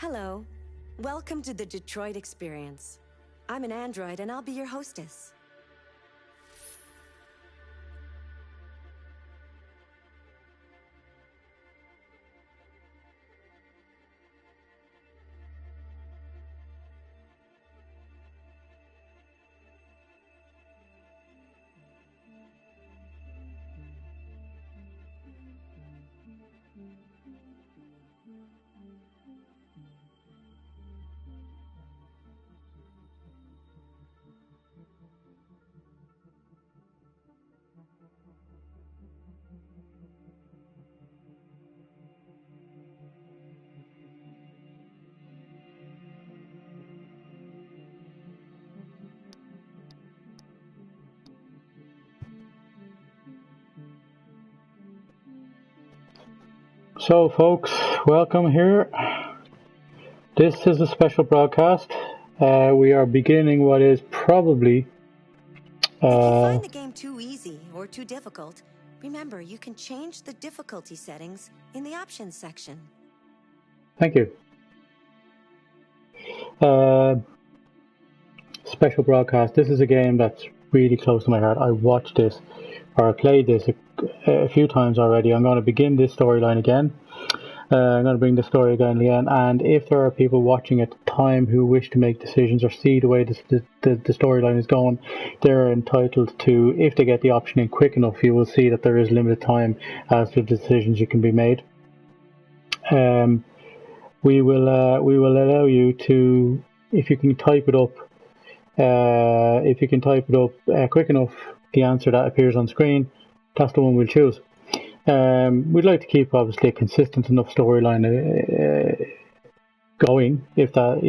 Hello. Welcome to the Detroit Experience. I'm an android and I'll be your hostess. So, folks, welcome here. This is a special broadcast. We are beginning what is probably. If you find the game too easy or too difficult, remember you can change the difficulty settings in the options section. Thank you. Special broadcast. This is a game that's really close to my heart. I watched this, or I played this a few times already. I'm going to begin this storyline again. I'm going to bring the story again, Leanne, and if there are people watching at the time who wish to make decisions or see the way the storyline is going, they're entitled to, if they get the option in quick enough, you will see that there is limited time as to the decisions you can be made. We will allow you to, if you can type it up quick enough, the answer that appears on screen, that's the one we'll choose. We'd like to keep obviously a consistent enough storyline going, if that,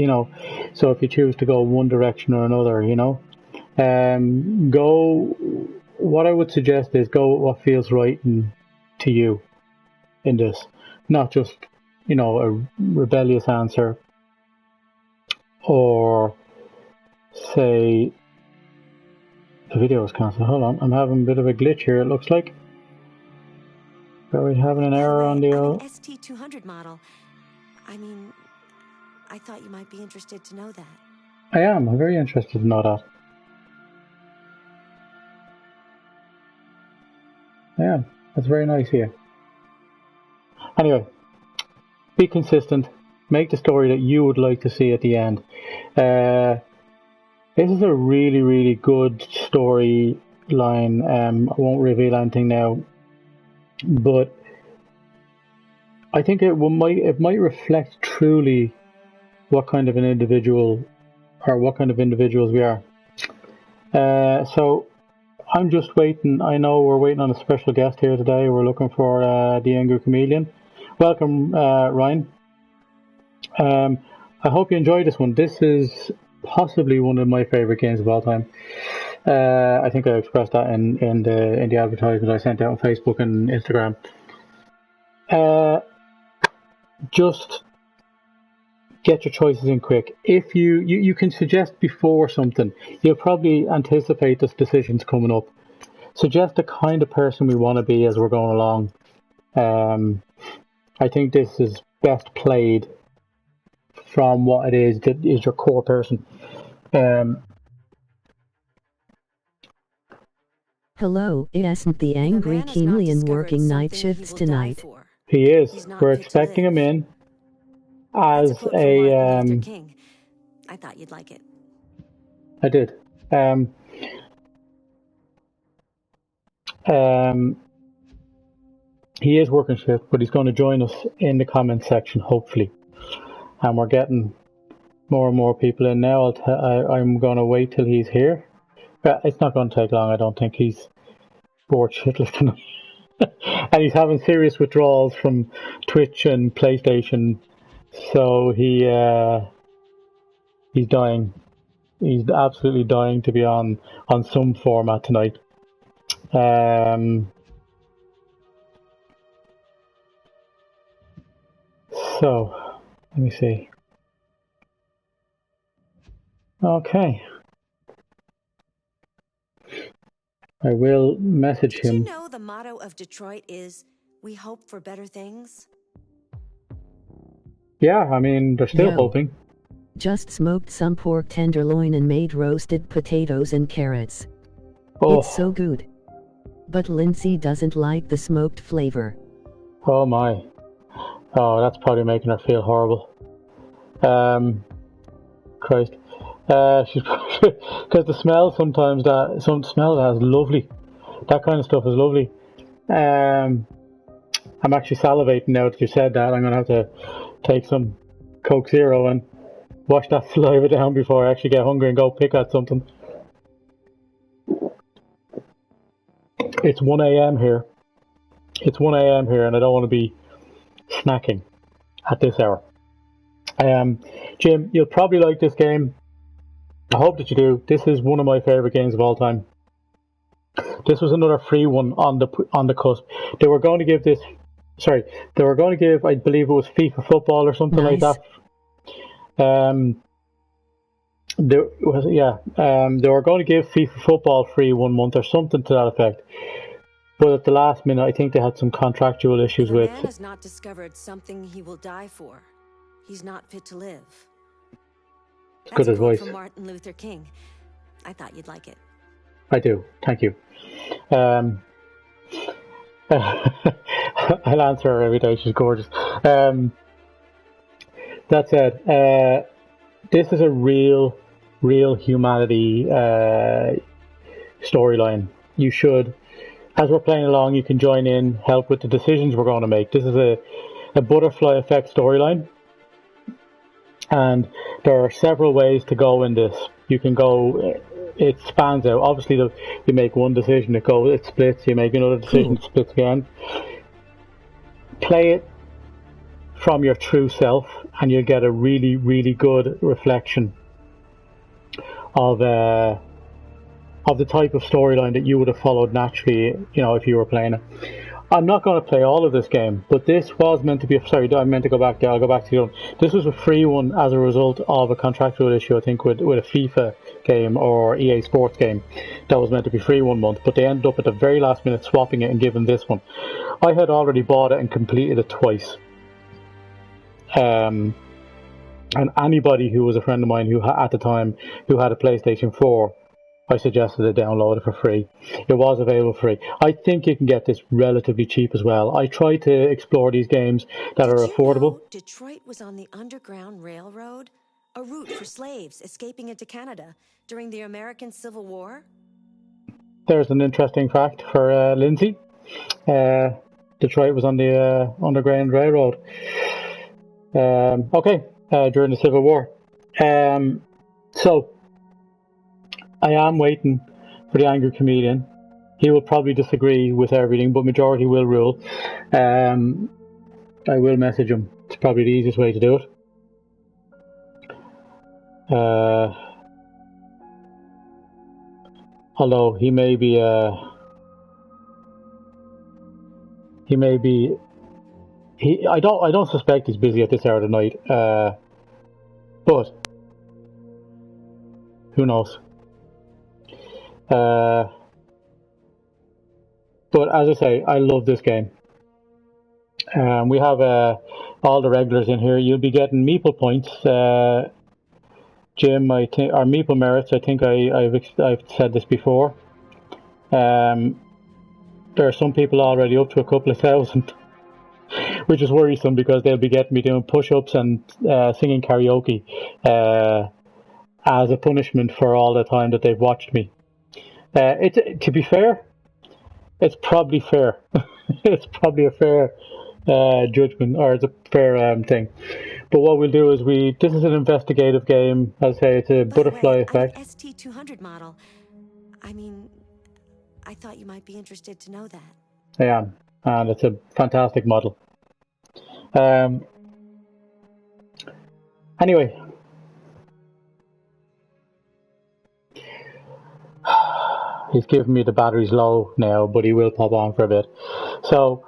so if you choose to go one direction or another, what I would suggest is go with what feels right to you in this, not just, a rebellious answer, or say the video is cancelled. Hold on, I'm having a bit of a glitch here, it looks like. Are we having an error on the ST200 model? I thought you might be interested to know that. I'm very interested to know that. Yeah, that's very nice here. Anyway, be consistent. Make the story that you would like to see at the end. This is a really, really good storyline. I won't reveal anything now, but I think it might reflect truly what kind of an individual, or what kind of individuals we are. So I'm just waiting. I know we're waiting on a special guest here today. We're looking for the Angry Chameleon. Welcome, Ryan. I hope you enjoyed this one. This is possibly one of my favorite games of all time. I think I expressed that in the advertisement I sent out on Facebook and Instagram. Just get your choices in quick. If you can suggest before something, you'll probably anticipate this decisions coming up. Suggest the kind of person we want to be as we're going along. I think this is best played from what it is that is your core person. Hello, isn't the Angry Chameleon working night shifts tonight? He is. We're expecting him in as a King. I thought you'd like it. I did. He is working shift, but he's going to join us in the comment section, hopefully. And we're getting more and more people in now. I'm going to wait till he's here. It's not going to take long. I don't think. He's bored shitless tonight. And he's having serious withdrawals from Twitch and PlayStation. So he's dying. He's absolutely dying to be on some format tonight. So, let me see. Okay. I will message him. Did you know the motto of Detroit is, "We hope for better things"? Yeah, I mean, they're still No. hoping. Just smoked some pork tenderloin and made roasted potatoes and carrots. Oh, It's so good. But Lindsay doesn't like the smoked flavor. oh my. Oh, that's probably making her feel horrible. Christ. She's because the smell sometimes some smell that is lovely. That kind of stuff is lovely. I'm actually salivating now that you said that. I'm gonna have to take some Coke Zero and wash that saliva down before I actually get hungry and go pick at something. It's 1 a.m. here. It's 1 a.m. here, and I don't want to be snacking at this hour. Jim, you'll probably like this game. I hope that you do. This is one of my favourite games of all time. This was another free one on the cusp. They were going to give this. Sorry, they were going to give. I believe it was FIFA Football or something like that. They were going to give FIFA Football free 1 month or something to that effect. But at the last minute, I think they had some contractual issues with. The man has not discovered something he will die for. He's not fit to live. It's good advice from Martin Luther King. I thought you'd like it. I do. Thank you. I'll answer her every day. She's gorgeous. That said, this is a real humanity storyline. You should, as we're playing along, you can join in, help with the decisions we're going to make. This is a butterfly effect storyline, and there are several ways to go in this. You can go. It spans out. Obviously, you make one decision, it splits. You make another decision, it splits again. Play it from your true self, and you'll get a really good reflection of the type of storyline that you would have followed naturally, if you were playing it. I'm not going to play all of this game, but this was meant to be. Sorry, I meant to go back there. I'll go back to the other one. This was a free one as a result of a contractual issue, I think, with a FIFA game or EA Sports game that was meant to be free 1 month, but they ended up at the very last minute swapping it and giving this one. I had already bought it and completed it twice. And anybody who was a friend of mine at the time who had a PlayStation 4, I suggested to download it for free. It was available free. I think you can get this relatively cheap as well. I try to explore these games that are affordable. Detroit was on the Underground Railroad, a route for slaves escaping into Canada during the American Civil War. There's an interesting fact for Lindsay. Detroit was on the Underground Railroad. During the Civil War. So I am waiting for the angry comedian. He will probably disagree with everything, but majority will rule. I will message him. It's probably the easiest way to do it. Although he may be I don't suspect he's busy at this hour of the night. But who knows? But as I say, I love this game. We have all the regulars in here. You'll be getting Meeple points, Jim. I think, or Meeple merits. I think I've said this before. There are some people already up to a couple of thousand, which is worrisome because they'll be getting me doing push-ups and singing karaoke as a punishment for all the time that they've watched me. To be fair, it's probably fair. It's probably a fair judgment, or it's a fair thing. But what we'll do is this is an investigative game. As I say, it's a butterfly effect. I'm an ST200 model. I mean, I thought you might be interested to know that. I am, and it's a fantastic model. Anyway. He's giving me the batteries low now, but he will pop on for a bit. So,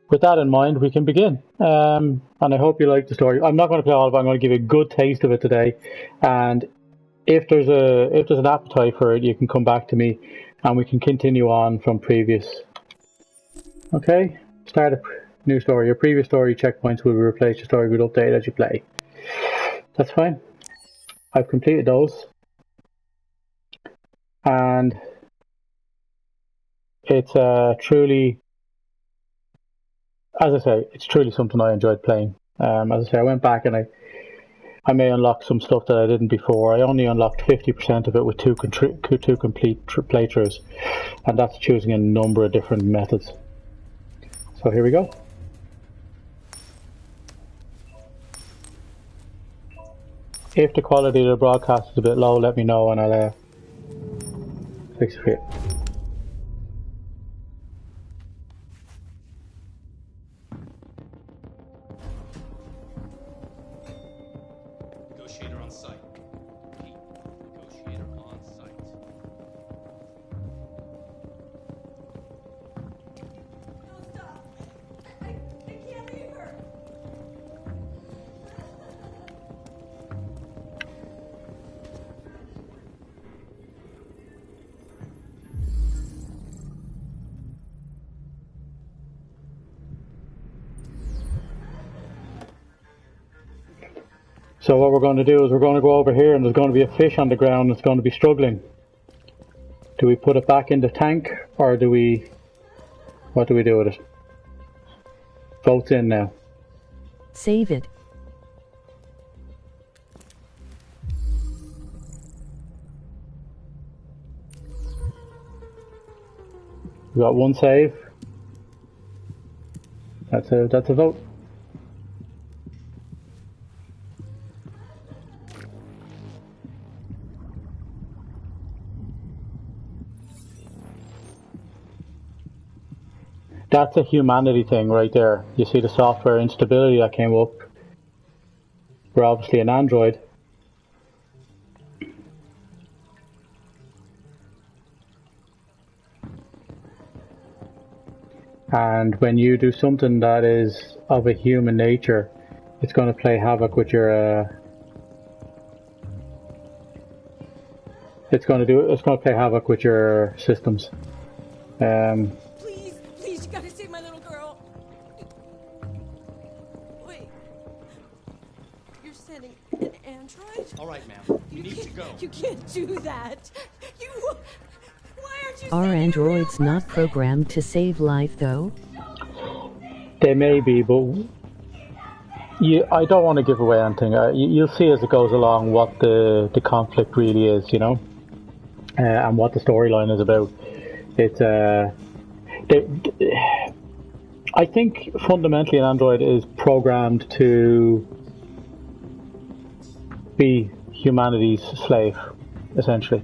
with that in mind, we can begin. And I hope you like the story. I'm not going to play all of it. I'm going to give you a good taste of it today. And if there's an appetite for it, you can come back to me, and we can continue on from previous. Okay, start it. New story. Your previous story checkpoints will be replaced. Your story will update as you play. That's fine. I've completed those. And it's truly, as I say, it's truly something I enjoyed playing. As I say, I went back and I may unlock some stuff that I didn't before. I only unlocked 50% of it with two complete playthroughs, and that's choosing a number of different methods. So here we go. If the quality of the broadcast is a bit low, let me know and I'll fix it for you. Negotiator on site. Pete, negotiator on site. No, stop! I can't leave her! So what we're going to do is we're going to go over here and there's going to be a fish on the ground that's going to be struggling. Do we put it back in the tank or do we... What do we do with it? Votes in now. Save it. We got one save. That's a vote. That's a humanity thing right there. You see the software instability that came up. We're obviously an Android. And when you do something that is of a human nature, it's going to play havoc with your it's going to play havoc with your systems. Please, you gotta save my little girl. Wait. You're sending an android? All right, ma'am. You need to go. You can't do that. Why aren't you Are saving androids a real not programmed to save life though? They may be, but I don't want to give away anything. You'll see as it goes along what the conflict really is, you know, and what the storyline is about. It's I think fundamentally an android is programmed to be humanity's slave, essentially.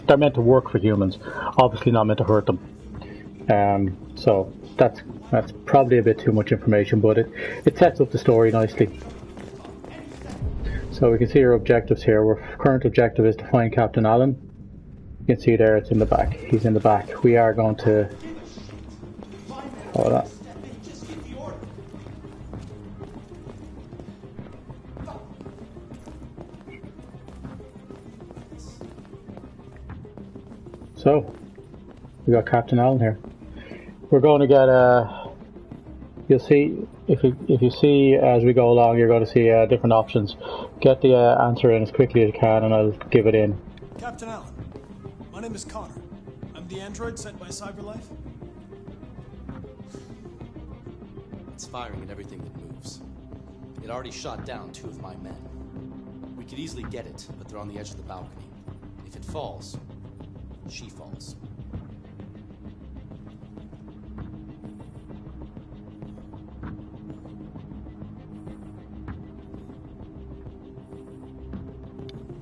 They're meant to work for humans, obviously not meant to hurt them. So that's probably a bit too much information, but it sets up the story nicely. So we can see our objectives here. Our current objective is to find Captain Allen. You can see there, it's in the back. He's in the back. We are going to... Hold on. So, we got Captain Allen here. We're going to get you'll see, if you see as we go along, you're going to see different options. Get the answer in as quickly as you can and I'll give it in. Captain Allen, my name is Connor. I'm the android sent by CyberLife. It's firing at everything that moves. It already shot down 2 of my men. We could easily get it, but they're on the edge of the balcony. If it falls, she falls.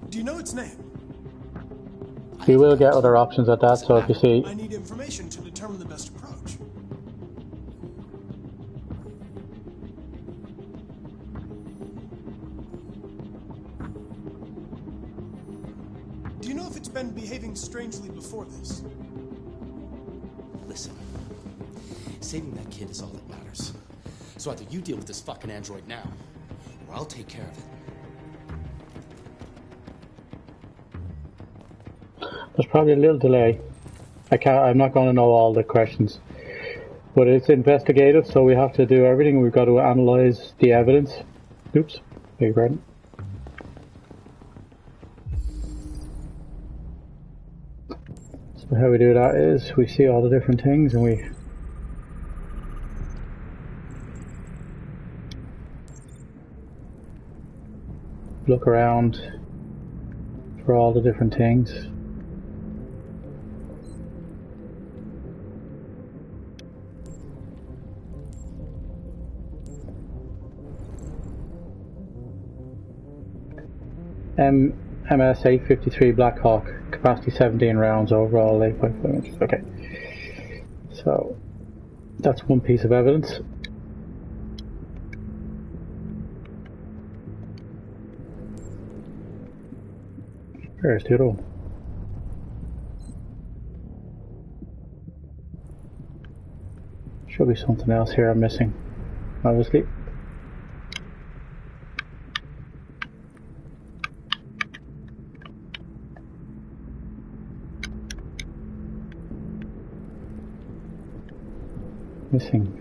Do you know its name? We will get other options at that, so if you see... I need information to determine the best approach. Do you know if it's been behaving strangely before this? Listen, saving that kid is all that matters. So either you deal with this fucking android now, or I'll take care of it. There's probably a little delay. I'm not going to know all the questions. But it's investigative, so we have to do everything. We've got to analyze the evidence. Oops, beg your pardon. So how we do that is we see all the different things and we look around for all the different things. MS 853 Black Hawk, capacity 17 rounds, overall 8.5 inches. Okay, so that's one piece of evidence. Where's the other one? Should be something else here I'm missing, obviously.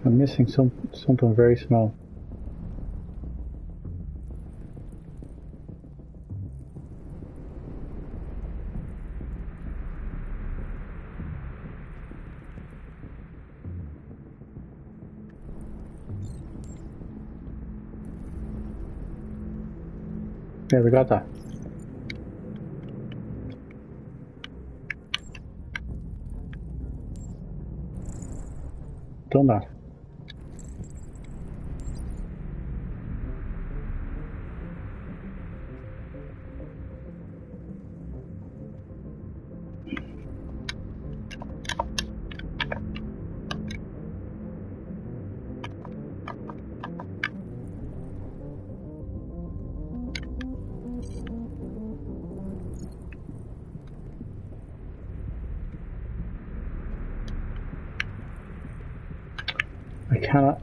I'm missing something very small. Yeah, we got that. Done that. I cannot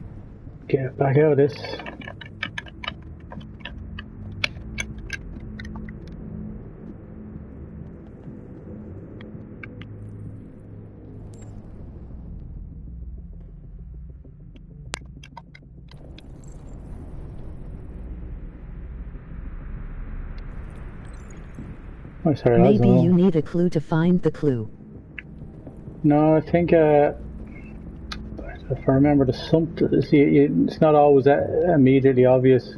get back out of this. Oh, sorry, Maybe you need a clue to find the clue. No, I think if I remember, the something. See, it's not always immediately obvious,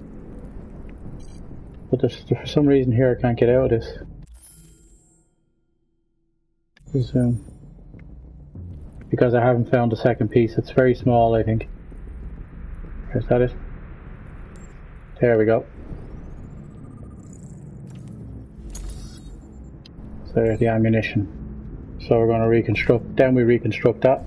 but for some reason here I can't get out of this. Zoom. Because I haven't found the second piece. It's very small, I think. Is that it? There we go. So there's the ammunition. So we're going to reconstruct. Then we reconstruct that.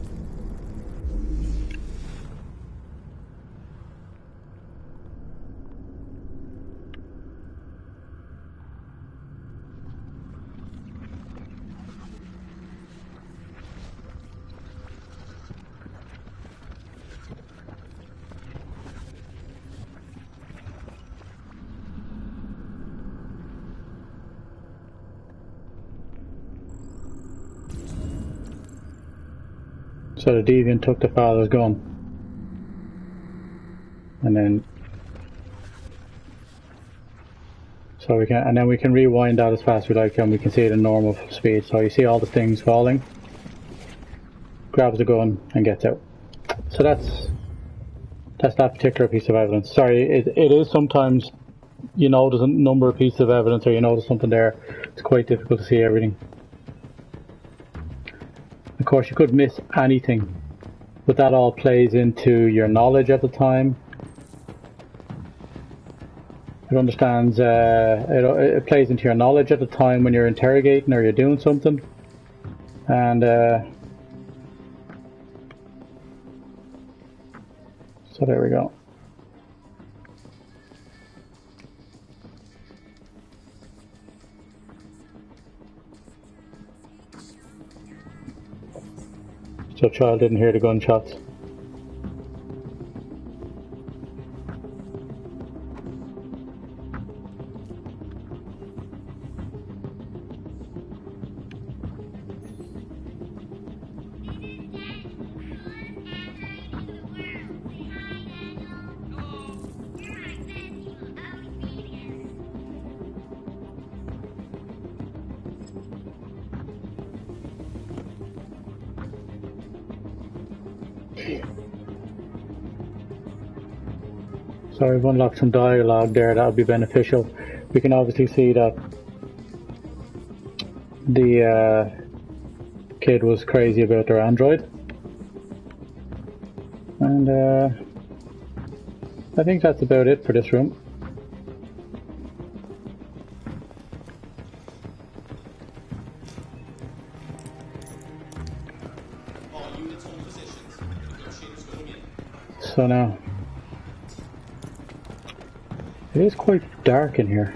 So the deviant took the father's gun, and then we can rewind that as fast as we like, and we can see it in normal speed. So you see all the things falling, grabs the gun and gets out. So that's that particular piece of evidence. Sorry, it is sometimes you notice a number of pieces of evidence, or you notice something there. It's quite difficult to see everything. Of course, you could miss anything, but that all plays into your knowledge at the time. It understands, it plays into your knowledge at the time when you're interrogating or you're doing something. And so there we go. So child didn't hear the gunshots. So we've unlocked some dialogue there, that would be beneficial. We can obviously see that the kid was crazy about their android. And I think that's about it for this room. All units hold positions. Negotiators going in. So now, it is quite dark in here.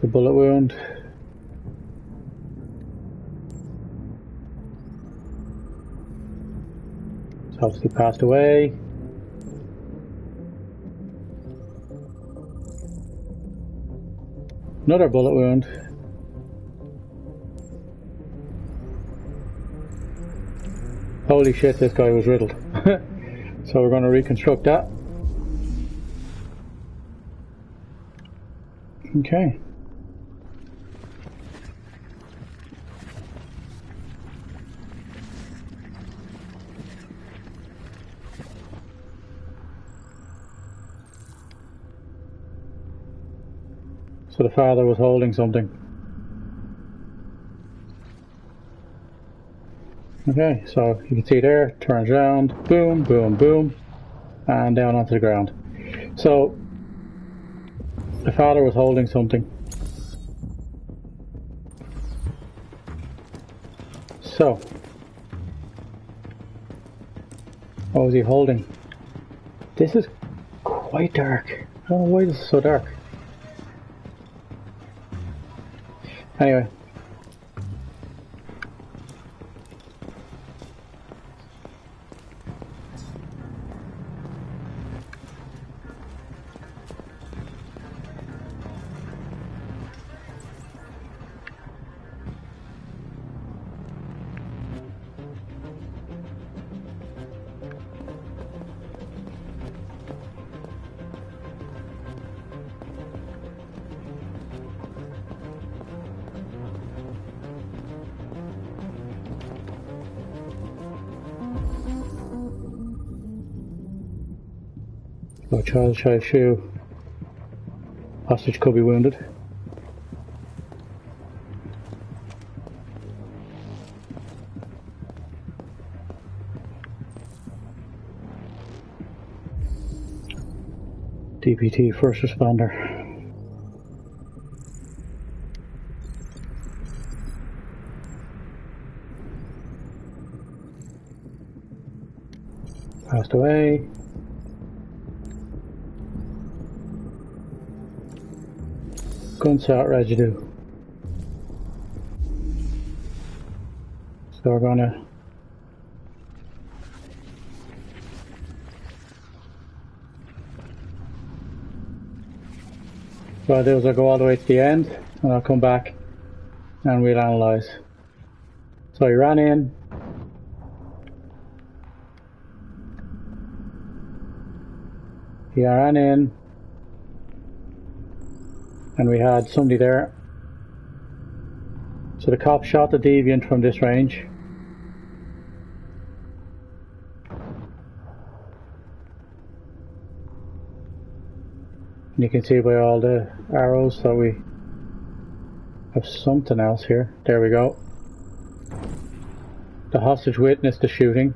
The bullet wound. It's obviously passed away. Another bullet wound. Holy shit, this guy was riddled. So we're going to reconstruct that. Okay. So the father was holding something. Okay, so you can see there, turns around, boom, boom, boom, and down onto the ground. So the father was holding something. So what was he holding? This is quite dark. I don't know why this is so dark. Anyway. Oh, child size shoe. Hostage could be wounded. DPT first responder. Passed away. Gunshot residue. So we're gonna what I'll do is I'll go all the way to the end and I'll come back and we'll analyze. So he ran in. He ran in. And we had somebody there. So the cop shot the deviant from this range. And you can see by all the arrows that we have something else here. There we go. The hostage witnessed the shooting.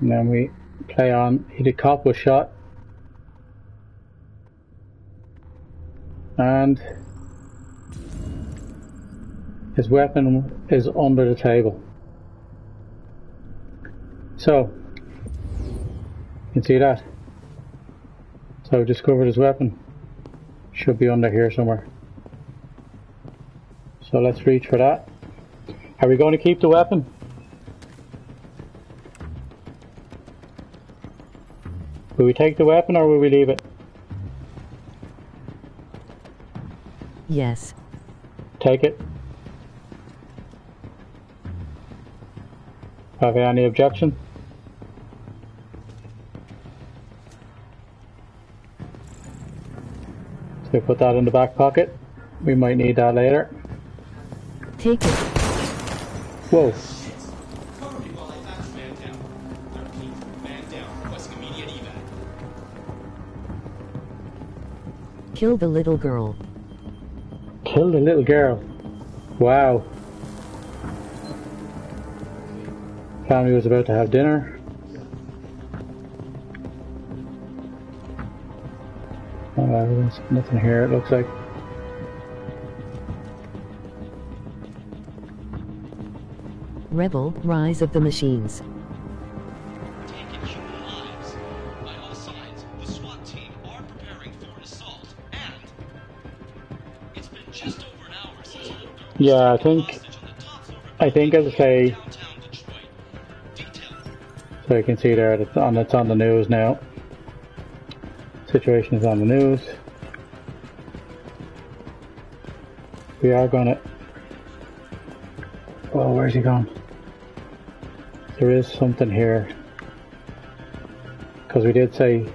And then we play on. The cop was shot. And his weapon is under the table. So you can see that. So we discovered his weapon. Should be under here somewhere. So let's reach for that. Are we going to keep the weapon? Will we take the weapon or will we leave it? Yes. Take it. Have you any objection? We put that in the back pocket. We might need that later. Take it. Whoa. Cover me while I patch man down. 13, man down. Requesting immediate evac. Kill the little girl. Kill the little girl. Wow. Family was about to have dinner. There's nothing here, it looks like. Rebel, Rise of the Machines. Taking human lives. By all signs, the SWAT team are preparing for an assault, and it's been just over an hour since a little girl was Yeah, I taken think, hostage on the top floor of a as I say, downtown Detroit. Details. so you can see there, it's on the news now. Situation is on the news. We are gonna. Oh, where's he gone? There is something here. Because we did say.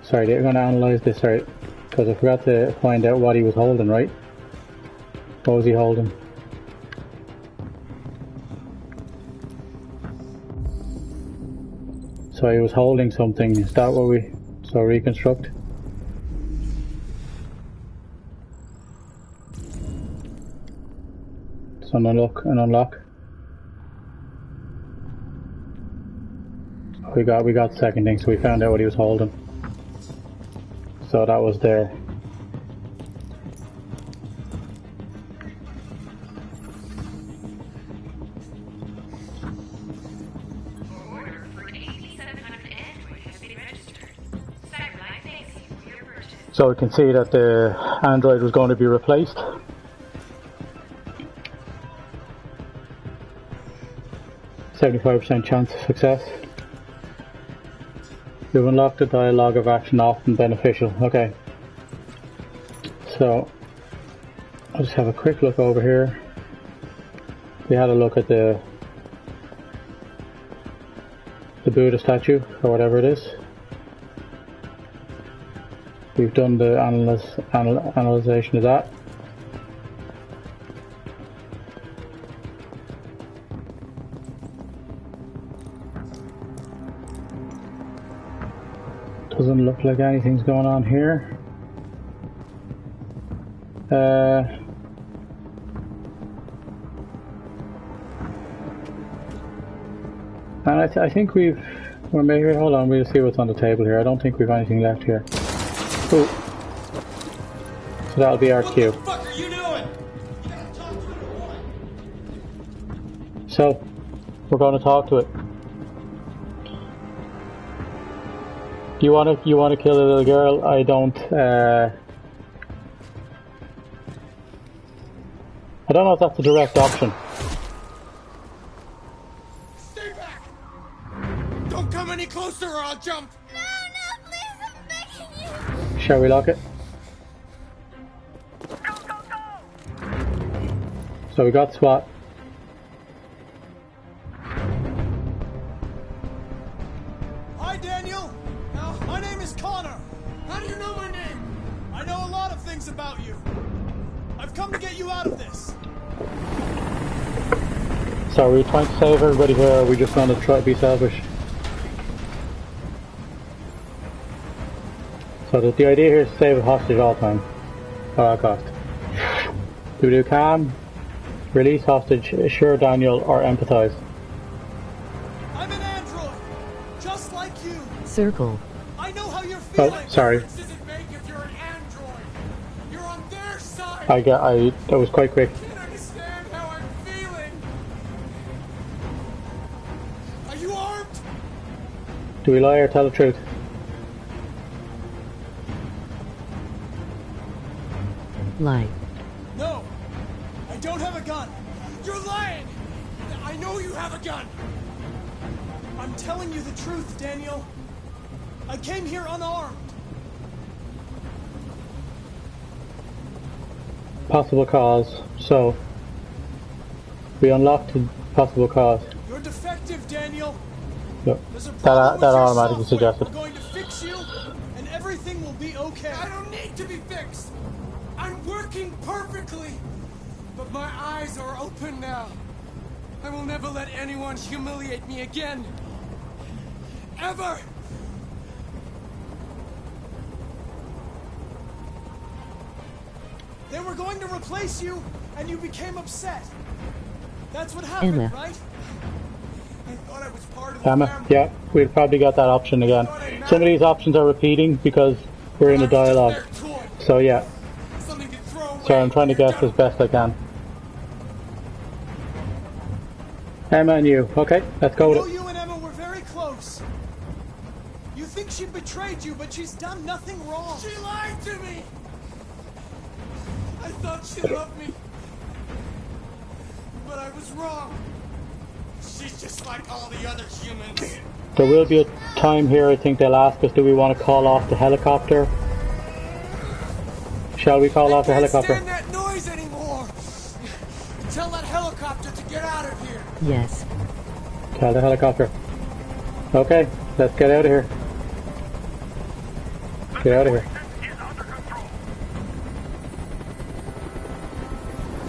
Sorry, they're gonna analyze this, sorry. Because I forgot to find out what he was holding, right? What was he holding? So he was holding something. Is that what we so reconstruct? So unlock and unlock. We got second thing, so we found out what he was holding. So that was there. So we can see that the Android was going to be replaced. %75% chance of success. We've unlocked the dialogue of action often beneficial. Okay. So I'll just have a quick look over here. We had a look at the Buddha statue or whatever it is. We've done the analyzation of that. Doesn't look like anything's going on here. And I think we've. Well, maybe hold on. We'll see what's on the table here. I don't think we've anything left here. Ooh. So that'll be our cue. What the fuck are you doing? You gotta talk to it or what? So we're going to talk to it. You want to kill the little girl? I don't know if that's a direct option. Stay back! Don't come any closer or I'll jump! No, please, I'm begging you. Shall we lock it? Go! So we got SWAT. Hi, Daniel! My name is Connor. How do you know my name? I know a lot of things about you. I've come to get you out of this. So are we trying to save everybody here, or are we just going to try to be selfish? So the idea here is to save a hostage at all times, at all cost. Do we do calm, release hostage, assure Daniel, or empathize? I'm an android, just like you. Circle. I know how you're feeling. Oh, sorry. What difference does it make if you're an android? You're on their side. That was quite quick. I can't understand how I'm feeling. Are you armed? Do we lie or tell the truth? Lie. No, I don't have a gun. You're lying. I know you have a gun. I'm telling you the truth, Daniel. I came here unarmed. Possible cause. So we unlocked the possible cause. You're defective, Daniel. Yep. There's a That problem with your automatically software. suggested. We're going to fix you, and everything everything will be okay. I don't need to be fixed. I'm working perfectly. But my eyes are open now. I will never let anyone humiliate me again. Ever! They were going to replace you, and you became upset. That's what happened, Emma. right? I thought I was part of the Emma, family. yeah, we've probably got that option again. Some of these options are repeating because we're in a dialogue. So yeah, Something to throw away. sorry, I'm trying to when you're guess as done. best I can. Emma and you, okay, let's go I with know it. you and Emma were very close. You think she betrayed you, but she's done nothing wrong. She lied to me. I thought she loved me. But I was wrong. She's just like all the other humans. There will be a time here, I think they'll ask us, do we want to call off the helicopter? Shall we call off the I can't helicopter? stand that noise anymore. Tell that helicopter to get out of here. Yes. Tell the helicopter. Okay, let's get out of here. Get out of here.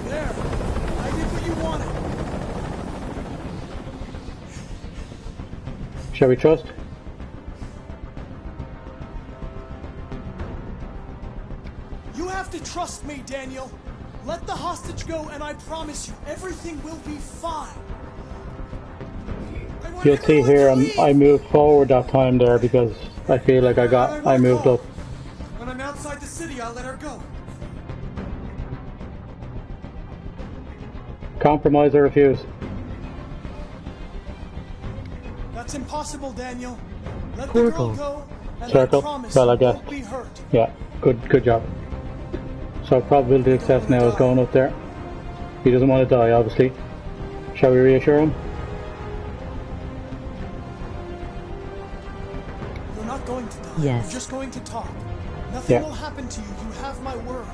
There. I did what you wanted. Shall we trust? You have to trust me, Daniel. Let the hostage go, and I promise you, everything will be fine. I want You'll see everyone here, to leave. I moved forward that time there because I feel like I moved up. When I'm outside the city, I'll let her go. Compromise or refuse? That's impossible, Daniel. Let the Portal. girl go, and Circle. I promise Well, I you guess. won't be hurt. Yeah, good job. So probability of success now is going up there. He doesn't want to die, obviously. Shall we reassure him? You're not going to die. Yes. You're just going to talk. Nothing Yeah. will happen to you. You have my word.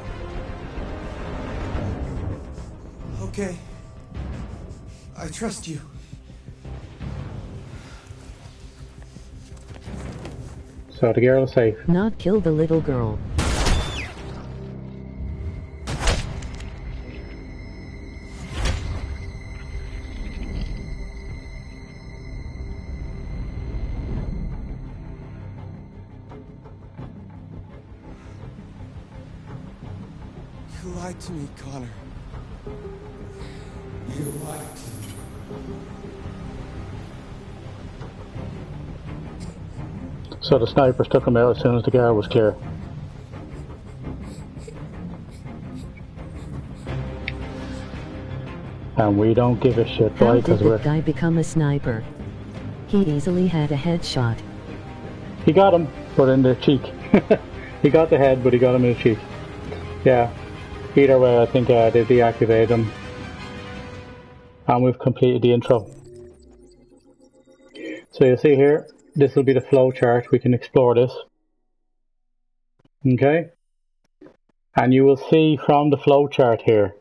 Okay. I trust you. So the girl is safe. Not kill the little girl. You lied to me, Connor. You lied to me. So the snipers took him out as soon as the girl was clear. And we don't give a shit, How boy, did because that we're... guy become a sniper? He easily had a headshot. He got him, but in the cheek. He got the head, but he got him in the cheek. Yeah. Either way, I think they deactivated him. And we've completed the intro. So you'll see here, this will be the flow chart. We can explore this. Okay? And you will see from the flow chart here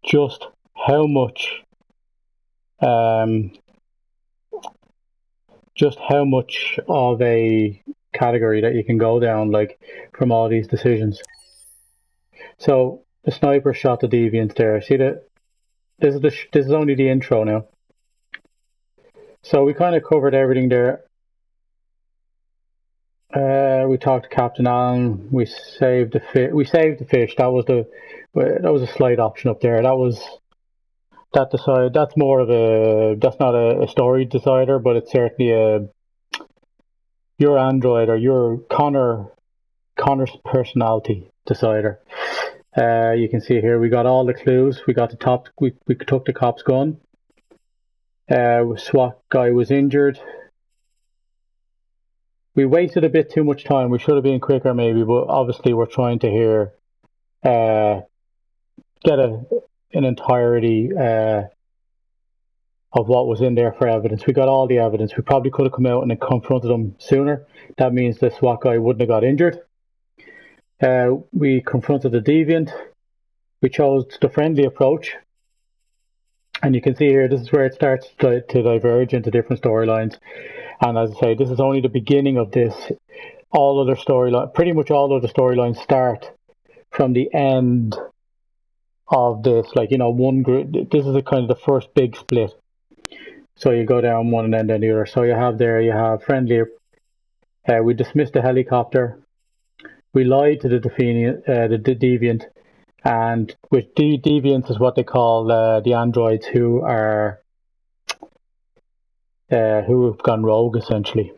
just how much of a category that you can go down, like, from all these decisions. So the sniper shot the deviant there. See that? This is only the intro now. So we kind of covered everything there. We talked to Captain Allen. We saved the fish. That was a slight option up there. That's more of a. That's not a story decider, but it's certainly your android or your Connor's personality decider. You can see here we got all the clues. We got the top. We took the cop's gun. SWAT guy was injured. We wasted a bit too much time. We should have been quicker maybe, but obviously we're trying to get an entirety of what was in there for evidence. We got all the evidence. We probably could have come out and then confronted them sooner. That means the SWAT guy wouldn't have got injured. We confronted the deviant. We chose the friendly approach. And you can see here, this is where it starts to diverge into different storylines. And as I say, this is only the beginning of this. pretty much all other storylines start from the end of this. Like, you know, one group, this is the kind of the first big split. So you go down one and then the other. So you have friendly, we dismissed the helicopter. We lied to the deviant, and with deviants is what they call the androids who have gone rogue, essentially.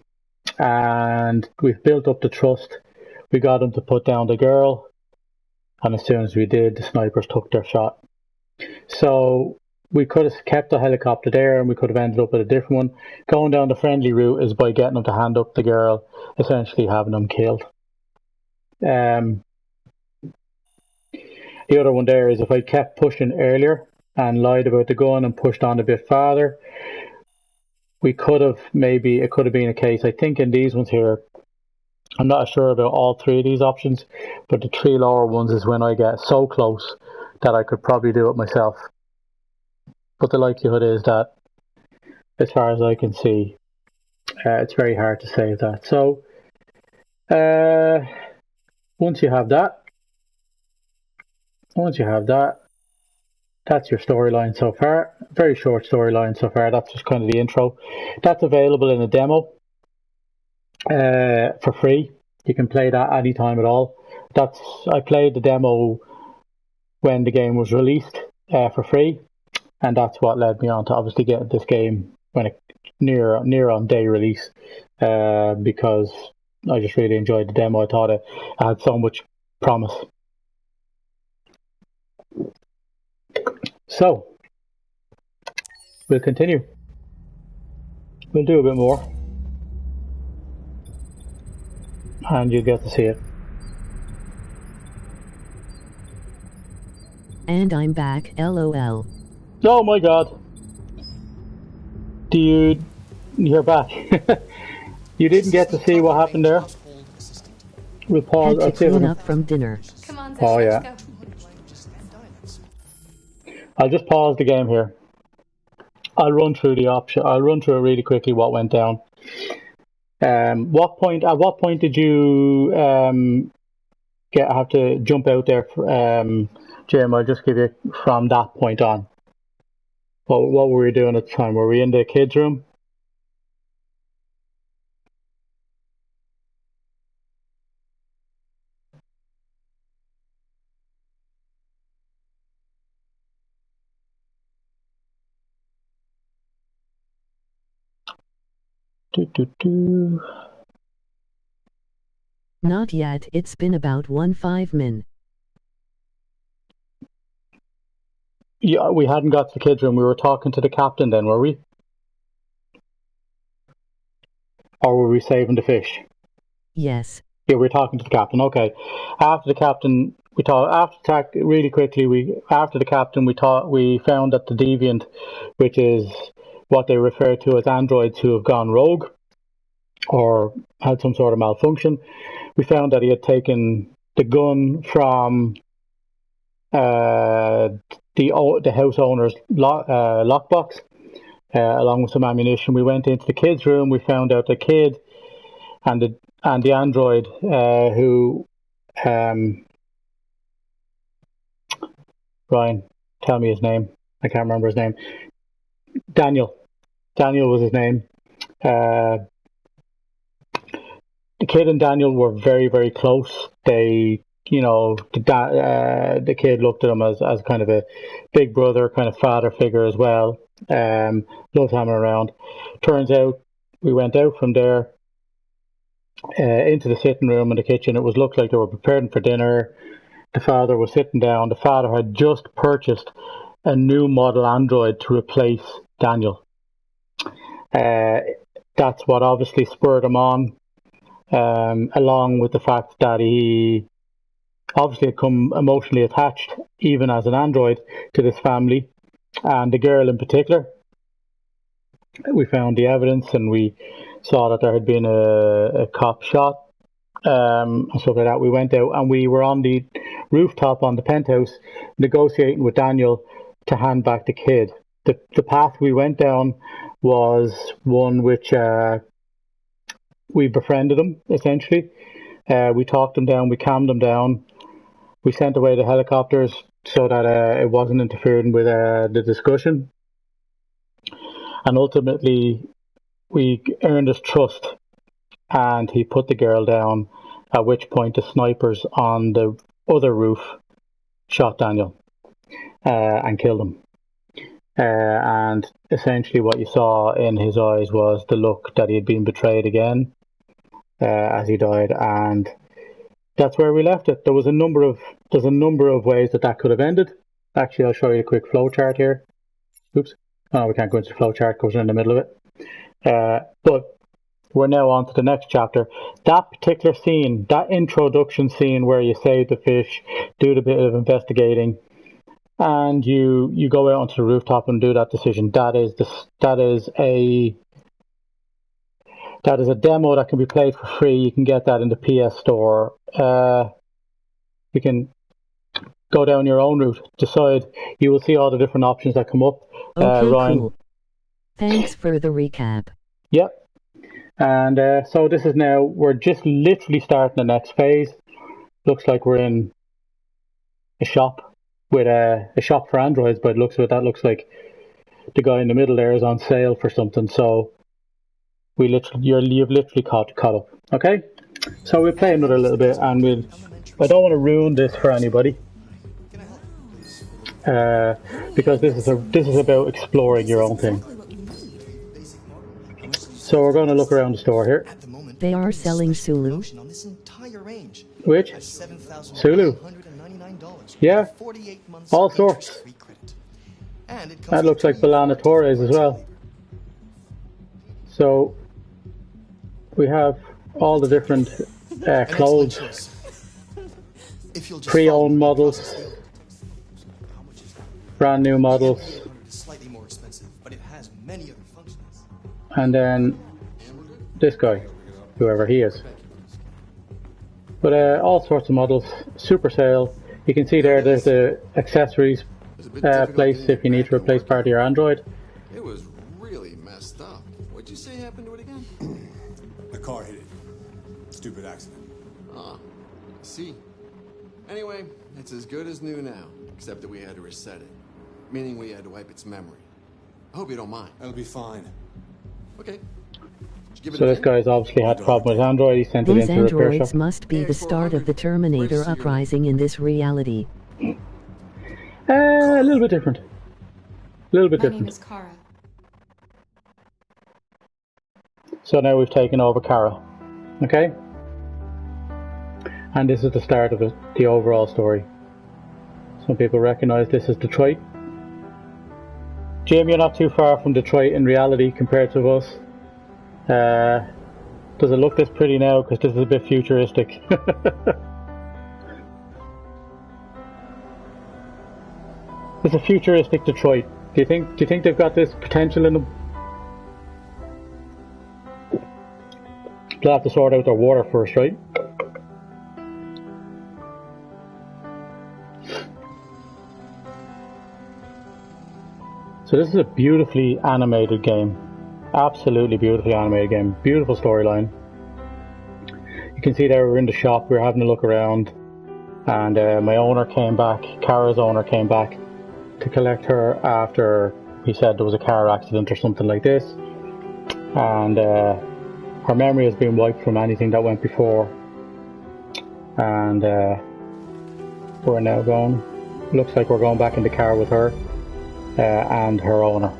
And we've built up the trust. We got them to put down the girl, and as soon as we did, the snipers took their shot. So we could have kept the helicopter there, and we could have ended up with a different one. Going down the friendly route is by getting them to hand up the girl, essentially having them killed. The other one there is if I kept pushing earlier and lied about the gun and pushed on a bit farther, it could have been a case. I think in these ones here, I'm not sure about all three of these options, but the three lower ones is when I get so close that I could probably do it myself. But the likelihood is that, as far as I can see, it's very hard to save that. So, once you have that, that's your storyline so far. Very short storyline so far. That's just kind of the intro. That's available in a demo for free. You can play that anytime at all. I played the demo when the game was released for free, and that's what led me on to obviously get this game when it near on day release, because I just really enjoyed the demo. I thought it had so much promise. So, we'll continue. We'll do a bit more, and you'll get to see it. And I'm back, LOL. Oh my god. You're back. You didn't get to see what happened there? We'll pause. Had to clean up from dinner. Come on, Oh, Zoe, yeah. let's go. I'll just pause the game here. I'll run through it really quickly what went down. At what point did you have to jump out there? Jim, I'll just give you from that point on. What were we doing at the time? Were we in the kids' room? Not yet, it's been about 1-5 min. Yeah, we hadn't got to the kids' room. We were talking to the captain then, were we? Or were we saving the fish? Yes. Yeah, we were talking to the captain. Okay. After the captain, we found that the deviant, which is what they refer to as androids who have gone rogue or had some sort of malfunction. We found that he had taken the gun from the house owner's lockbox, along with some ammunition. We went into the kids' room. We found out the kid and the android who Ryan, tell me his name. I can't remember his name. Daniel was his name. The kid and Daniel were very, very close. They, the kid looked at him as kind of a big brother, kind of father figure as well. Loved having around. Turns out we went out from there into the sitting room and the kitchen. It looked like they were preparing for dinner. The father was sitting down. The father had just purchased a new model android to replace Daniel. That's what obviously spurred him on, along with the fact that he obviously had come emotionally attached, even as an android, to this family, and the girl in particular. We found the evidence and we saw that there had been a cop shot, and stuff like that. We went out and we were on the rooftop on the penthouse negotiating with Daniel to hand back the kid. The path we went down was one which we befriended them, essentially. We talked them down, we calmed them down. We sent away the helicopters so that it wasn't interfering with the discussion. And ultimately, we earned his trust, and he put the girl down, at which point the snipers on the other roof shot Daniel and killed him. And essentially what you saw in his eyes was the look that he had been betrayed again as he died, and that's where we left it. There's a number of ways that could have ended. Actually, I'll show you a quick flow chart here. Oops. Oh, we can't go into the flow chart because we're in the middle of it. But we're now on to the next chapter. That particular scene, that introduction scene where you save the fish, do the bit of investigating, and you go out onto the rooftop and do that decision. That is a demo that can be played for free. You can get that in the PS Store. You can go down your own route, decide. You will see all the different options that come up. Okay, Ryan. cool. Thanks for the recap. Yep. And so this is now, we're just literally starting the next phase. Looks like we're in a shop with a shop for androids, but it looks like the guy in the middle there is on sale for something. So you've literally caught up. Okay, so we'll play another little bit, and I don't want to ruin this for anybody, because this is about exploring your own thing. So we're going to look around the store here. They are selling Sulu. Which? Sulu. Yeah, all sorts. That looks like Bellana Torres as well. So we have all the different clothes, pre-owned models, brand new models, and then this guy, whoever he is. But all sorts of models, super sale. You can see there's the accessories place if you need to replace part of your Android. It was really messed up. What'd you say happened to it again? The car hit it. Stupid accident. Ah, I see. Anyway, it's as good as new now, except that we had to reset it. Meaning we had to wipe its memory. I hope you don't mind. That'll be fine. Okay. So this guy's obviously had a problem with Android. He sent it These into repair androids shop. must be the start of the Terminator uprising in this reality. A little bit different. My name is Kara. So now we've taken over Kara. Okay? And this is the start of the overall story. Some people recognize this as Detroit. Jim, you're not too far from Detroit in reality compared to us. Does it look this pretty now? Because this is a bit futuristic. It's a futuristic Detroit. Do you think they've got this potential in them? They'll have to sort out their water first, right? So this is a beautifully animated game. Absolutely beautifully animated game. Beautiful storyline. You can see there we're in the shop, we're having a look around, and my owner came back, Kara's owner came back to collect her after he said there was a car accident or something like this, and her memory has been wiped from anything that went before, and we're now going, looks like we're going back in the car with her and her owner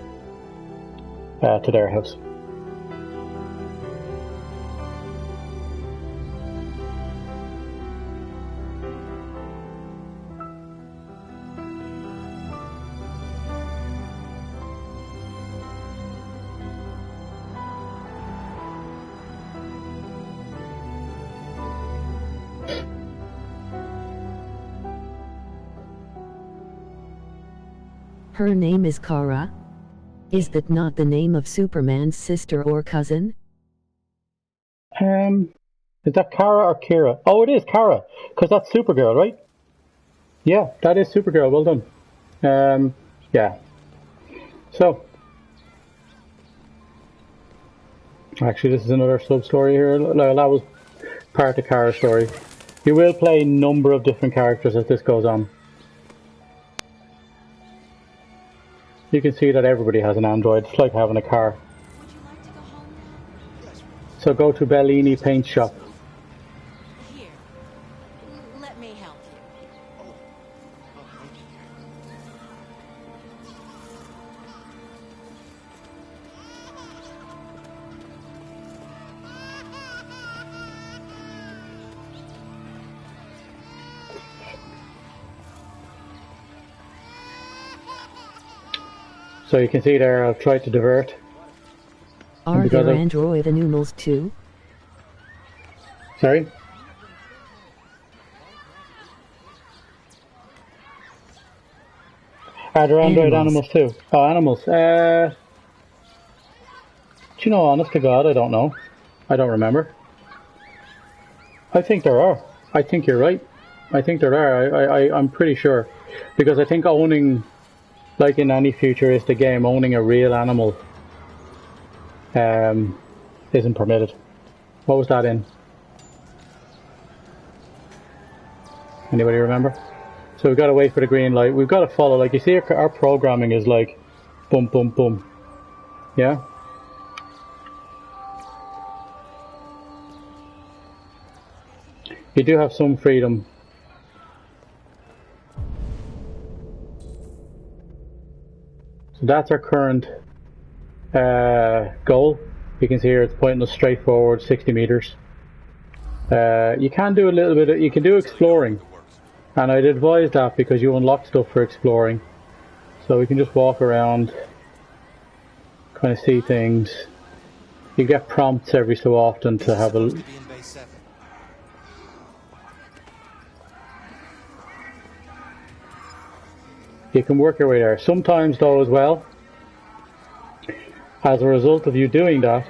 to their house. Her name is Kara. Is that not the name of Superman's sister or cousin? Is that Kara or Kira? Oh, it is Kara, because that's Supergirl, right? Yeah, that is Supergirl. Well done. Yeah. So Actually, this is another sub-story here. That was part of Kara's story. You will play a number of different characters as this goes on. You can see that everybody has an android. It's like having a car. Would you like to go home now? So go to Bellini Paint Shop. Here. Let me help you. So you can see there, I've tried to divert. Are there Android animals too? Sorry? Are there Android animals too? Oh, animals. Do you know, honest to God, I don't know. I don't remember. I think there are. I think you're right. I think there are. I'm pretty sure. Because I think owning, like in any futuristic game, owning a real animal isn't permitted. What was that in? Anybody remember? So we've got to wait for the green light. We've got to follow, like you see our programming is like boom, boom, boom. Yeah? You do have some freedom. So that's our current goal. You can see here it's pointing us straight forward 60 meters. You can do a little bit, you can do exploring. And I'd advise that because you unlock stuff for exploring. So we can just walk around, kind of see things. You get prompts every so often to have a... You can work your way there. Sometimes though as well, as a result of you doing that,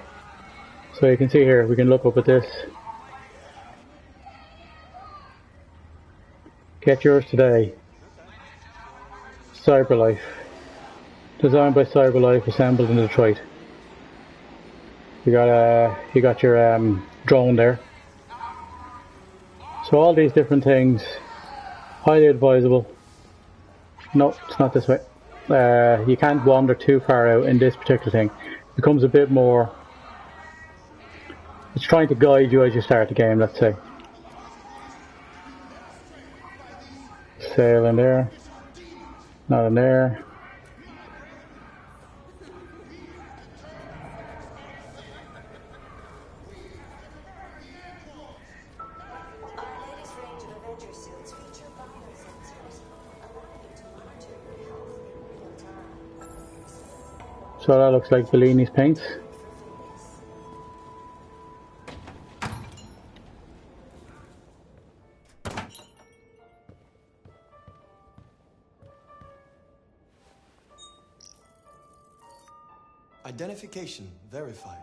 so you can see here, we can look up at this. Get yours today. CyberLife. Designed by CyberLife, assembled in Detroit. You got your drone there. So all these different things, highly advisable. No, it's not this way. You can't wander too far out in this particular thing. It becomes a bit more... It's trying to guide you as you start the game, let's say. Sail in there. Not in there. So that looks like Bellini's paints. Identification verified.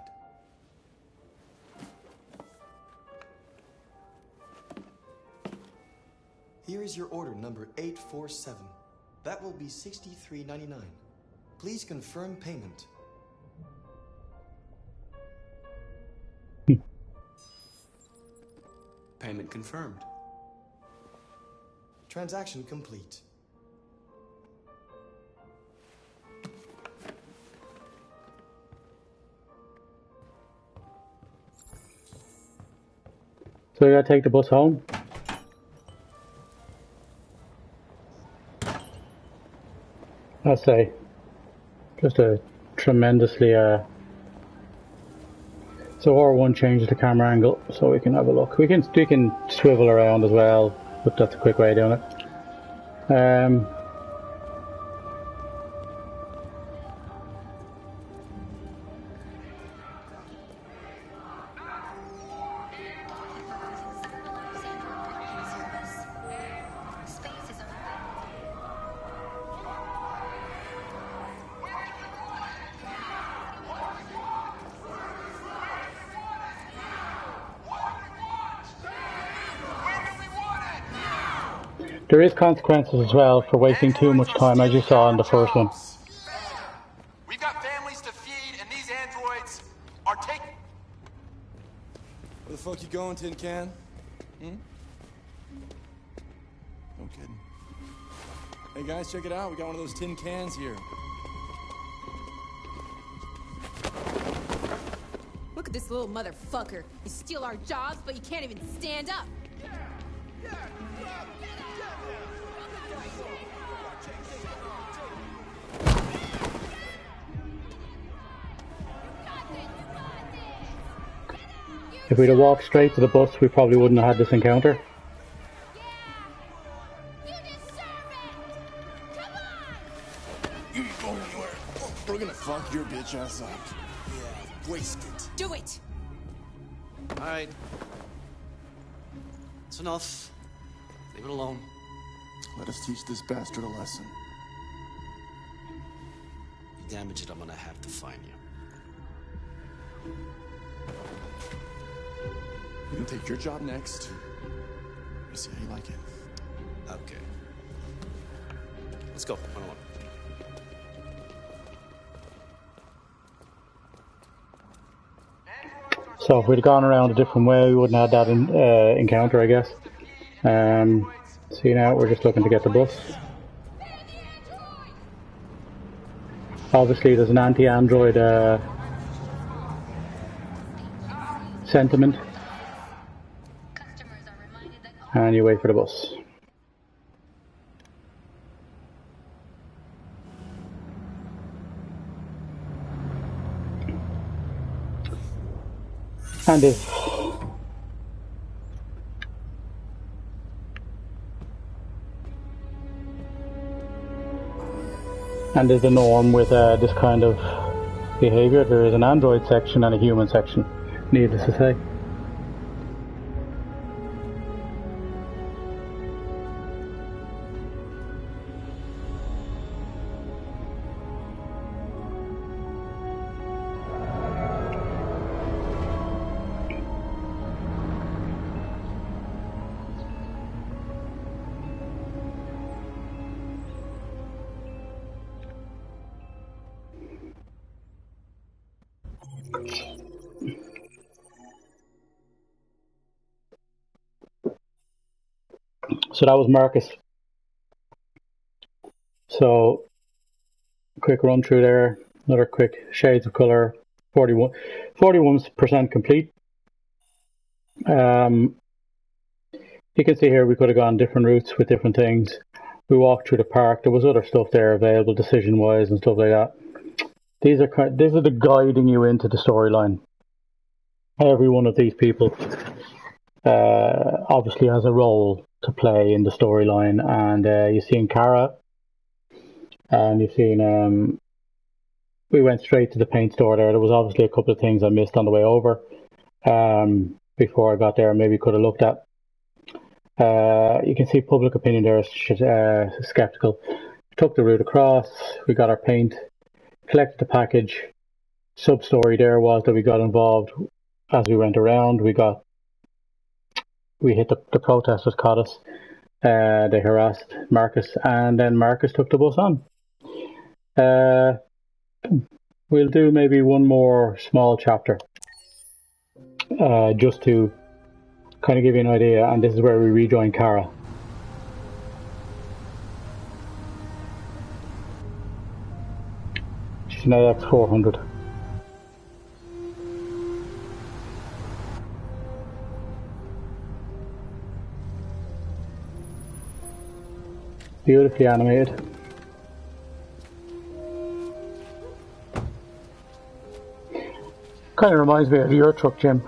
Here is your order number 847. That will be $63.99. Please confirm payment. Payment confirmed. Transaction complete. So you gotta take the bus home. I'll say, just a tremendously, so R1 changes the camera angle so we can have a look. We can swivel around as well, but that's a quick way of doing it. There is consequences as well for wasting too much time, as you saw in the first one. We've got families to feed, and these androids are taking... Where the fuck you going, Tin Can? Hmm? No kidding. Hey guys, check it out. We got one of those tin cans here. Look at this little motherfucker. You steal our jobs, but you can't even stand up. If we'd have walked straight to the bus, we probably wouldn't have had this encounter. You ain't going anywhere. We're gonna fuck your bitch ass up. Yeah, waste it. Do it! Alright. It's enough. Leave it alone. Let us teach this bastard a lesson. You damage it, I'm gonna have to find you. You can take your job next. We'll see how you like it. Okay. Let's go. Run along. So if we'd have gone around a different way, we wouldn't have had that encounter, I guess. See now, we're just looking to get the bus. Obviously, there's an anti-android sentiment. And you wait for the bus. And if and is the norm with this kind of behavior, there is an android section and a human section, needless to say. So that was Marcus. So, quick run through there. Another quick shades of color. 41% complete. You can see here we could have gone different routes with different things. We walked through the park. There was other stuff there available, decision-wise and stuff like that. These are the guiding you into the storyline. Every one of these people obviously has a role to play in the storyline, and you've seen Kara, and you've seen we went straight to the paint store there. There was obviously a couple of things I missed on the way over before I got there, maybe could have looked at. You can see public opinion there is skeptical. Took the route across, we got our paint, collected the package. Sub-story there was that we got involved as we went around. We hit the protesters, caught us. They harassed Marcus, and then Marcus took the bus on. We'll do maybe one more small chapter, just to kind of give you an idea, and this is where we rejoin Kara. She's an AX400. Beautifully animated. Kind of reminds me of your truck, Jim.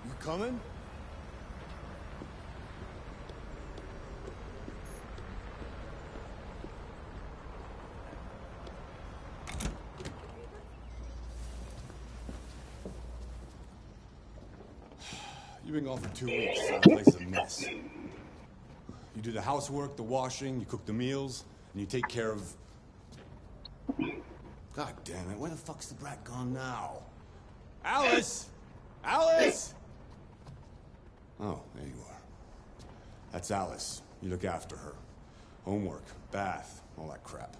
You coming? You've been gone for 2 weeks, so the place is a mess. You do the housework, the washing, you cook the meals, and you take care of... God damn it, where the fuck's the brat gone now? Alice! Alice! Oh, there you are. That's Alice. You look after her. Homework, bath, all that crap.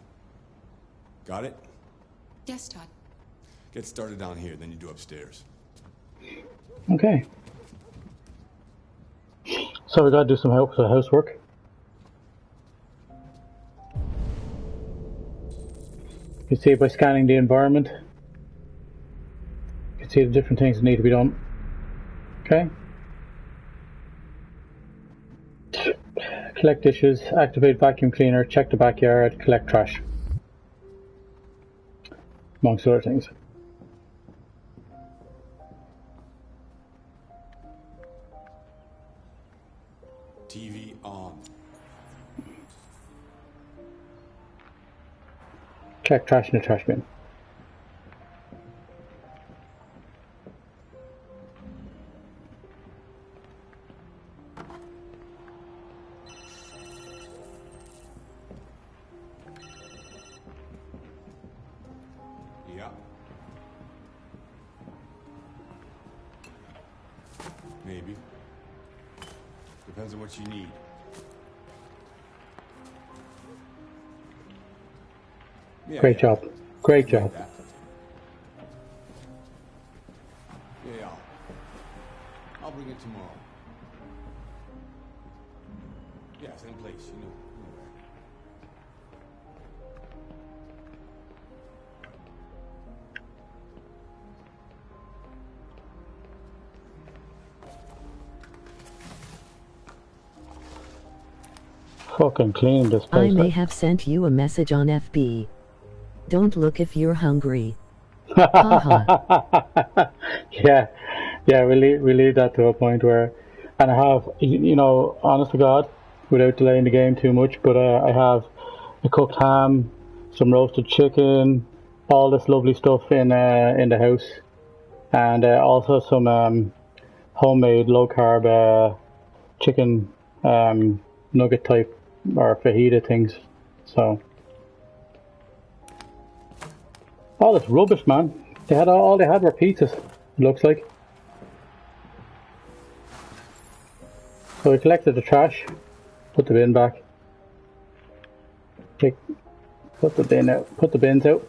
Got it? Yes, Todd. Get started down here, then you do upstairs. Okay. So we gotta do some housework. You can see by scanning the environment. You can see the different things that need to be done. Okay. Collect dishes, activate vacuum cleaner, check the backyard, collect trash. Amongst other things. TV on. Check trash in the trash bin. Yeah. Maybe. Depends on what you need. Yeah, Great job. Great job. Yeah, I'll bring it tomorrow. Yeah, same place, you know. Fucking clean this place. I may have sent you a message on FB. Don't look if you're hungry. Yeah, we leave that to a point where, and I have, you know, honest to God, without delaying the game too much, but I have a cooked ham, some roasted chicken, all this lovely stuff in the house, and also some homemade low carb chicken nugget type or fajita things. So all this rubbish, man. They had all they had were pizzas. It looks like. So we collected the trash, put the bin back. Put the bin out. Put the bins out.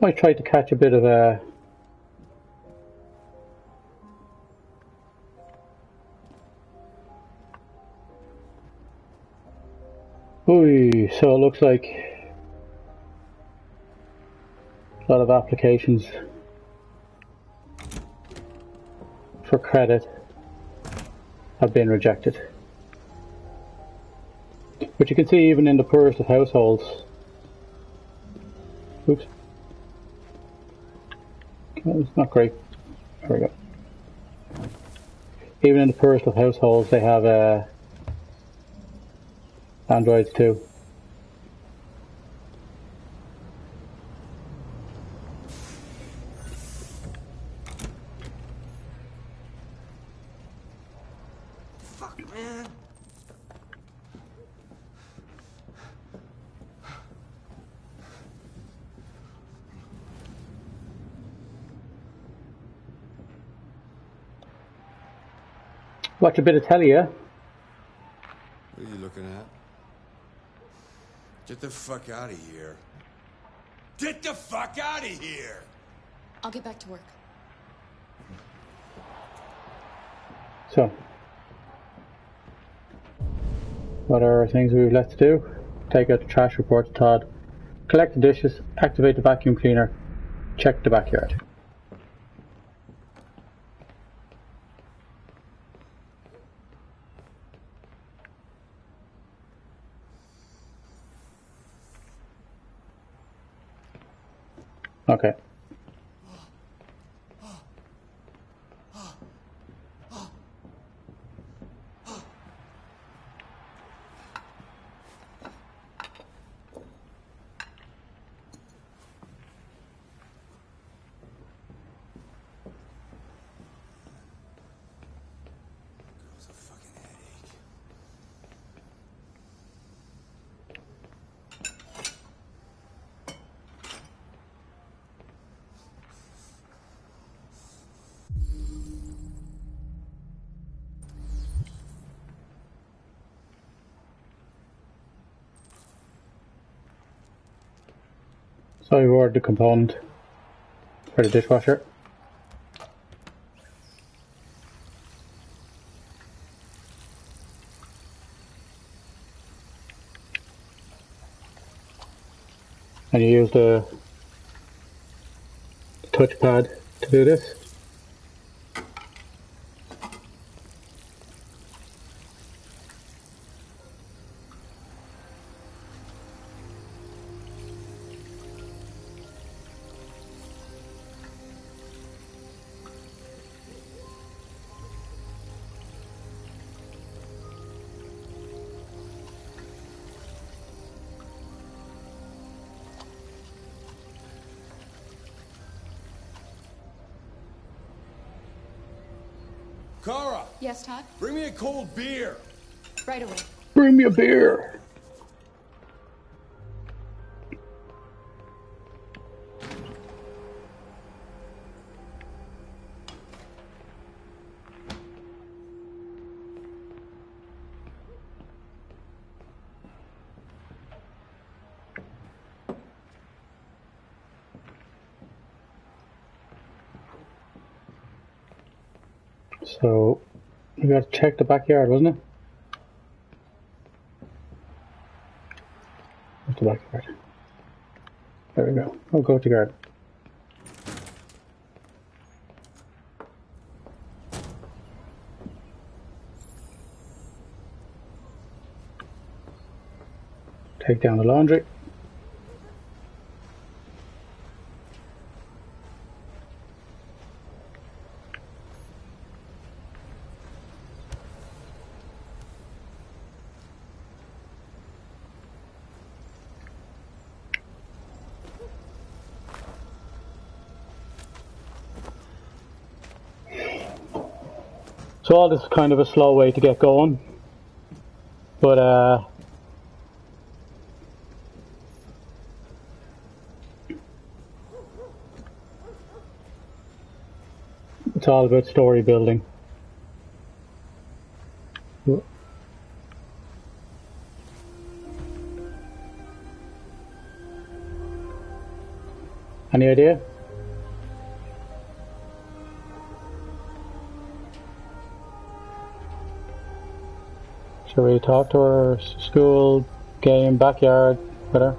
Might try to catch a bit of a. Ooh, so it looks like a lot of applications for credit have been rejected. But you can see even in the poorest of households. Oops. It's not great. There we go. Even in the poorest of households they have Androids too. Fuck, man. Watch a bit of telly, yeah? What are you looking at? Get the fuck out of here. Get the fuck out of here! I'll get back to work. So, what are things we've left to do? Take out the trash, report to Todd, collect the dishes, activate the vacuum cleaner, check the backyard. Okay. So I've ordered the component for the dishwasher. And you use the touchpad to do this. Kara! Yes, Todd? Bring me a cold beer! Right away. Bring me a beer! So, we got to check the backyard, wasn't it? What's the backyard? There we go. I'll go to the garden. Take down the laundry. So all this is kind of a slow way to get going, but it's all about story building. Any idea? Shall we talk to her? School, game, backyard, whatever.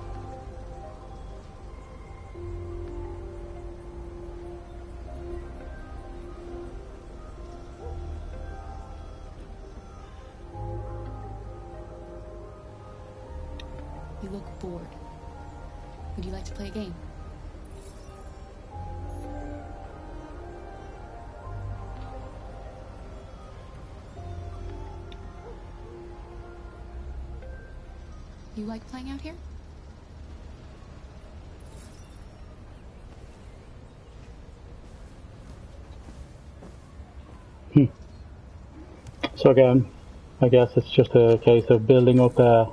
You look bored. Would you like to play a game? You like playing out here? So again, I guess it's just a case of building up a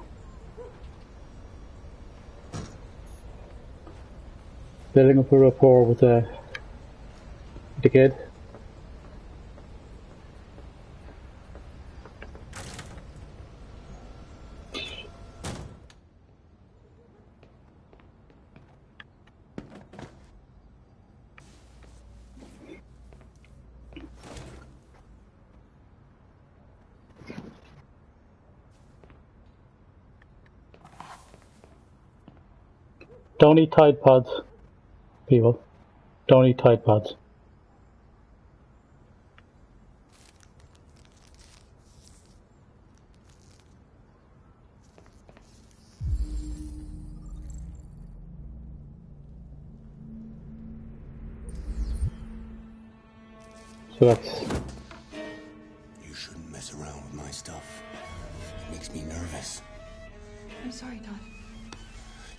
rapport with the kid. Don't eat Tide Pods, people. Don't eat Tide Pods. So that's... You shouldn't mess around with my stuff. It makes me nervous. I'm sorry, Todd.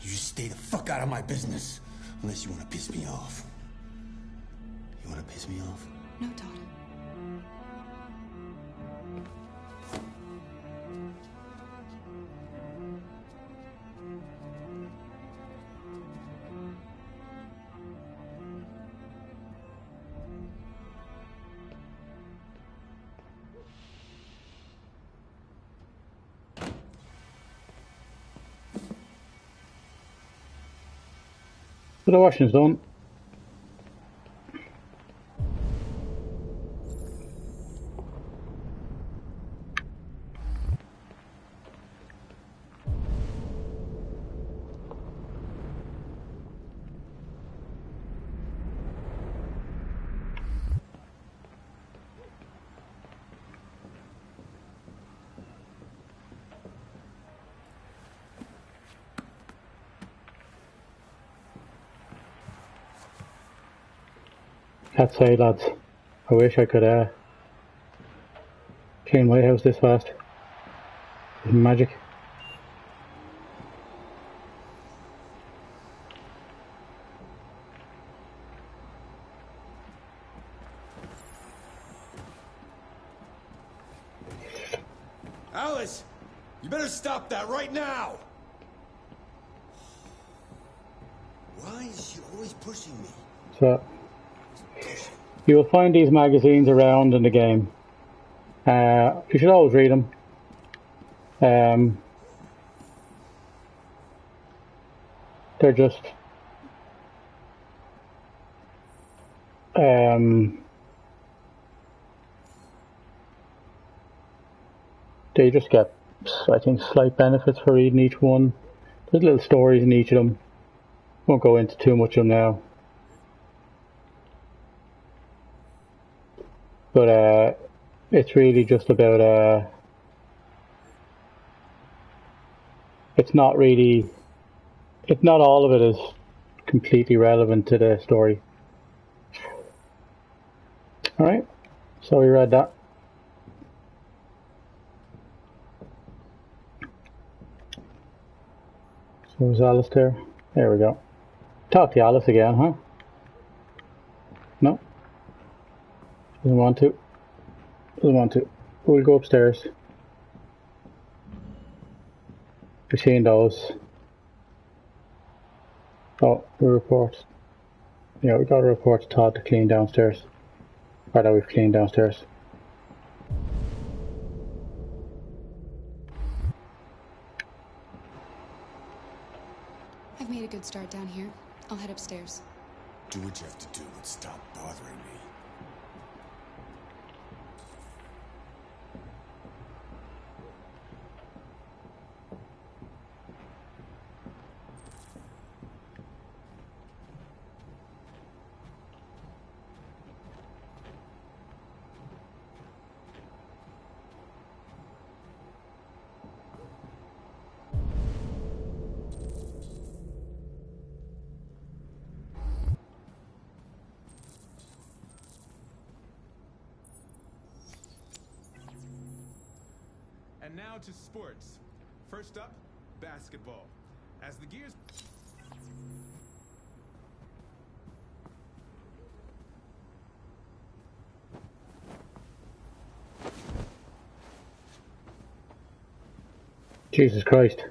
You just stay the fuck out of my business. Unless you want to piss me off. You want to piss me off? No, Todd. But the washing's done. That's it, lads. I wish I could clean my house this fast. It's magic. Alice! You better stop that right now! Why is she always pushing me? So, you will find these magazines around in the game. You should always read them. They're just they just get, I think, slight benefits for reading each one. There's little stories in each of them. Won't go into too much of them now. But it's really just about it's not all of it is completely relevant to the story. Alright, so we read that. So was Alice there? There we go. Talk to Alice again, huh? No? Doesn't want to. Doesn't want to. We'll go upstairs. We've seen those. Oh, the report. Yeah, we got a report to Todd to clean downstairs. Or that we've cleaned downstairs. I've made a good start down here. I'll head upstairs. Do what you have to do, but stop bothering me. And now to sports. First up, basketball. As the gears... Jesus Christ.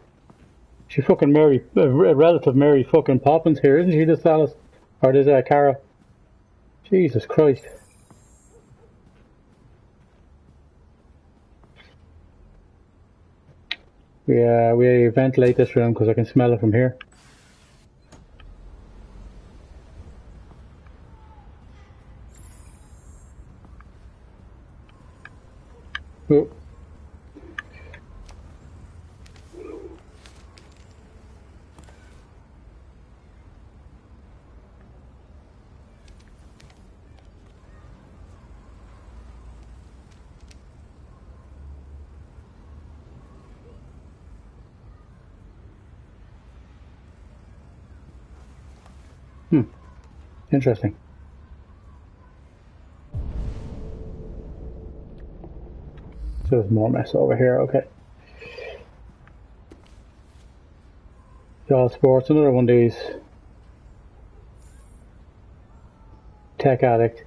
She fucking Mary, a relative Mary fucking Poppins here, isn't she, this Alice? Or this Cara? Jesus Christ. We ventilate this room because I can smell it from here. Oh. Interesting. So there's more mess over here, okay. Y'all Sports, another one of these. Tech Addict.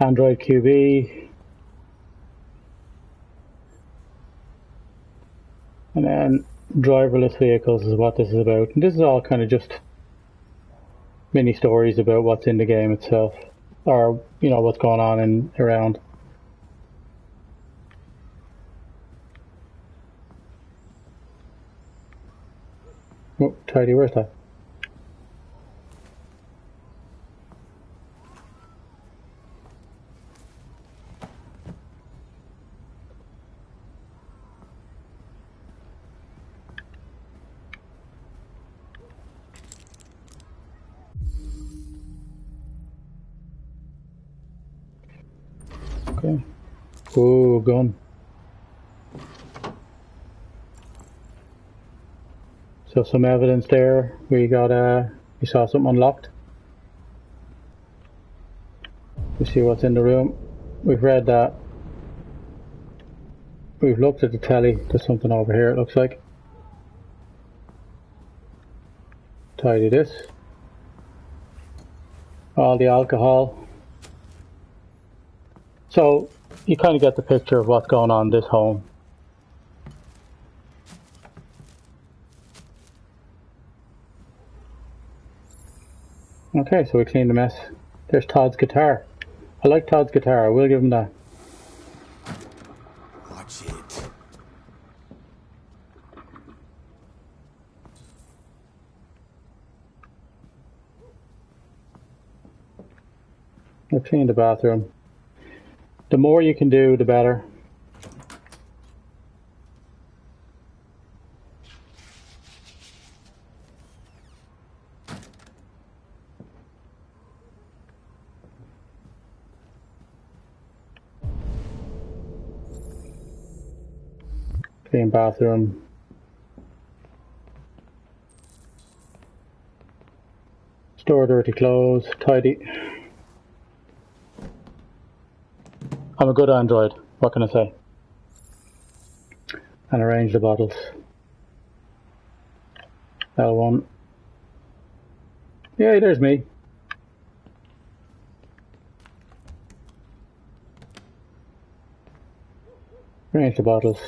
Android QB. And then driverless vehicles is what this is about. And this is all kind of just mini stories about what's in the game itself. Or, you know, what's going on in around. Oh, tidy, where's that? Okay. Oh, gun. So some evidence there. We got we saw something unlocked. We see what's in the room. We've read that. We've looked at the telly. There's something over here, it looks like. Tidy this. All the alcohol. So you kind of get the picture of what's going on in this home. Okay, so we cleaned the mess. There's Todd's guitar. I like Todd's guitar, I will give him that. Watch it. We'll clean the bathroom. The more you can do, the better. Clean bathroom. Store dirty clothes, tidy. I'm a good android, what can I say? And arrange the bottles. L1. Yay, there's me. Arrange the bottles.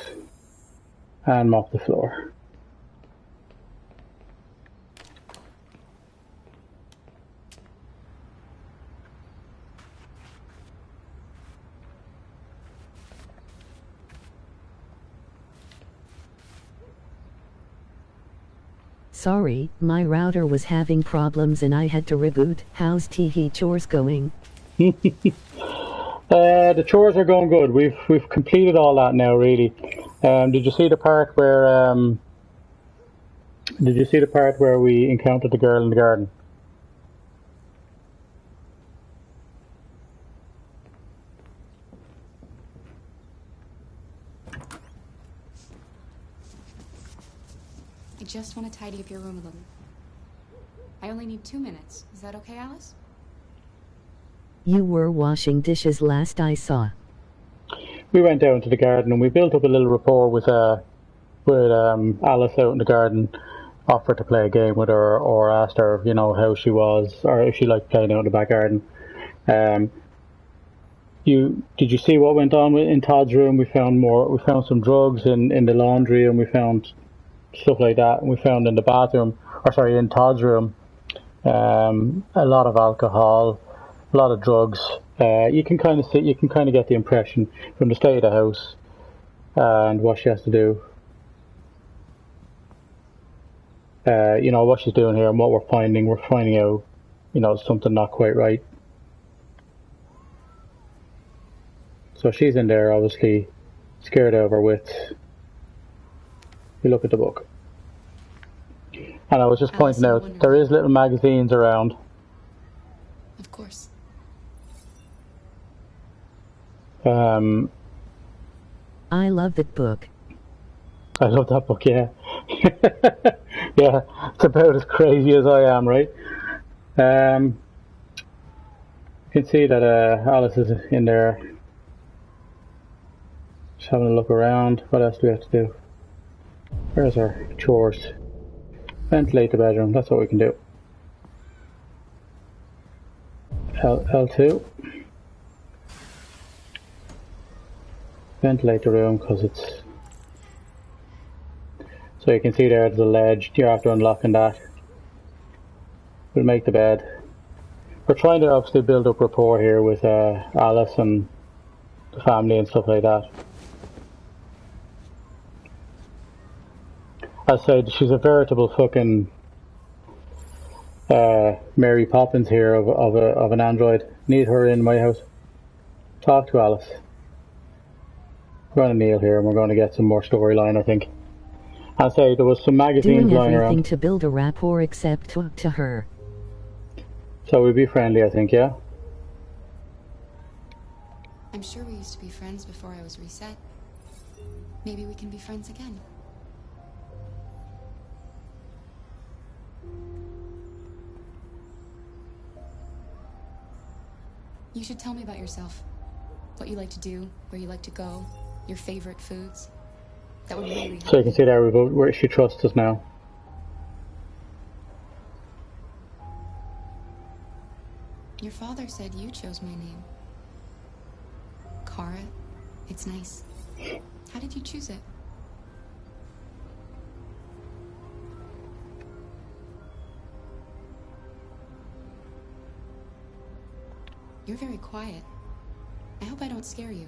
And mop the floor. Sorry, my router was having problems and I had to reboot. How's Teehee chores going? The chores are going good. We've completed all that now, really. Did you see the part where we encountered the girl in the garden? I just want to tidy up your room a little. I only need 2 minutes. Is that okay, Alice? You were washing dishes last I saw. We went down to the garden and we built up a little rapport with Alice out in the garden. Offered to play a game with her, or asked her, you know, how she was, or if she liked playing out in the back garden. Did you see what went on in Todd's room? We found some drugs in the laundry, and we found stuff like that. And we found in the bathroom, in Todd's room, a lot of alcohol, a lot of drugs. You can kind of get the impression from the state of the house and what she has to do. What she's doing here and what we're finding out, something not quite right. So she's in there, obviously scared out of her wits. We look at the book. And I was just pointing out, there is little magazines around. Of course. I love that book. I love that book, yeah. Yeah, it's about as crazy as I am, right? You can see that Alice is in there. Just having a look around. What else do we have to do? Where's our chores? Ventilate the bedroom, that's what we can do. L2. Ventilate the room because it's... So you can see there's the ledge. You're after unlocking that. We'll make the bed. We're trying to obviously build up rapport here with Alice and the family and stuff like that. I said, she's a veritable fucking Mary Poppins here of an android. Need her in my house. Talk to Alice. We're going to kneel here and we're going to get some more storyline, I think. I say there was some magazines doing lying everything around. to build a rapport except talk to her. So we'd be friendly, I think, yeah? I'm sure we used to be friends before I was reset. Maybe we can be friends again. You should tell me about yourself. What you like to do, where you like to go, your favorite foods. That would really help. So you can see there where she trusts us now. Your father said you chose my name. Kara. It's nice. How did you choose it? You're very quiet. I hope I don't scare you.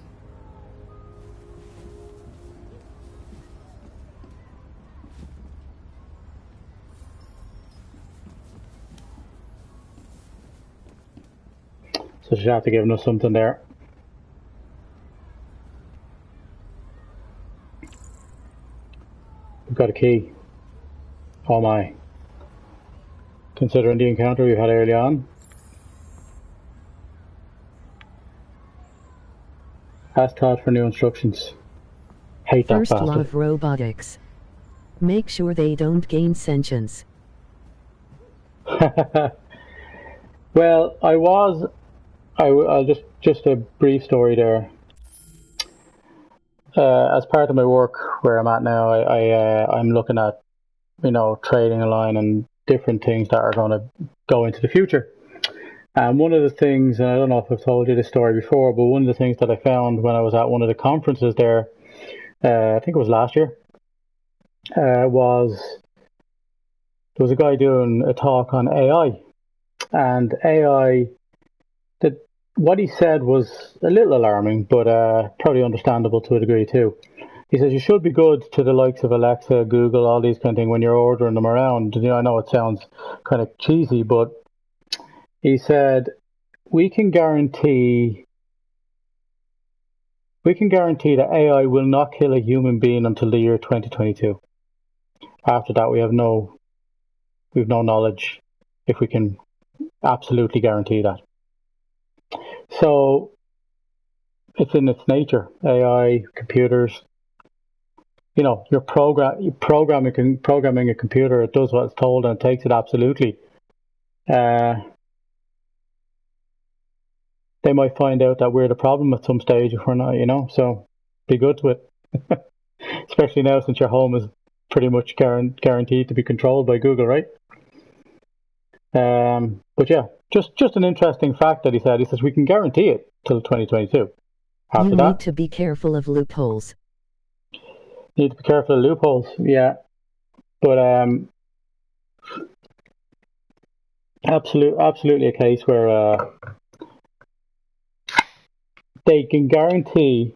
So she'll have to give us something there. We've got a key. Oh my. Considering the encounter we had early on. Ask Todd for new instructions. Hate that First bastard. law of robotics. Make sure they don't gain sentience. Well, I'll just a brief story there. As part of my work where I'm at now, I'm looking at, trading a line and different things that are going to go into the future. And one of the things, and I don't know if I've told you this story before, but one of the things that I found when I was at one of the conferences there, I think it was last year, was there was a guy doing a talk on AI. And AI, what he said was a little alarming, but probably understandable to a degree too. He says you should be good to the likes of Alexa, Google, all these kind of things when you're ordering them around. I know it sounds kind of cheesy, but he said we can guarantee that AI will not kill a human being until the year 2022. After that, we've no knowledge if we can absolutely guarantee that. So it's in its nature. AI, computers. You're programming a computer. It does what it's told and it takes it absolutely. They might find out that we're the problem at some stage if we're not, so be good to it. Especially now since your home is pretty much guaranteed to be controlled by Google, right? But yeah, just an interesting fact that he said. He says we can guarantee it till 2022. After You that, need to be careful of loopholes. Need to be careful of loopholes, yeah. But absolutely a case where they can guarantee.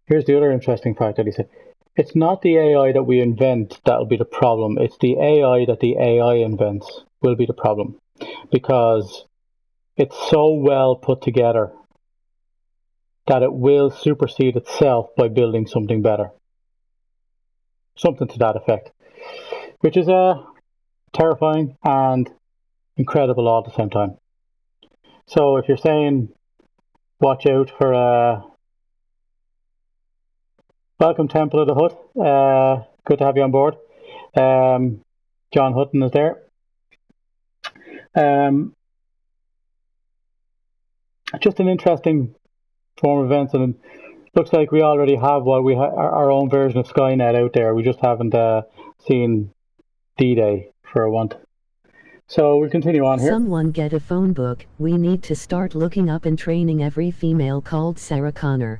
Here's the other interesting fact that he said. It's not the AI that we invent that'll be the problem. It's the AI that the AI invents will be the problem. Because it's so well put together that it will supersede itself by building something better. Something to that effect. Which is terrifying and incredible all at the same time. So if you're saying watch out for welcome Temple of the Hut. Good to have you on board. John Hutton is there. Just an interesting form of events, and it looks like we already have our own version of Skynet out there. We just haven't seen D-Day for a want. So we'll continue on here. Someone get a phone book. We need to start looking up and training every female called Sarah Connor.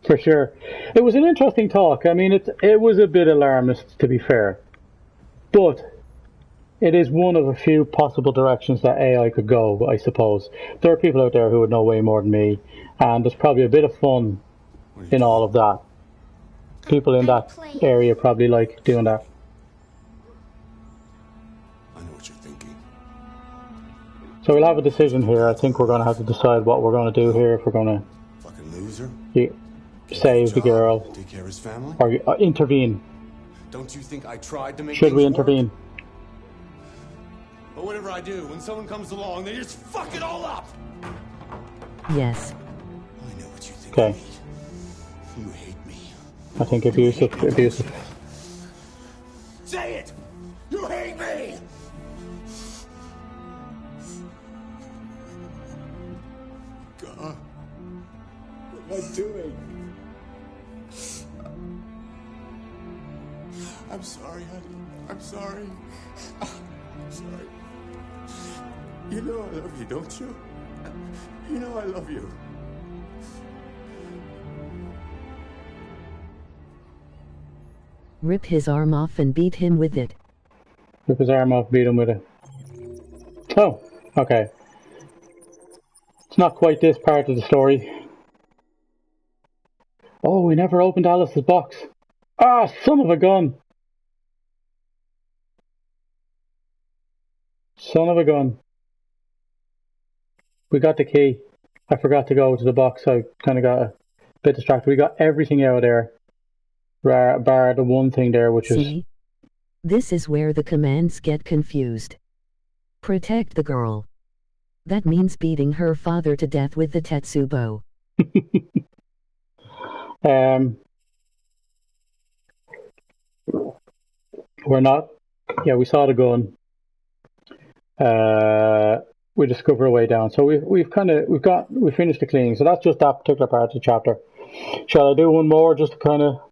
For sure. It was an interesting talk. I mean, it was a bit alarmist, to be fair. But it is one of a few possible directions that AI could go, I suppose. There are people out there who would know way more than me, and there's probably a bit of fun in all of that. people in that area probably like doing that. I know what you're thinking. So we'll have a decision here. I think we're going to have to decide what we're going to do here. If we're going to Fucking loser. Save the girl, take care of his family, or intervene. Don't you think I tried to make Should we things work? intervene? But whatever I do, when someone comes along, they just fuck it all up. Yes. I know what you think. Okay. You hate me. I think abusive. Say it. You hate me. God, what am I doing? I'm sorry, honey. I'm sorry. I'm sorry. You know I love you, don't you? You know I love you. Rip his arm off and beat him with it. Rip his arm off, beat him with it. Oh, okay. It's not quite this part of the story. Oh, we never opened Alice's box. Ah, son of a gun. Son of a gun. We got the key. I forgot to go to the box. I kind of got a bit distracted. We got everything out of there. Bar the one thing there, which See? This is where the commands get confused. Protect the girl. That means beating her father to death with the Tetsubo. We're not. Yeah, we saw the gun. We discover a way down. So we finished the cleaning. So that's just that particular part of the chapter. Shall I do one more just to kind of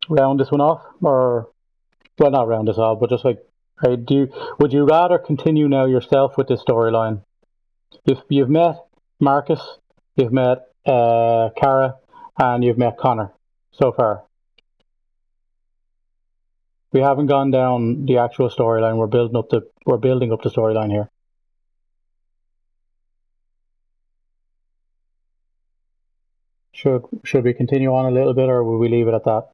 round this one off, or well, not round this off, but just like, would you rather continue now yourself with this storyline? You've met Marcus, you've met Kara, and you've met Connor so far. We haven't gone down the actual storyline. We're building up the storyline here. Should we continue on a little bit, or will we leave it at that?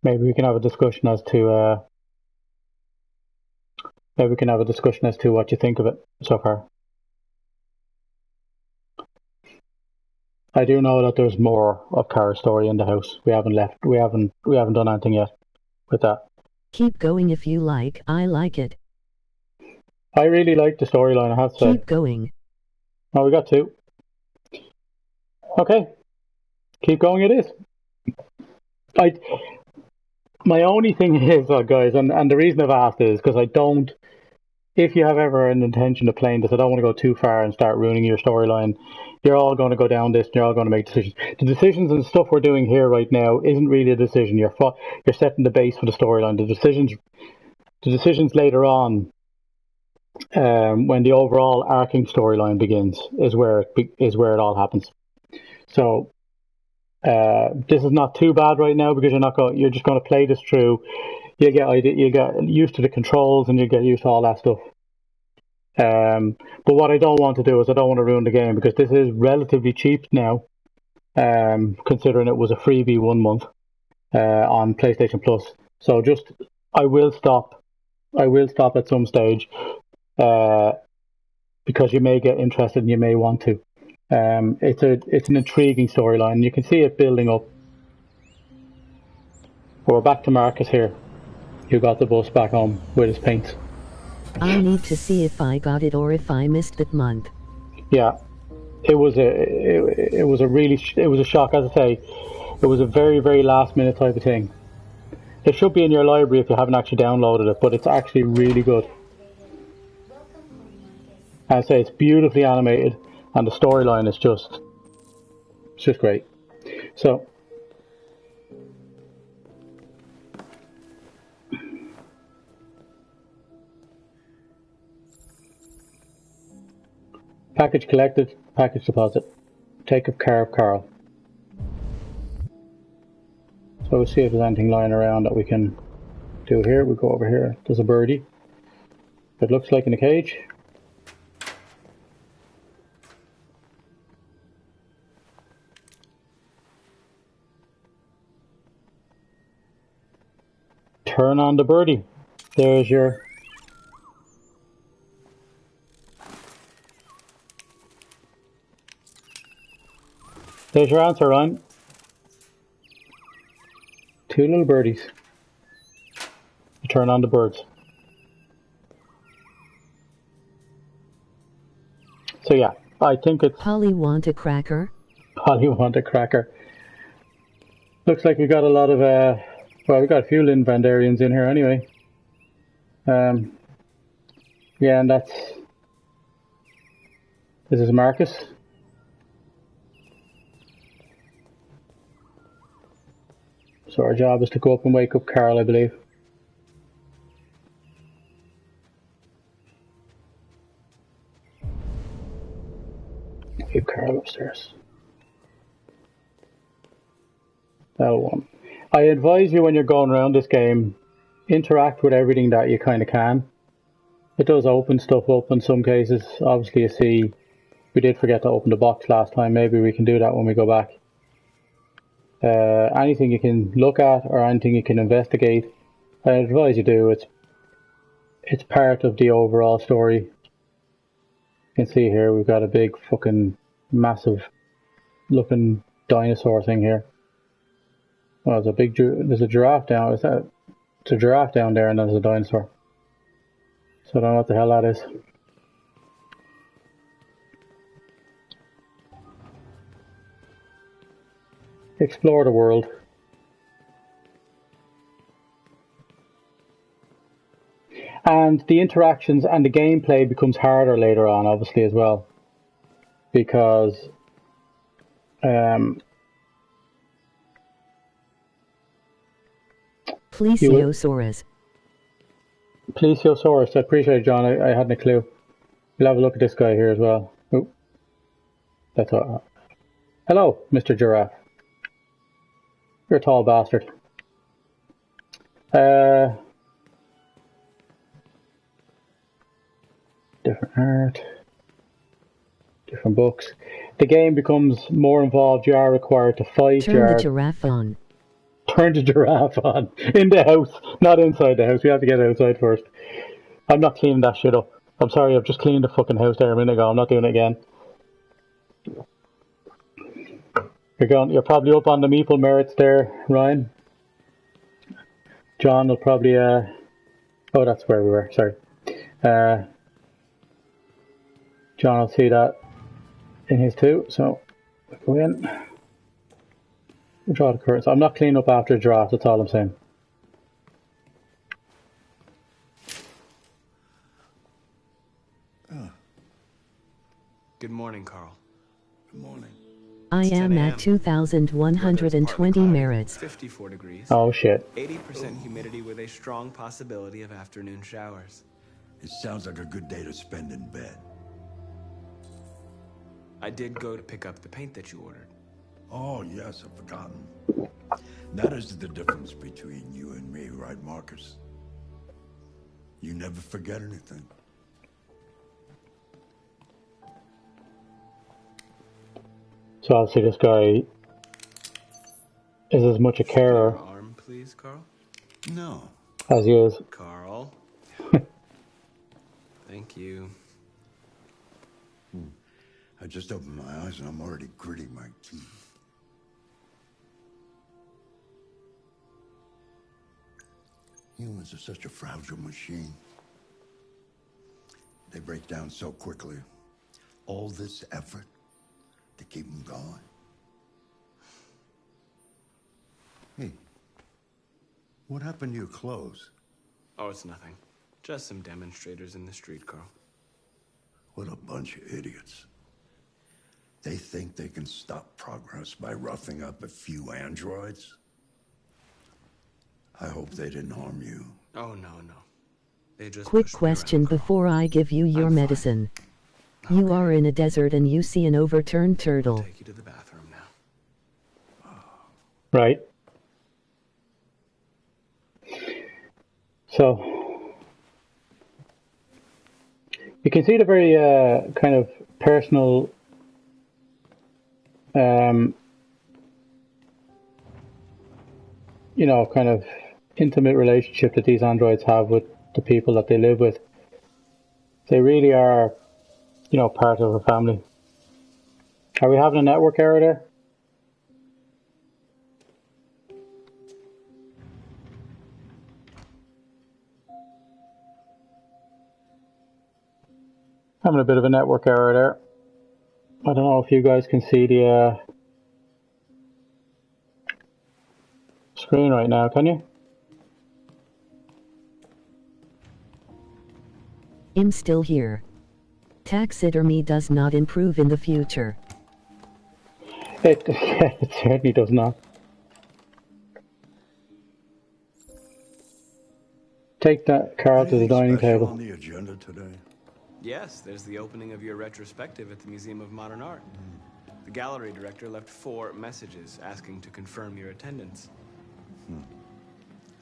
Maybe we can have a discussion as to what you think of it so far. I do know that there's more of Kara's story in the house. We haven't done anything yet with that. Keep going if you like. I like it. I really like the storyline, I have to say. Keep going. Oh, we got two. Okay. Keep going it is. My only thing is, guys, and the reason I've asked is because I don't, if you have ever an intention of playing this, I don't want to go too far and start ruining your storyline. You're all going to go down this and you're all going to make decisions. The decisions and stuff we're doing here right now isn't really a decision. You're setting the base for the storyline. The decisions later on, when the overall arcing storyline begins, is where it all happens. So this is not too bad right now because you're just going to play this through. You get used to the controls and you get used to all that stuff. But what I don't want to do is I don't want to ruin the game because this is relatively cheap now, considering it was a freebie 1 month on PlayStation Plus. So I will stop at some stage because you may get interested and you may want to. It's an intriguing storyline. You can see it building up. But we're back to Marcus here, who got the bus back home with his paints. I need to see if I got it or if I missed that month. Yeah, it was a shock. As I say, it was a very, very last minute type of thing. It should be in your library if you haven't actually downloaded it, but it's actually really good. As I say, it's beautifully animated, and the storyline is just great. So. Package collected, package deposit. Take care of Carl. So we'll see if there's anything lying around that we can do here. We'll go over here. There's a birdie. It looks like in a cage. Turn on the birdie. There's your... There's your answer, Ryan. 2 little birdies. Turn on the birds. So yeah, I think it's... Polly want a cracker? Polly want a cracker. Looks like we got a lot of... well, we got a few Lynn Vandarians in here anyway. Yeah, and that's... This is Marcus. So our job is to go up and wake up Carl, I believe. Leave Carl upstairs. That one. I advise you when you're going around this game, interact with everything that you kind of can. It does open stuff up in some cases. Obviously you see, we did forget to open the box last time. Maybe we can do that when we go back. Anything you can look at or anything you can investigate, I advise you do. It's part of the overall story. You can see here we've got a big fucking massive looking dinosaur thing here. Well, there's a giraffe down. It's a giraffe down there, and there's a dinosaur. So I don't know what the hell that is. Explore the world. And the interactions and the gameplay becomes harder later on, obviously, as well. Because Plesiosaurus. Plesiosaurus, I appreciate it, John. I hadn't a clue. We'll have a look at this guy here as well. Oh, that's all. Hello, Mr. Giraffe. You're a tall bastard. Different art. Different books. The game becomes more involved. You are required to fight. Turn the giraffe on. Turn the giraffe on. In the house. Not inside the house. We have to get outside first. I'm not cleaning that shit up. I'm sorry, I've just cleaned the fucking house there a minute ago. I'm not doing it again. You're probably up on the meeple merits there, Ryan. John will probably oh, that's where we were, sorry. John will see that in his too, so we'll go in. We'll draw the curtains. I'm not cleaning up after the giraffe, that's all I'm saying. Good morning, Carl. Good morning. I am at 2,120 merits. 54 degrees. Oh shit. 80% humidity with a strong possibility of afternoon showers. It sounds like a good day to spend in bed. I did go to pick up the paint that you ordered. Oh, yes, I've forgotten. That is the difference between you and me, right, Marcus? You never forget anything. So obviously this guy is as much a carer arm, please, Carl? No. As he is. Carl. Thank you. I just opened my eyes and I'm already gritting my teeth. Humans are such a fragile machine. They break down so quickly. All this effort to keep them going. Hey, what happened to your clothes? Oh, it's nothing. Just some demonstrators in the street, Carl. What a bunch of idiots. They think they can stop progress by roughing up a few androids? I hope they didn't harm you. Oh, no. They just Quick question before I give you your medicine. Okay. You are in a desert and you see an overturned turtle. I'll take you to the bathroom now. Right. So you can see the very kind of personal you know, kind of intimate relationship that these androids have with the people that they live with. They really are, you know, part of a family. Are we having a network error there? Having a bit of a network error there. I don't know if you guys can see the screen right now, can you? I'm still here. Taxidermy does not improve in the future. It certainly does not. Take that, Carl, to the dining table. On the agenda today? Yes, there's the opening of your retrospective at the Museum of Modern Art. The gallery director left 4 messages asking to confirm your attendance.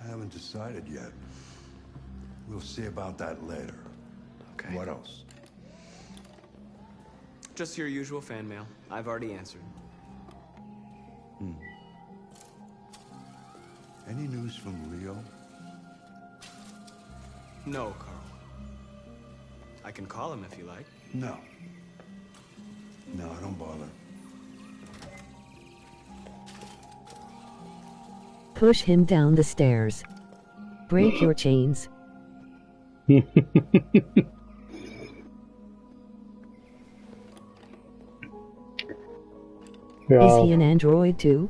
I haven't decided yet. We'll see about that later. Okay. What else? Just your usual fan mail. I've already answered. Any news from Leo? No, Carl. I can call him if you like. No. No, don't bother. Push him down the stairs. Break your chains. Yeah. Is he an android too?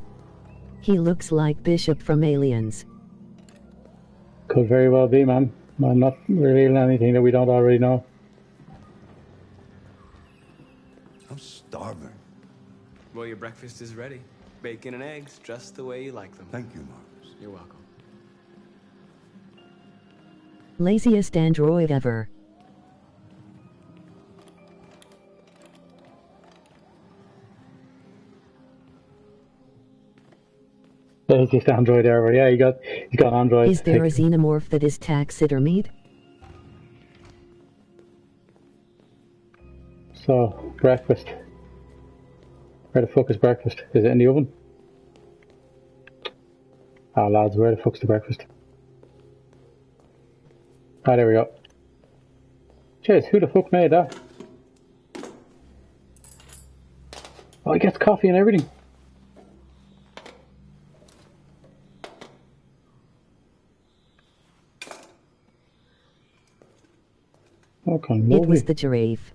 He looks like Bishop from Aliens. Could very well be, man. I'm not revealing anything that we don't already know. I'm starving. Well, your breakfast is ready. Bacon and eggs, just the way you like them. Thank you, Marcus. You're welcome. Laziest android ever. Laziest android ever. Yeah, you got android. Is there a xenomorph that is taxidermied? So, breakfast. Where the fuck is breakfast? Is it in the oven? Ah, lads, where the fuck's the breakfast? Ah, there we go. Jeez, who the fuck made that? Oh, he gets coffee and everything. Okay, it was the giraffe.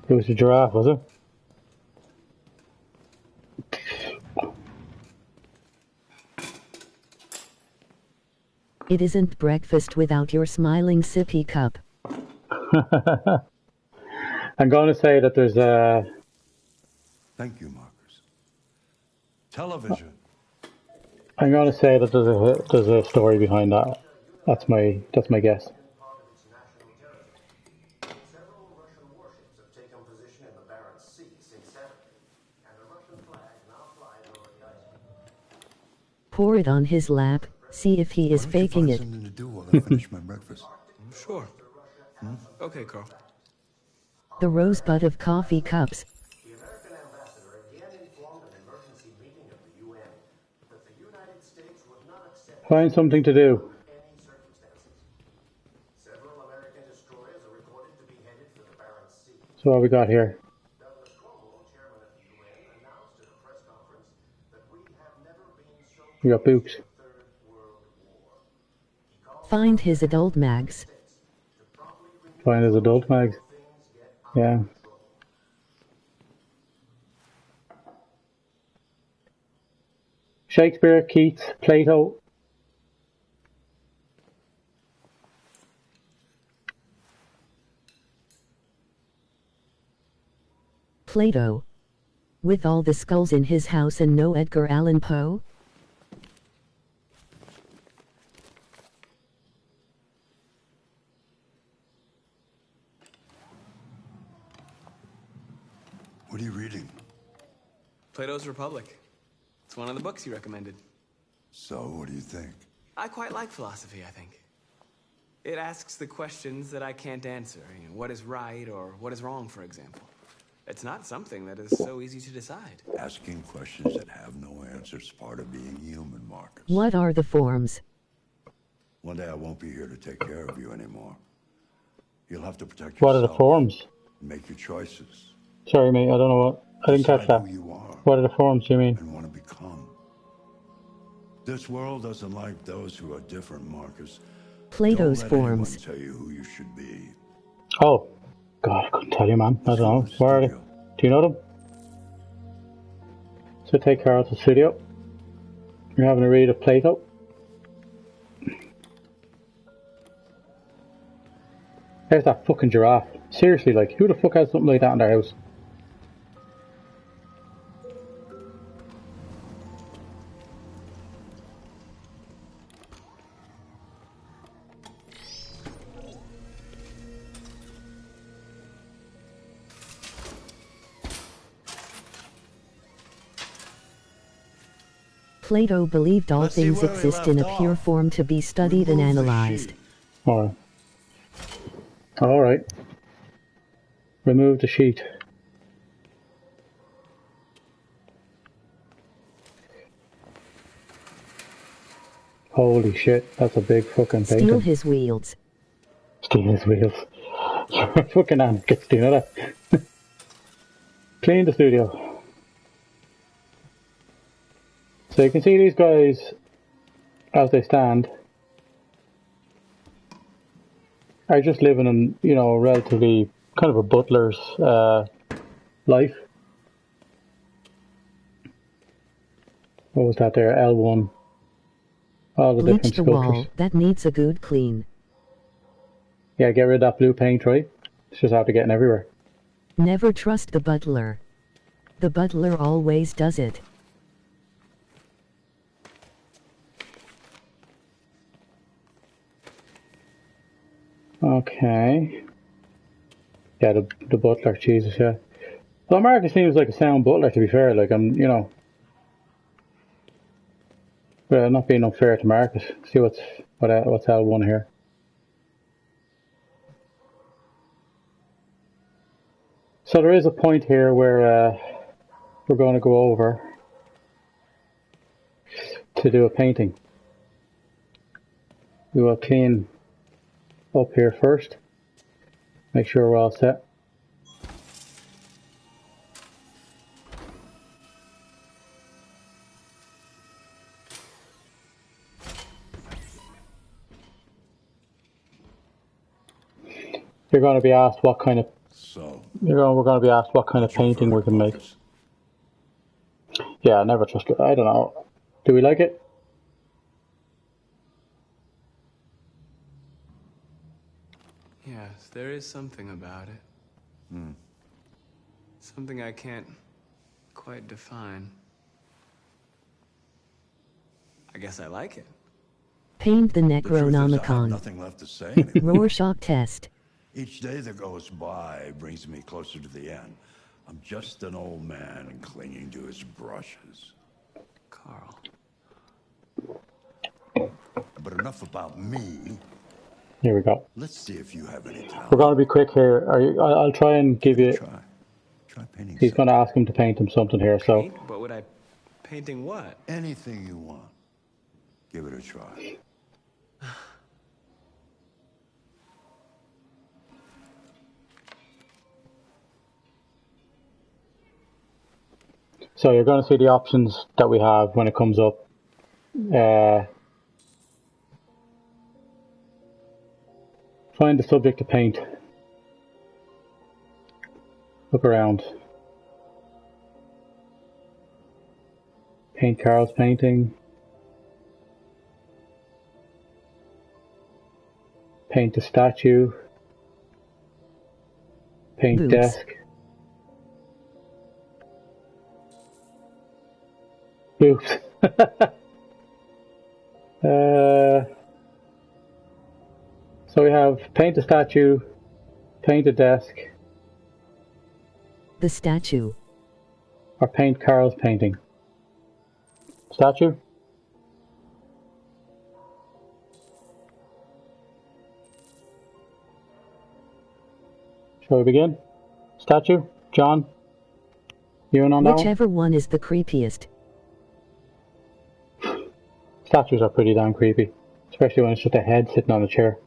It was the giraffe, was it? It isn't breakfast without your smiling sippy cup. I'm going to say that there's a... Thank you, Marcus. Television. I'm going to say that there's a story behind that. That's my guess. Pour it on his lap, see if he is faking it. Something to do while I finish my breakfast. Sure. Okay, Carl. The rosebud of coffee cups. Find something to do. So what we got here? We got books. Find his adult mags. Find his adult mags. Yeah. Shakespeare, Keats, Plato. Plato. With all the skulls in his house and no Edgar Allan Poe? What are you reading? Plato's Republic. It's one of the books you recommended. So, what do you think? I quite like philosophy, I think. It asks the questions that I can't answer. You know, what is right or what is wrong, for example. It's not something that is so easy to decide. Asking questions that have no answers is part of being human, Marcus. What are the forms? One day I won't be here to take care of you anymore. You'll have to protect What are yourself. the forms? Make your choices. Sorry, mate, I don't know what. I didn't catch that. Decide who you are What are the forms, you mean? and want to become. This world doesn't like those who are different, Marcus. Plato's Don't let anyone forms. tell you who you should be. Oh, God, I couldn't tell you, man. I don't know. Where are they? Do you know them? So take Carl to the studio. You're having a read of Plato. There's that fucking giraffe. Seriously, like, who the fuck has something like that in their house? Plato believed all things exist in a pure form to be studied and analyzed. Alright. Alright. Remove the sheet. Holy shit, that's a big fucking painting. Steal his wheels. Steal his wheels. You're a fucking anarchist, do you know that? Clean the studio. So you can see these guys as they stand are just living in, you know, relatively kind of a butler's life. What was that there? L1. All the Bleach different the sculptures. wall. That needs a good clean. Yeah, get rid of that blue paint, right? It's just after getting everywhere. Never trust the butler. The butler always does it. Okay. Yeah, the butler, Jesus, yeah. Well, Marcus seems like a sound butler, to be fair. Like, I'm, you know, well, not being unfair to Marcus. See what's L1 here. So there is a point here where we're going to go over to do a painting. We will clean up here first. Make sure we're all set. You're going to be asked what kind of we're going to be asked what kind of painting we can make. Yeah, I never trust it. I don't know. Do we like it? Yes, there is something about it. Something I can't quite define. I guess I like it. Paint the The truth is, I have Necronomicon. nothing left to say anymore. Rorschach test. Each day that goes by brings me closer to the end. I'm just an old man clinging to his brushes. Carl. But enough about me. Here we go. Let's see if you have any talent. We're going to be quick here. I'll try and give you. Try painting. He's going to ask him to paint him something here. So But would I... Painting what? Anything you want. Give it a try. So you're going to see the options that we have when it comes up. Find the subject to paint. Look around. Paint Carl's painting. Paint the statue. Paint Boots. desk. Boots. So we have paint the statue, paint the desk, The statue. or paint Carl's painting. Statue? Shall we begin? Statue? John? You in on that one? Whichever one is the creepiest. Statues are pretty damn creepy. Especially when it's just a head sitting on a chair.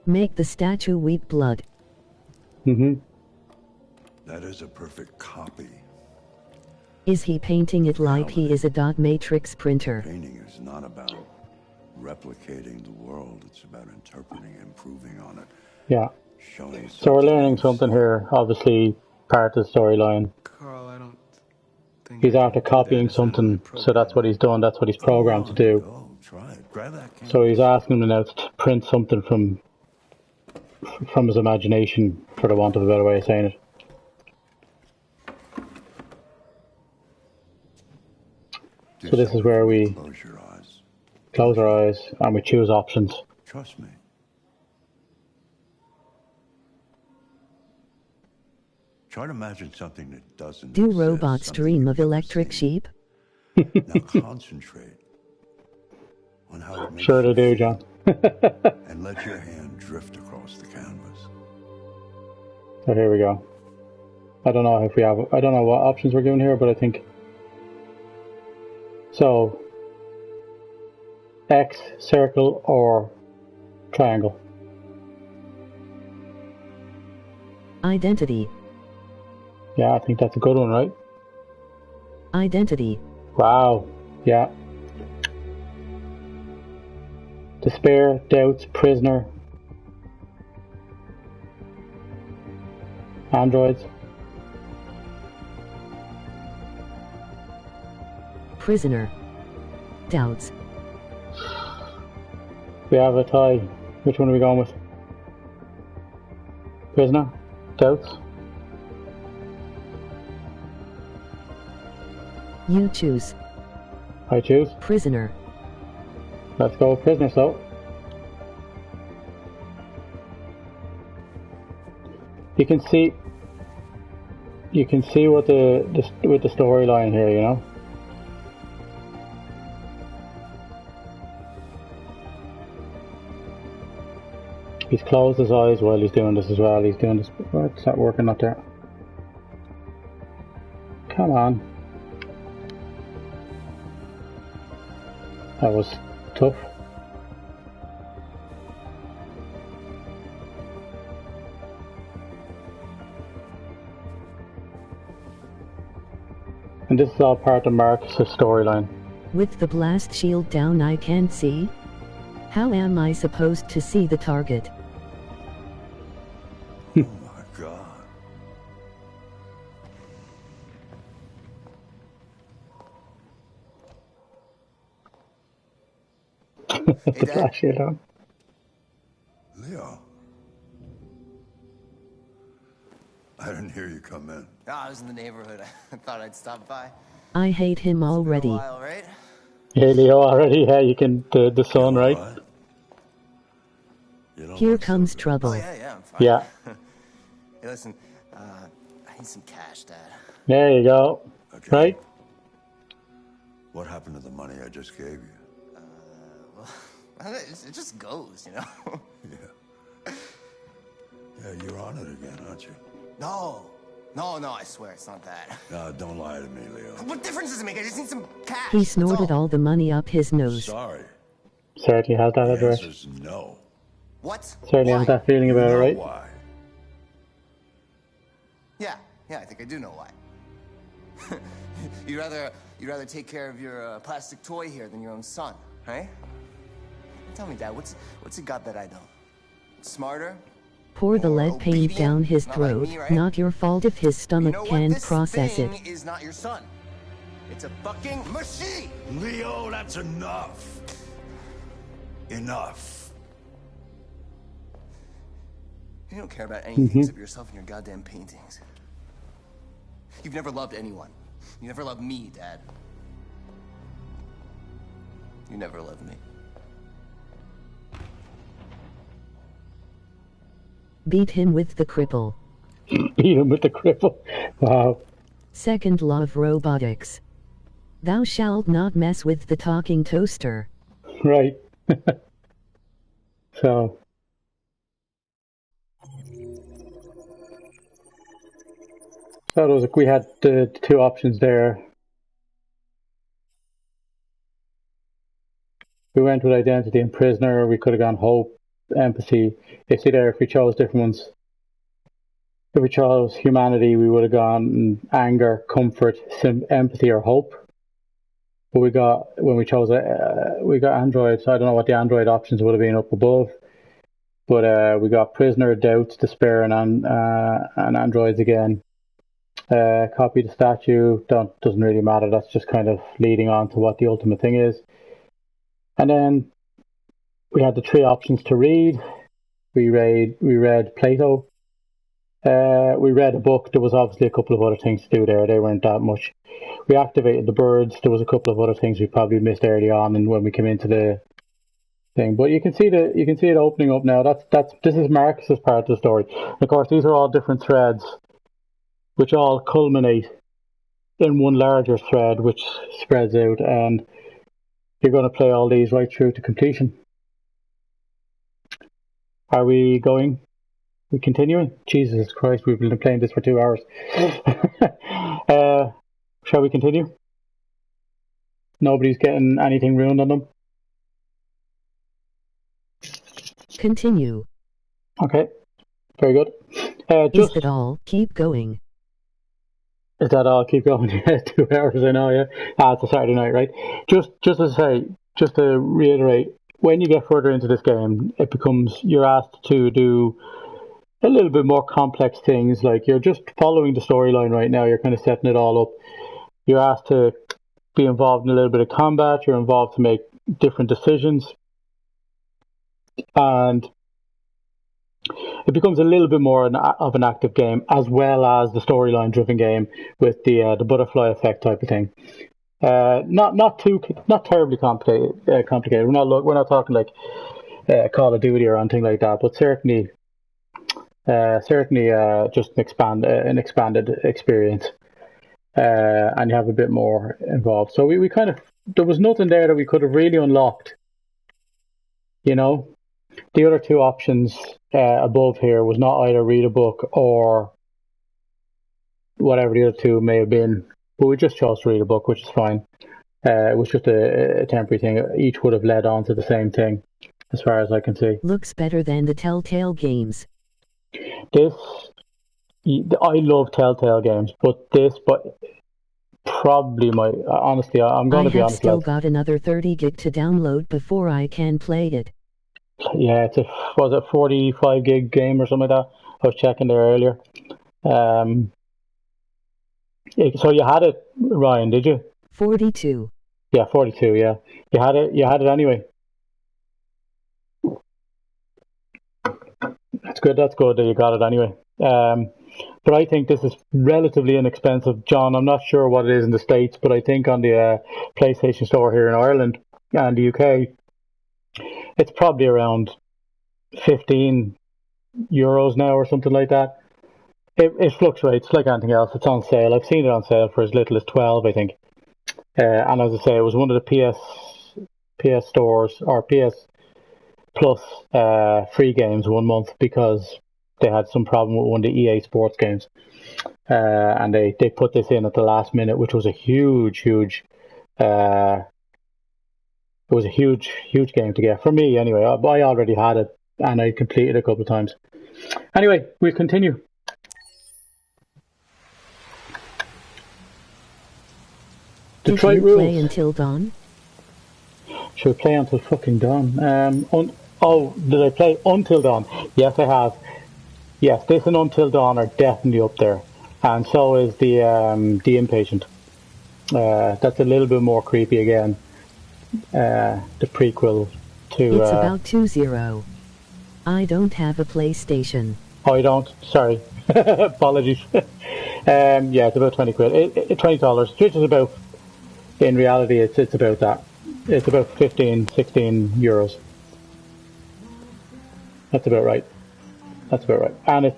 Make the statue weep blood. That is a perfect copy. Is he painting it like he is a dot matrix printer? Painting is not about replicating the world. It's about interpreting, improving on it. Yeah. Showing So we're learning something here. Obviously, part of the storyline. Carl, I don't think He's after copying something, so that's what he's done. That's what he's programmed to do. Try it. Grab that can. So he's asking him now to print something from his imagination, for the want of a better way of saying it. So this is where we close our eyes and we choose options. Trust me. Try to imagine something that doesn't Do exist, robots something dream of electric sheep? Now concentrate on how it makes Sure you they do, feel, John. and let your hand drift across the canvas. So here we go. I don't know what options we're given here, but I think so. X, circle, or triangle. Identity. Yeah, I think that's a good one, right? Identity. Wow. Yeah. Despair, doubts, prisoner. Androids. Prisoner. Doubts. We have a tie. Which one are we going with? Prisoner? Doubts? You choose. I choose. Prisoner. Let's go with prisoner, so. You can see what with the storyline here, you know. He's closed his eyes while he's doing this as well. He's doing this. It's not working up there. Come on. That was tough. And this is all part of Marcus's storyline. With the blast shield down, I can't see. How am I supposed to see the target? Oh my God. The flash shield on. Leo. I didn't hear you come in. Oh, I was in the neighborhood. I thought I'd stop by. I hate him already. While, right? Hey Leo, already? Yeah, you can the sun, right? Here comes trouble. Oh, yeah, I'm fine. Yeah. Hey, listen, I need some cash, Dad. There you go. Okay. Right? What happened to the money I just gave you? Well, it just goes, you know? Yeah, you're on it again, aren't you? No, I swear it's not that. No, don't lie to me, Leo. What difference does it make? I just need some cash. He snorted all the money up his nose. Sorry. Certainly has that The address. answer's no. What? Certainly has that feeling about it, You know right? why? Yeah, I think I do know why. You'd rather take care of your plastic toy here than your own son, right? Tell me, Dad, what's it got that I don't? Smarter? Pour the lead paint obedient? down his Not like throat. me, right? Not your fault if his stomach You know what? can't This process it. thing is not your son. It's a fucking machine! Leo, that's enough. Enough. You don't care about anything except yourself and your goddamn paintings. You've never loved anyone. You never loved me, Dad. You never loved me. Beat him with the cripple. Beat him with the cripple. Wow. Second law of robotics. Thou shalt not mess with the talking toaster. Right. So it was, we had the two options there. We went with identity and prisoner. We could have gone hope, empathy. You see there, if we chose different ones. If we chose humanity, we would have gone anger, comfort, empathy, or hope. But we got, when we chose we got android, so I don't know what the android options would have been up above. But we got prisoner, doubts, despair, and androids again. Copy the statue, doesn't really matter. That's just kind of leading on to what the ultimate thing is. And then we had the three options to read. We read Plato. We read a book. There was obviously a couple of other things to do there. They weren't that much. We activated the birds. There was a couple of other things we probably missed early on, and when we came into the thing. But you can see it opening up now. This is Marcus's part of the story. And of course, these are all different threads, which all culminate in one larger thread, which spreads out, and you're going to play all these right through to completion. Are we going? We continuing? Jesus Christ, we've been playing this for 2 hours. Shall we continue? Nobody's getting anything ruined on them? Continue. Okay, very good. Is that all? Keep going. Is that all? Keep going. 2 hours, I know, yeah. It's a Saturday night, right? Just to say, just to reiterate, when you get further into this game, it becomes, you're asked to do a little bit more complex things. Like, you're just following the storyline right now. You're kind of setting it all up. You're asked to be involved in a little bit of combat. You're involved to make different decisions. And it becomes a little bit more of an active game, as well as the storyline driven game with the butterfly effect type of thing. Not terribly complicated. We're not talking like Call of Duty or anything like that, but certainly just an expanded experience, and you have a bit more involved. So we kind of, there was nothing there that we could have really unlocked. You know, the other two options above here was not either read a book or whatever the other two may have been, but we just chose to read a book, which is fine. It was just a temporary thing. Each would have led on to the same thing, as far as I can see. Looks better than the Telltale games. I love Telltale games, but probably honestly, I'm going to be honest. I have still got another 30 gig to download before I can play it. Yeah, it's was it 45 gig game or something like that? I was checking there earlier. So you had it, Ryan, did you? 42. Yeah, 42. Yeah, you had it anyway. That's good that you got it anyway. But I think this is relatively inexpensive, John. I'm not sure what it is in the States, but I think on the PlayStation Store here in Ireland and the UK, it's probably around €15 now or something like that. It fluctuates like anything else. It's on sale. I've seen it on sale for as little as 12, I think. And as I say, it was one of the PS stores or PS Plus free games 1 month, because they had some problem with one of the EA Sports games, and they put this in at the last minute, which was a huge it was a huge game to get for me anyway. I already had it and I completed it a couple of times. Anyway, we'll continue. Detroit rules. Play until dawn? Should we play until fucking dawn? Did I play Until Dawn? Yes, I have. Yes, this and Until Dawn are definitely up there, and so is the Inpatient. That's a little bit more creepy again. The prequel to. It's about 2-0. I don't have a PlayStation. Oh, you don't? Sorry. Apologies. Yeah, it's about 20 quid. $20, which is about, in reality, it's about that. It's about 15, 16 euros. That's about right. And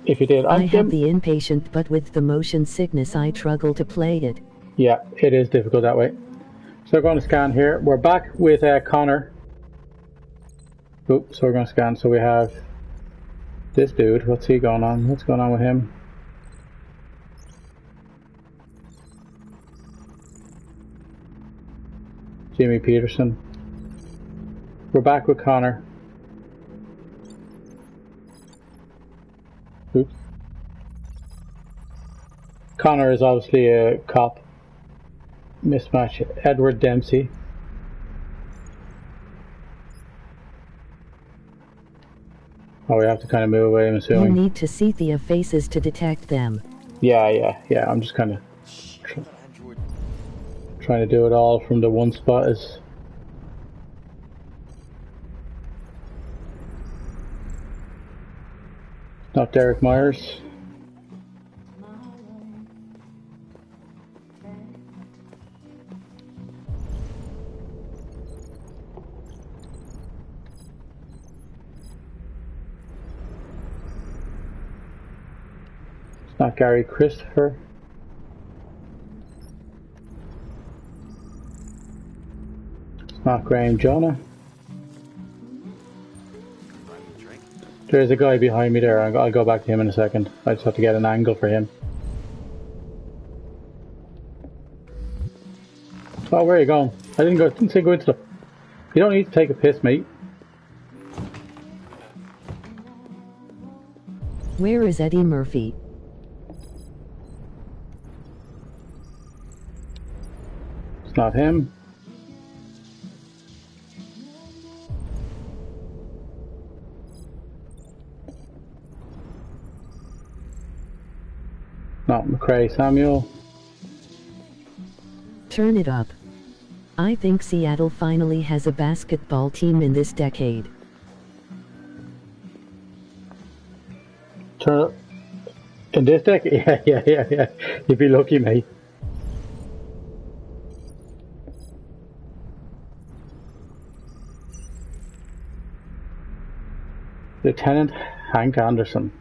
if you did... I have the Inpatient, but with the motion sickness I struggle to play it. Yeah, it is difficult that way. So we're going to scan here. We're back with Connor. Oops, so we're going to scan. So we have this dude. What's he going on? What's going on with him? Jimmy Peterson. We're back with Connor. Oops. Connor is obviously a cop. Mismatch. Edward Dempsey. Oh, we have to kind of move away, I'm assuming. You need to see the faces to detect them. Yeah. I'm just kind of trying to do it all from the one spot. Is not Derek Myers. It's not Gary Christopher. It's not Graham Jonah. There's a guy behind me there. I'll go back to him in a second. I just have to get an angle for him. Oh, where are you going? I didn't say go into the... You don't need to take a piss, mate. Where is Eddie Murphy? It's not him. Not McCrae Samuel. Turn it up. I think Seattle finally has a basketball team in this decade. Turn up. In this decade? Yeah. You'd be lucky, mate. Lieutenant Hank Anderson.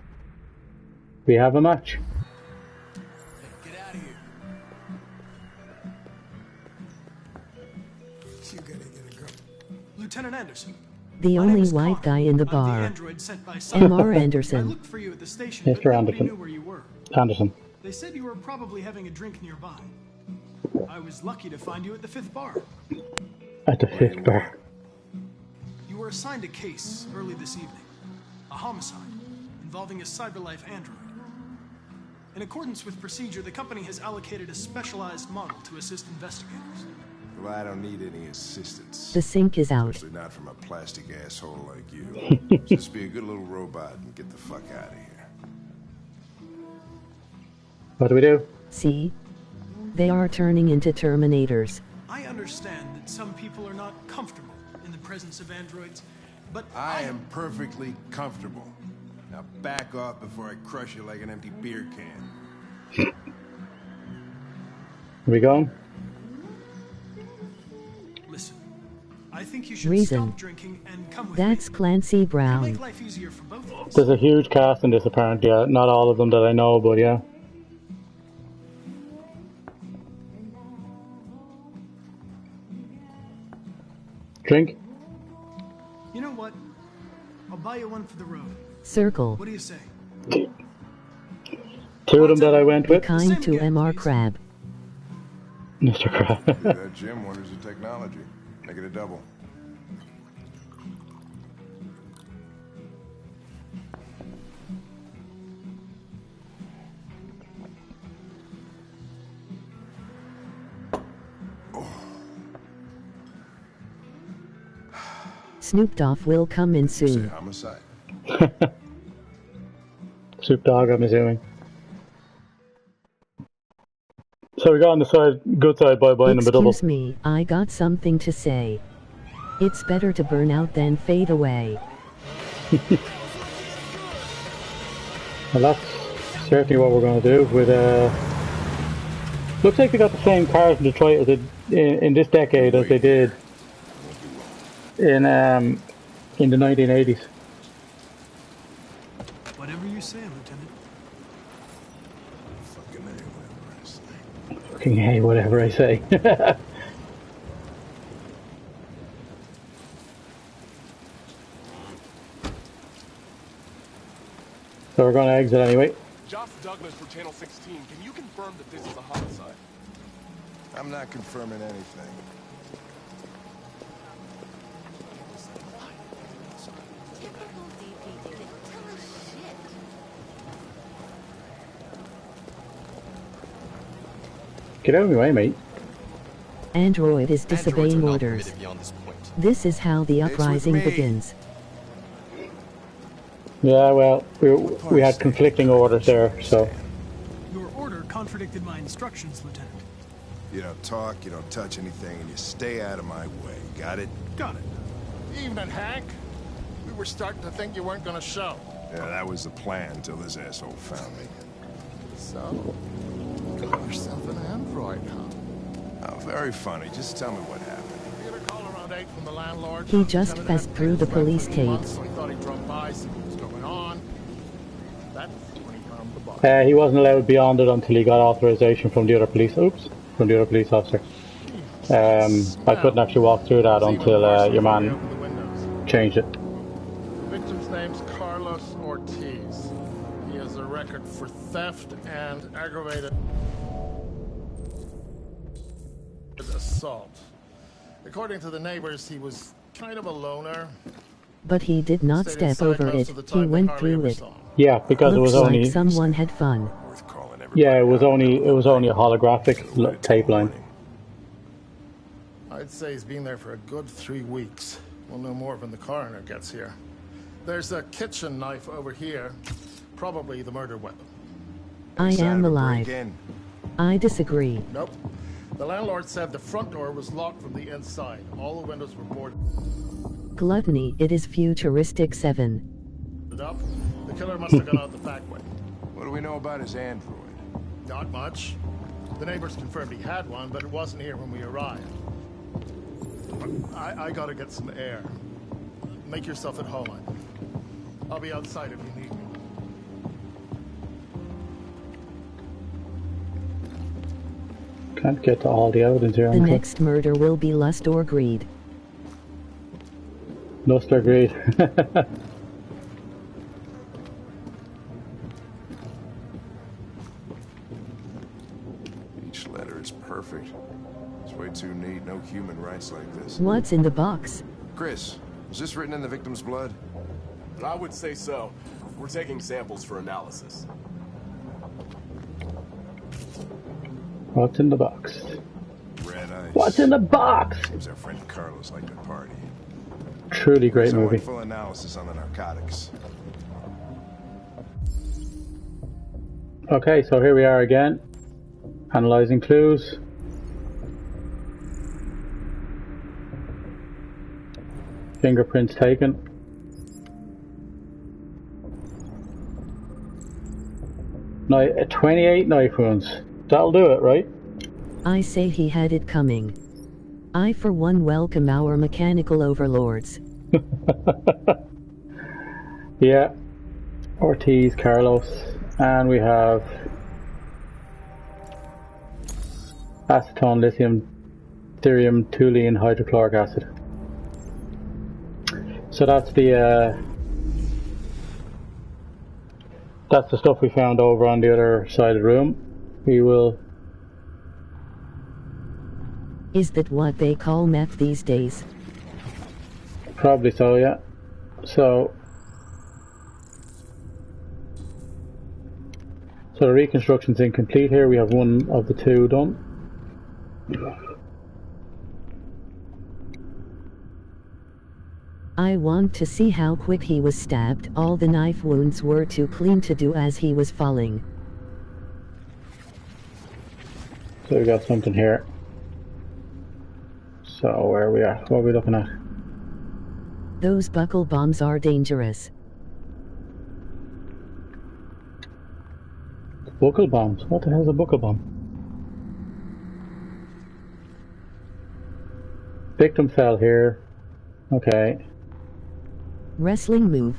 We have a match. Get out of here. You gotta get a girl. Lieutenant Anderson. The only white guy in the bar. M.R. Anderson. I looked for you at the station, Mr. but Anderson. knew where you were. Anderson. They said you were probably having a drink nearby. I was lucky to find you at the 5th bar. At the 5th bar. You were assigned a case early this evening. A homicide involving a CyberLife android. In accordance with procedure, the company has allocated a specialized model to assist investigators. Well, I don't need any assistance. The sink is out. Especially not from a plastic asshole like you. Just be a good little robot and get the fuck out of here. What do we do? See? They are turning into Terminators. I understand that some people are not comfortable in the presence of androids, but I am perfectly comfortable. Now back off before I crush you like an empty beer can. Are we going? Listen, I think you should Reason. stop drinking and come with That's me. Clancy It'll Brown. make life easier for both of us. There's a huge cast in this apparently. Yeah. Not all of them that I know, but yeah. Drink? You know what? I'll buy you one for the road. Circle. What do you say? Two of them that I went Be with. kind to M.R. Crab. Mr. Crab. That Jim wonders the technology. Make it a double. Snoop Dogg will come in Say soon. homicide. Snoop Dogg, I'm assuming. So we got on the side, good side by buying them a double. Excuse me, I got something to say. It's better to burn out than fade away. Well, that's certainly what we're going to do with looks like they got the same cars in Detroit as they, in this decade as they did in the 1980s. Whatever you say, Lieutenant. Fucking A, whatever I say. Fucking hey, whatever I say. So we're going to exit anyway. Josh Douglas for Channel 16. Can you confirm that this is a homicide? I'm not confirming anything. Get out of my way, mate. Android is disobeying orders. This is how the uprising begins. Yeah, well, we had conflicting orders there, so... Your order contradicted my instructions, Lieutenant. You don't talk, you don't touch anything, and you stay out of my way. Got it? Got it. Evening, Hank. We were starting to think you weren't gonna show. Yeah, that was the plan until this asshole found me. So, you got yourself an android, huh? Oh, very funny. Just tell me what happened. You get a call around 8 from the landlord. He just fessed through the police tape. So he thought he'd drop by, see what was going on. That's when he found the body. He wasn't allowed beyond it until he got authorization from the other police... Oops. From the other police officer. I couldn't actually walk through that until your man changed it. The victim's name's Carlos Ortiz. He has a record for theft and aggravated assault. According to the neighbors, he was kind of a loner. But he did not step over it, he went through it. Yeah, because Looks it was only... like someone had fun. Yeah, it was only a holographic tape line. I'd say he's been there for a good 3 weeks. We'll know more when the coroner gets here. There's a kitchen knife over here. Probably the murder weapon. I am alive. I disagree. Nope. The landlord said the front door was locked from the inside. All the windows were boarded Gluttony, it is futuristic 7. up. The killer must have gone out the back way. What do we know about his android? Not much. The neighbors confirmed he had one, but it wasn't here when we arrived. I gotta get some air. Make yourself at home. I'll be outside if you need me. Can't get to all the evidence here. The next murder will be lust or greed. Lust or greed. Each letter is perfect. It's way too neat. No human writes like this. What's in the box? Chris, was this written in the victim's blood? I would say so. We're taking samples for analysis. What's in the box? Red Ice. What's in the box? Seems our friend Carlos liked to party. Truly great movie. Full analysis on the narcotics. Okay, so here we are again. Analyzing clues. Fingerprints taken. Now, 28 knife wounds. That'll do it, right? I say he had it coming. I for one welcome our mechanical overlords. Yeah. Ortiz, Carlos, and we have acetone, lithium, deuterium, toluene, hydrochloric acid. So that's the stuff we found over on the other side of the room. We will... Is that what they call meth these days? Probably so, yeah. So the reconstruction's incomplete here. We have one of the two done. I want to see how quick he was stabbed. All the knife wounds were too clean to do as he was falling. So we got something here. So where are we at? What are we looking at? Those buckle bombs are dangerous. Buckle bombs? What the hell is a buckle bomb? Victim fell here. Okay. Wrestling move.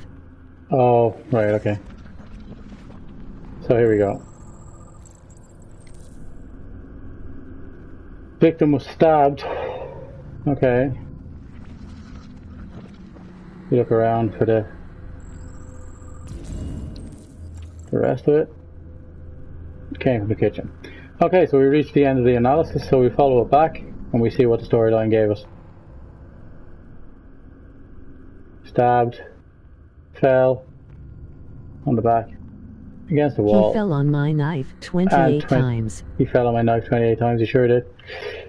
Oh, right, okay. So here we go. Victim was stabbed. Okay. You look around for the rest of it. Came from the kitchen. Okay, so we reached the end of the analysis, so we follow it back and we see what the storyline gave us. Stabbed, fell on the back, against the wall. He fell on my knife 28 times. He fell on my knife 28 times, he sure did.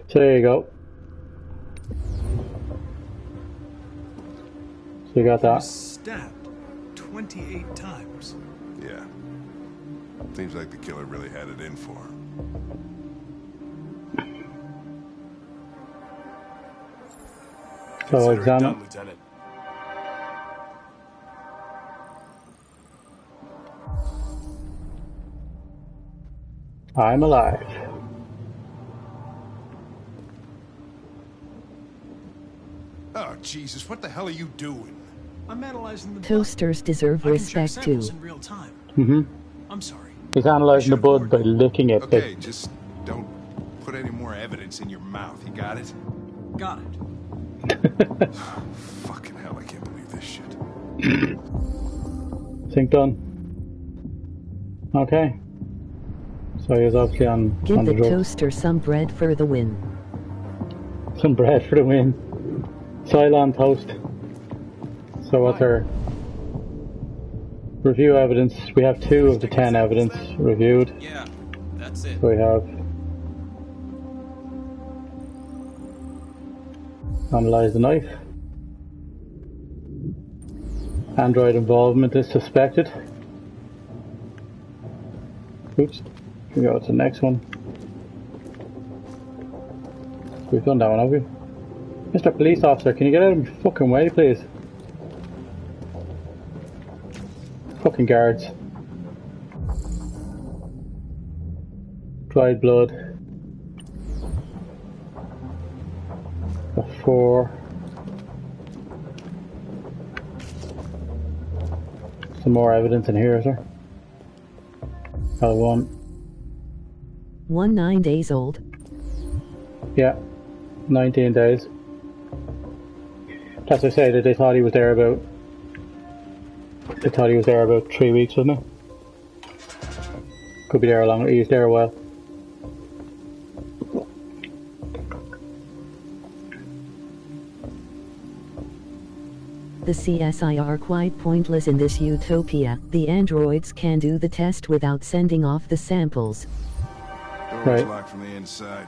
So there you go. So you got that. Stabbed 28 times. Yeah. Seems like the killer really had it in for her. So examine. Done, Lieutenant. I'm alive. Oh, Jesus, what the hell are you doing? I'm analyzing the Toasters deserve respect too. in real time. Mm-hmm. I'm sorry. He's analysing the blood by licking it. Okay, just don't put any more evidence in your mouth. You got it? Got it. Fucking hell, I can't believe this shit. Think done. Okay. So he was obviously on Give the drugs. toaster some bread for the win. Some bread for the win. Cylon toast. So what's our review evidence? We have 2 of the 10 evidence reviewed. Yeah, that's it. So we have analyze the knife. Android involvement is suspected. Oops. We go to the next one. We've done that one, have we? Mr. Police Officer, can you get out of my fucking way, please? Fucking guards. Dried blood. Got 4. Some more evidence in here, is there? Got 1. 9 days old. Yeah, 19 days. As I say, that they thought he was there about. They thought he was there about 3 weeks, wasn't it? Could be there longer. He was there a while. The CSI are quite pointless in this utopia. The androids can do the test without sending off the samples. Door's locked from the inside.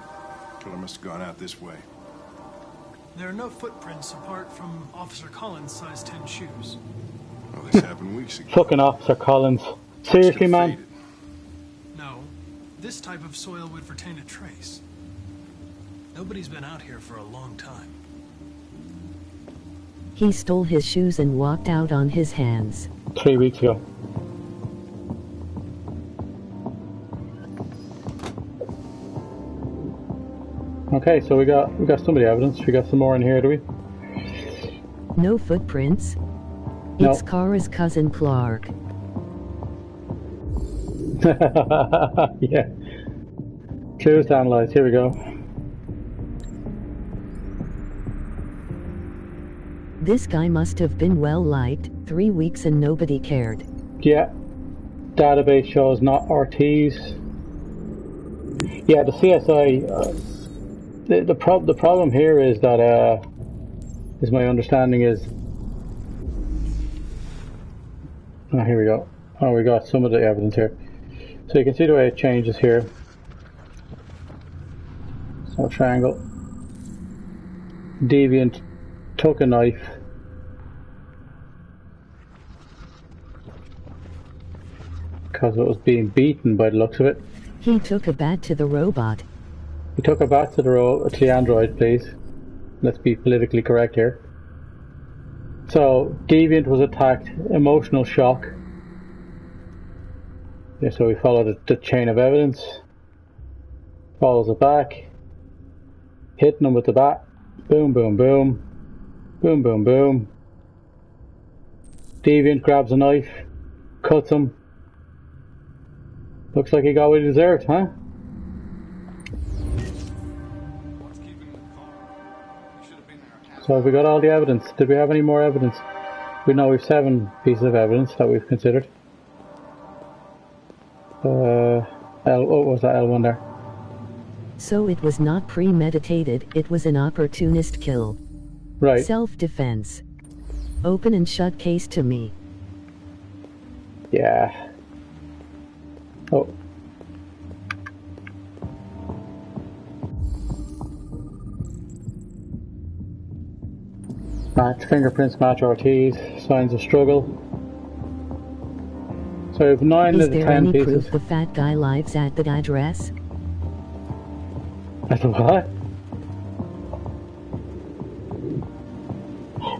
Killer must have gone out this way. There are no footprints apart from Officer Collins' size 10 shoes. Well, this happened weeks ago. Fucking Officer Collins. Seriously, man? No, this type of soil would retain a trace. Nobody's been out here for a long time. He stole his shoes and walked out on his hands. 3 weeks ago. Okay, so we got some of the evidence. We got some more in here, do we? No footprints. No. It's Kara's cousin Clark. Yeah. Clues to analyze. Here we go. This guy must have been well liked. 3 weeks and nobody cared. Yeah. Database shows not Ortiz. Yeah, the CSI. The problem here is that is my understanding is. Oh, here we go. Oh, we got some of the evidence here. So you can see the way it changes here. So triangle. Deviant took a knife. Because it was being beaten by the looks of it. He took a bat to the robot. He took a bat to the android, please. Let's be politically correct here. So, Deviant was attacked, emotional shock. Yeah, so we followed the chain of evidence. Follows it back. Hitting him with the bat. Boom, boom, boom. Boom, boom, boom. Deviant grabs a knife. Cuts him. Looks like he got what he deserved, huh? So have we got all the evidence? Did we have any more evidence? We know we've 7 pieces of evidence that we've considered. What was that L1 there? So it was not premeditated, it was an opportunist kill. Right. Self-defense. Open and shut case to me. Yeah. Oh. Match fingerprints match Ortiz. Signs of struggle. So we have 9 of the 10 pieces. Is there any proof the fat guy lives at the address? At the what?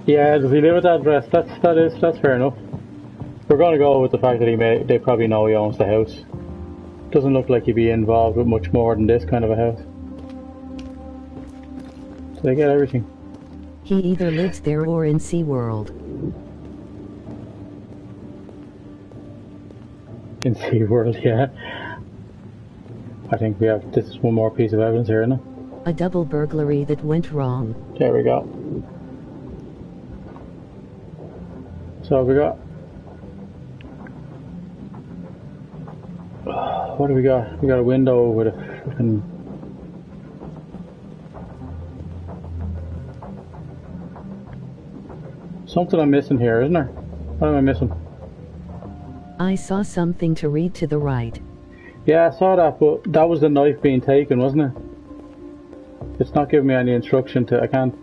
Yeah, does he live at that address? That's fair enough. We're going to go with the fact that they probably know he owns the house. Doesn't look like he'd be involved with much more than this kind of a house. So they get everything. He either lives there or in SeaWorld. In SeaWorld, yeah. I think we have, this is one more piece of evidence here, isn't it? A double burglary that went wrong. There we go. So we got... What do we got? We got a window with a fucking... Something I'm missing here, isn't there? What am I missing? I saw something to read to the right. Yeah, I saw that, but that was the knife being taken, wasn't it? It's not giving me any instruction to... I can't...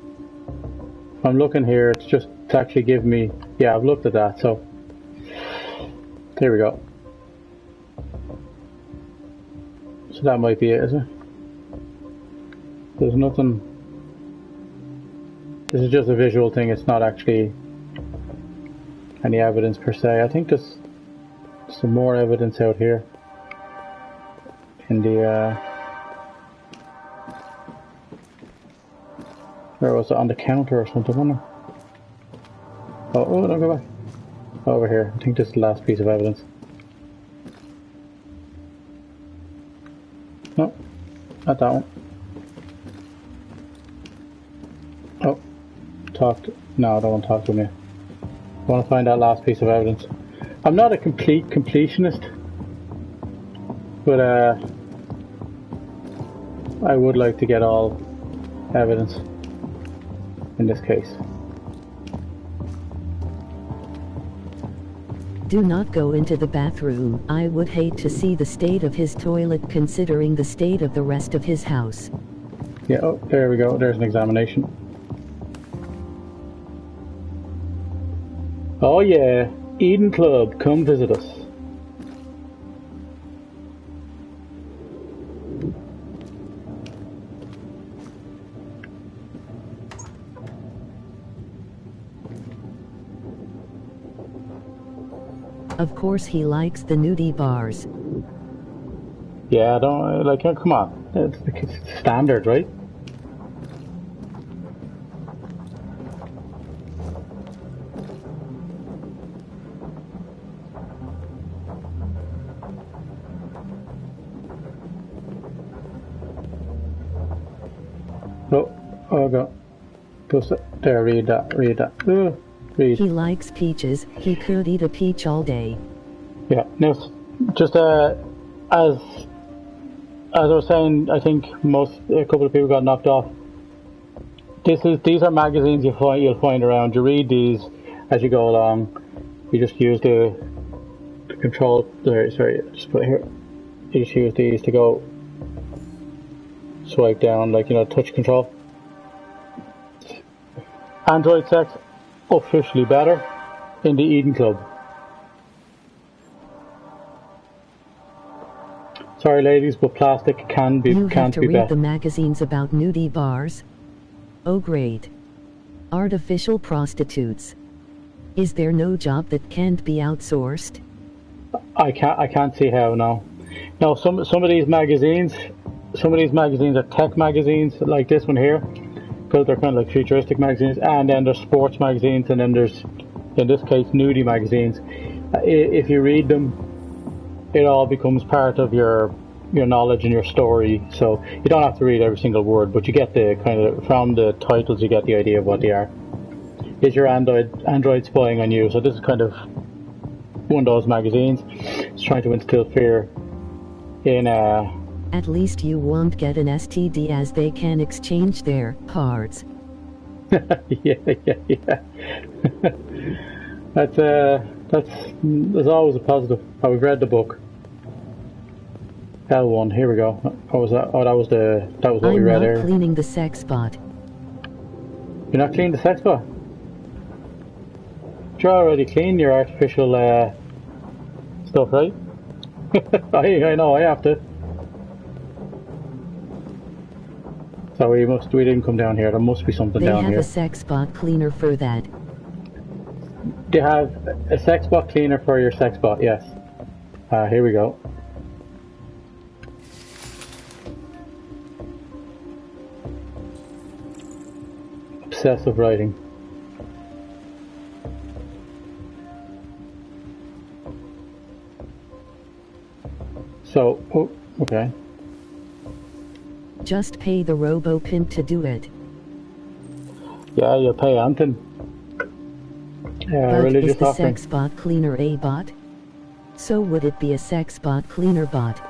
If I'm looking here, it's just to actually give me... Yeah, I've looked at that, so... There we go. So that might be it, is it? There's nothing... This is just a visual thing, it's not actually any evidence per se. I think there's some more evidence out here. In the... Where was it? On the counter or something, wasn't it? Oh, no, go back. Over here. I think this is the last piece of evidence. No, not that one. Oh, no, I don't want to talk to me. I want to find that last piece of evidence. I'm not a complete completionist, but I would like to get all evidence in this case. Do not go into the bathroom. I would hate to see the state of his toilet considering the state of the rest of his house. Yeah, oh, there we go. There's an examination. Oh yeah, Eden Club, come visit us. Of course he likes the nudie bars. Yeah, I don't, like, come on. It's standard, right? Oh god. There, read that. Read. He likes peaches. He could eat a peach all day. Yeah, no, just as I was saying, I think a couple of people got knocked off. These are magazines you'll find around. You read these as you go along. You just use the control. Sorry, just put it here. You just use these to go swipe down, like, touch control. Android sex officially better in the Eden Club. Sorry, ladies, but plastic can't be better. You have to read the magazines about nudie bars. Oh, great! Artificial prostitutes. Is there no job that can't be outsourced? I can't see how. No. Some of these magazines are tech magazines, like this one here. Because they're kind of like futuristic magazines, and then there's sports magazines, and then there's, in this case, nudie magazines. If you read them, it all becomes part of your your knowledge and your story. So you don't have to read every single word, but you get the kind of, from the titles, you get the idea of what they are. Is your android spying on you? So this is kind of one of those magazines. It's trying to instill fear in At least you won't get an STD, as they can exchange their parts. yeah. That's there's always a positive. Oh, we've read the book. L1, here we go. What was that? Oh, that was what we read there. I'm not cleaning the sex bot. You're not cleaning the sex bot? You're already clean your artificial stuff, right? I know, I have to. So we didn't come down here. There must be something down here. They have a sex bot cleaner for that. They have a sex bot cleaner for your sex bot, yes. Here we go. Obsessive writing. So, oh, okay. Just pay the robo-pimp to do it. Yeah, you'll pay Anton. But religious is the offering. sex bot cleaner a bot? So would it be a sex bot cleaner bot?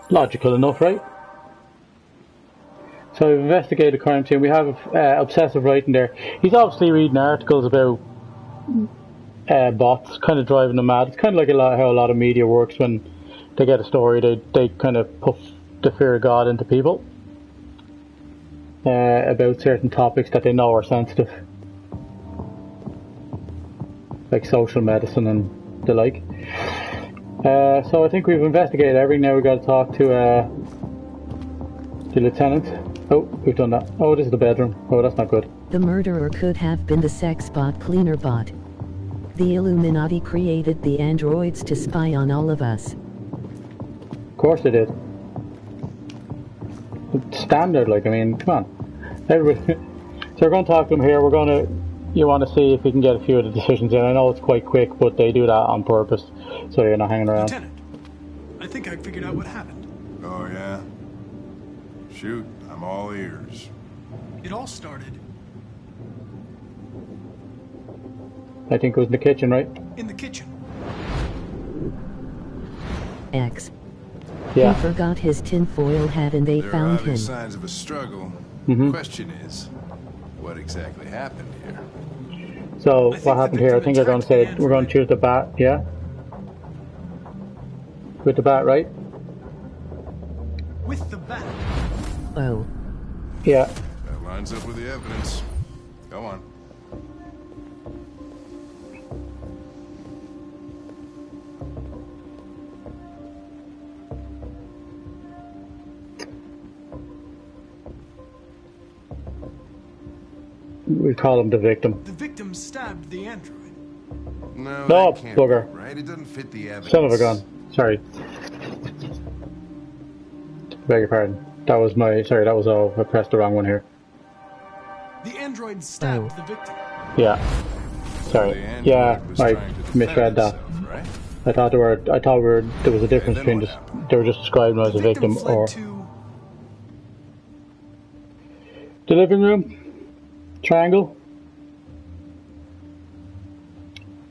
Logical enough, right? So we've investigated crime scene. We have obsessive writing there. He's obviously reading articles about bots, kind of driving them mad. It's kind of like how a lot of media works. When they get a story, they kind of puff the fear of God into people about certain topics that they know are sensitive, like social medicine and the like. So I think we've investigated everything. Now we've got to talk to the lieutenant. Oh, we've done that. Oh, this is the bedroom. Oh, that's not good. The murderer could have been the sex bot cleaner bot. The Illuminati created the androids to spy on all of us. Of course they did. It's standard, like, I mean, come on. Everybody. So we're going to talk to them here. You want to see if we can get a few of the decisions in. I know it's quite quick, but they do that on purpose, so you're not hanging around. Lieutenant, I think I figured out what happened. Oh, yeah? Shoot, I'm all ears. It all started I think it was in the kitchen, right? in the kitchen. X. Yeah. He forgot his tinfoil hat and they There are found obvious him. signs of a struggle. Mhm. The question is, what exactly happened here? So what happened here? I think they're going to say we're going to choose the bat. Yeah. With the bat, right? With the bat. Oh. Yeah. That lines up with the evidence. Go on. We call him the victim. The victim stabbed the android. No, No, that can't bugger. be right? It doesn't fit the evidence. Son of a gun. Sorry. Beg your pardon. That was that was all. I pressed the wrong one here. The android stabbed the victim. Yeah. Sorry. Yeah, I misread that. Right? I thought there was a difference between just they were just describing him as a victim or the living room triangle.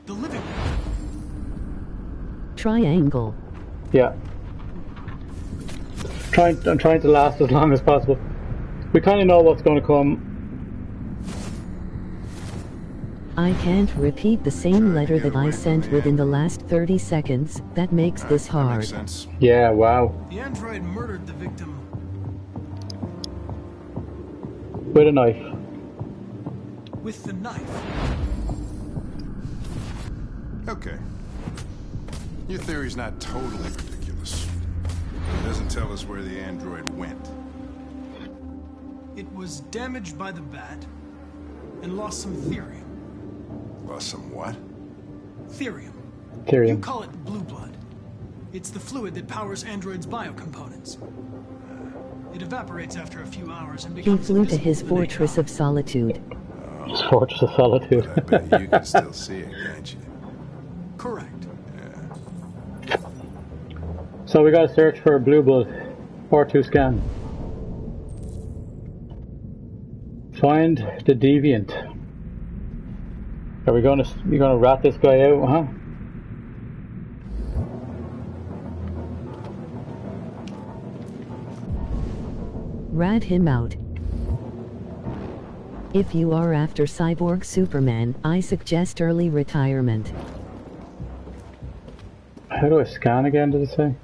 The living room. Triangle. Yeah. I'm trying to last as long as possible. We kind of know what's going to come. I can't repeat the same letter that I sent within the last 30 seconds. That makes this hard. Yeah, wow. The android murdered the victim With a knife. with the knife. Okay. Your theory's not totally ridiculous. It doesn't tell us where the android went. It was damaged by the bat and lost some therium. Lost some what? Therium. Therium. You call it blue blood. It's the fluid that powers androids' biocomponents. It evaporates after a few hours and He becomes flew to invisible his the naked fortress of solitude. His fortress of solitude. I bet you can still see it, can't you? Correct. So we gotta search for a blue blood. R2 scan. Find the deviant. Are we gonna? You gonna rat this guy out, huh? Rat him out. If you are after Cyborg Superman, I suggest early retirement. How do I scan again, did it say?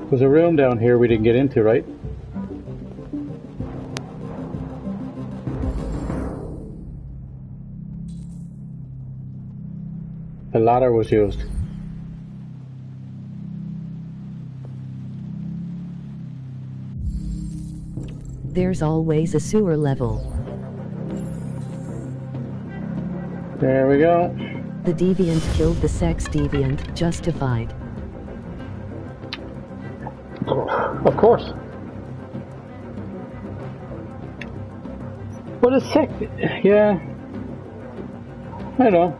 There's a room down here we didn't get into, right? The ladder was used. There's always a sewer level. There we go. The deviant killed the sex deviant, justified. Of course. What is sick? Yeah. I don't know.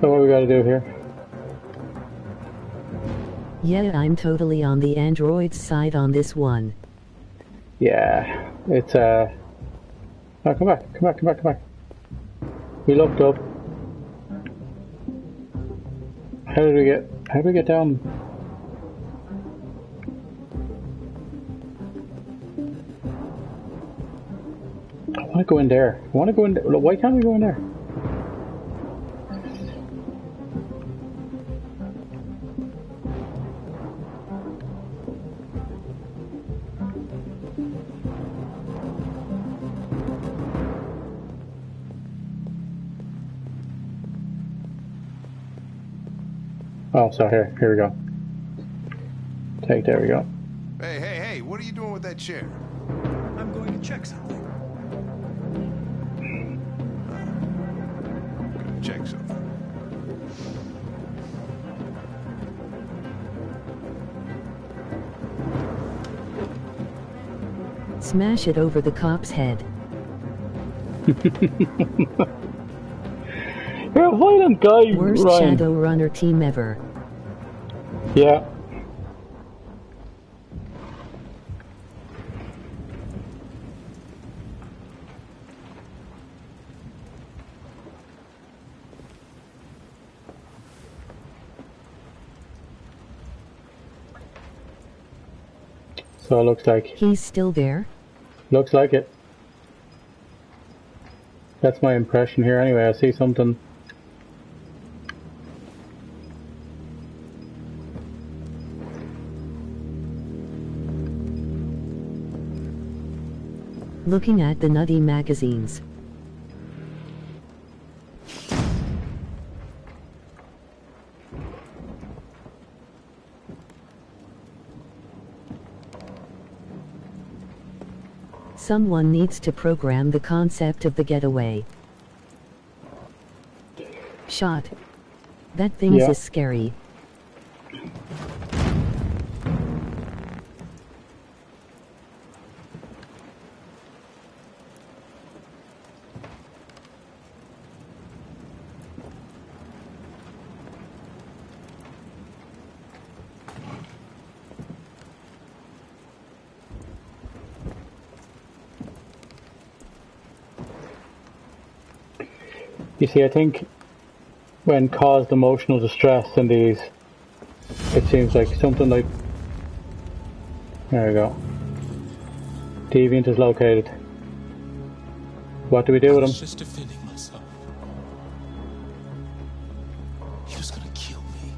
So what we gotta do here? Yeah, I'm totally on the android's side on this one. Yeah. It's oh, come back. We looked up. How did we get down? I want to go in there. Why can't we go in there? Oh, so here we go. There we go. Hey, what are you doing with that chair? I'm going to check something. Check something. Smash it over the cop's head. You're a violent guy, Worst Ryan. Shadowrunner team ever. Yeah. So it looks like he's still there. Looks like it. That's my impression here anyway. I see something. Looking at the nutty magazines. Someone needs to program the concept of the getaway. Shot. That thing's Yeah. scary. You see, I think when caused emotional distress in these, it seems like something like... There we go. Deviant is located. What do we do with him? Just defending myself. He was gonna kill me.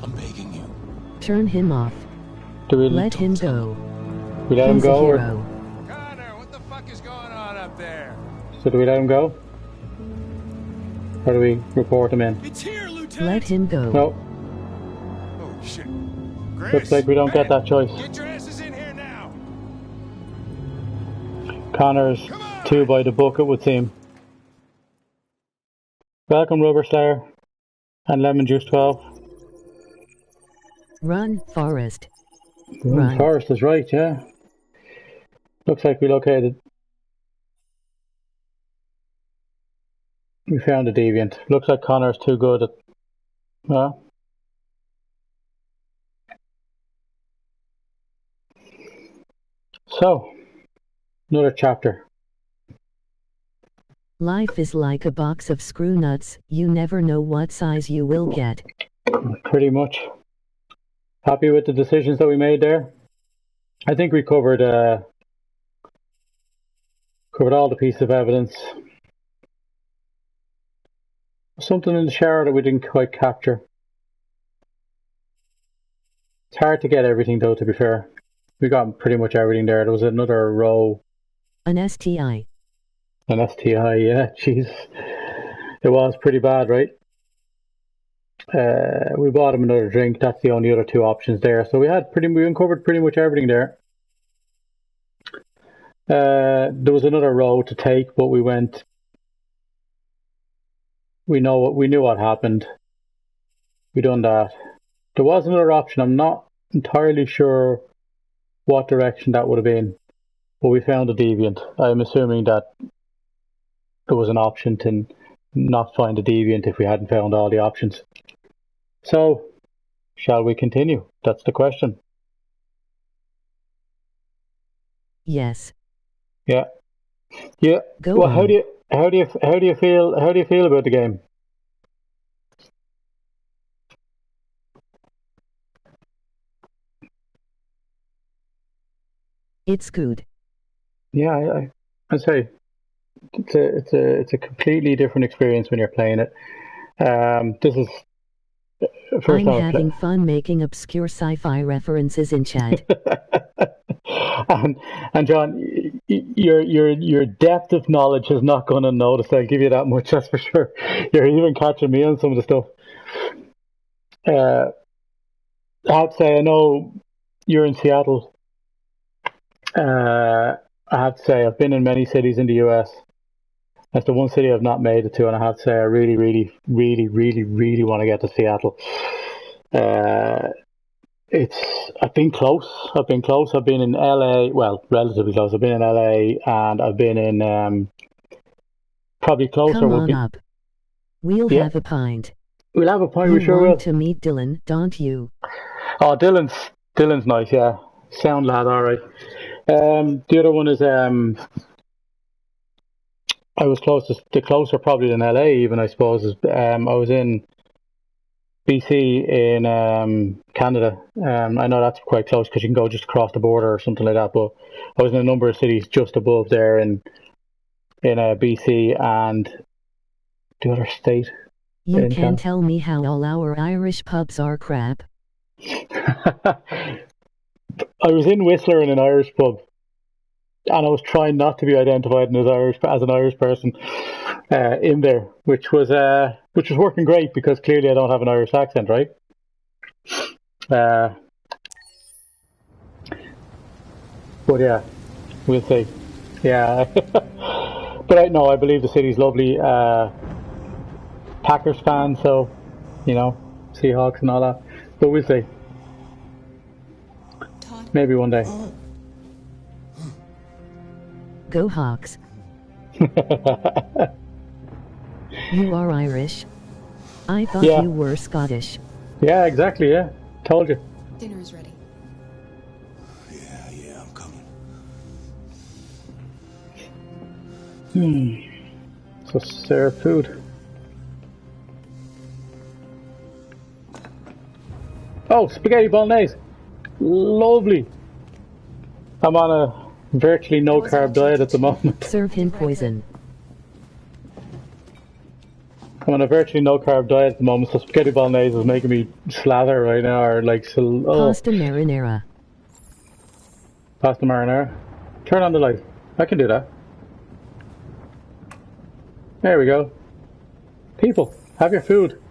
I'm begging you. Turn him off. Do we let him go? We let him He's a go, or hero. so do we let him go? Or do we report him in? It's here, Lieutenant. Let him go. No. Oh shit. Looks like we don't get that choice. Get your asses in here now. Connors Two by the book, it would seem. Welcome, Rubber Slayer. And Lemon Juice 12. Run, Forrest. Run. Forrest is right, yeah. Looks like we located. We found a deviant. Looks like Connor's too good at. Well. So, another chapter. Life is like a box of screw nuts. You never know what size you will get. Pretty much. Happy with the decisions that we made there? I think we covered all the pieces of evidence. Something in the shower that we didn't quite capture. It's hard to get everything though, to be fair. We got pretty much everything there. There was another row. An STI. An STI, yeah, jeez. It was pretty bad, right? We bought him another drink. That's the only other two options there. So we uncovered pretty much everything there. There was another row to take, but we went. We knew what happened. We done that. There was another option. I'm not entirely sure what direction that would have been, but we found a deviant. I'm assuming that there was an option to not find a deviant if we hadn't found all the options. So, shall we continue? That's the question. Yes. Yeah. Yeah. Go well, on. how do you feel about the game? It's good. Yeah, I say it's a completely different experience when you're playing it. This is first I'm having fun making obscure sci-fi references in chat. and John, your depth of knowledge has not gone unnoticed. I'll give you that much, that's for sure. You're even catching me on some of the stuff. I have to say, I know you're in Seattle. I have to say, I've been in many cities in the US. That's the one city I've not made it to, and I have to say, I really, really, really, really, really want to get to Seattle. I've been close. I've been in LA, well, relatively close. I've been in LA, and I've been in probably closer. Come on up. We'll have a pint. We'll have a pint. You We sure will. want to meet Dylan, don't you? Oh, Dylan's nice. Yeah, sound lad. All right. The other one is I was the closer probably than LA even, I suppose. Is I was in BC in Canada. I know that's quite close because you can go just across the border or something like that. But I was in a number of cities just above there in BC and the other state. You can't tell me how all our Irish pubs are crap. I was in Whistler in an Irish pub, and I was trying not to be identified as an Irish person in there, which was working great because clearly I don't have an Irish accent, right? But yeah, we'll see. Yeah, but I believe the city's lovely. Packers fan, so Seahawks and all that. But we'll see. Maybe one day. Go Hawks. You are Irish. I thought you were Scottish. Yeah, exactly, yeah. Told you. Dinner is ready. Yeah, I'm coming. So serve food. Oh, spaghetti bolognese. Lovely. I'm on a virtually no carb diet at the moment. Serve him poison. I'm on a virtually no carb diet at the moment, so spaghetti bolognese is making me slather right now, or like Pasta marinara. Pasta marinara. Turn on the light. I can do that. There we go. People, have your food.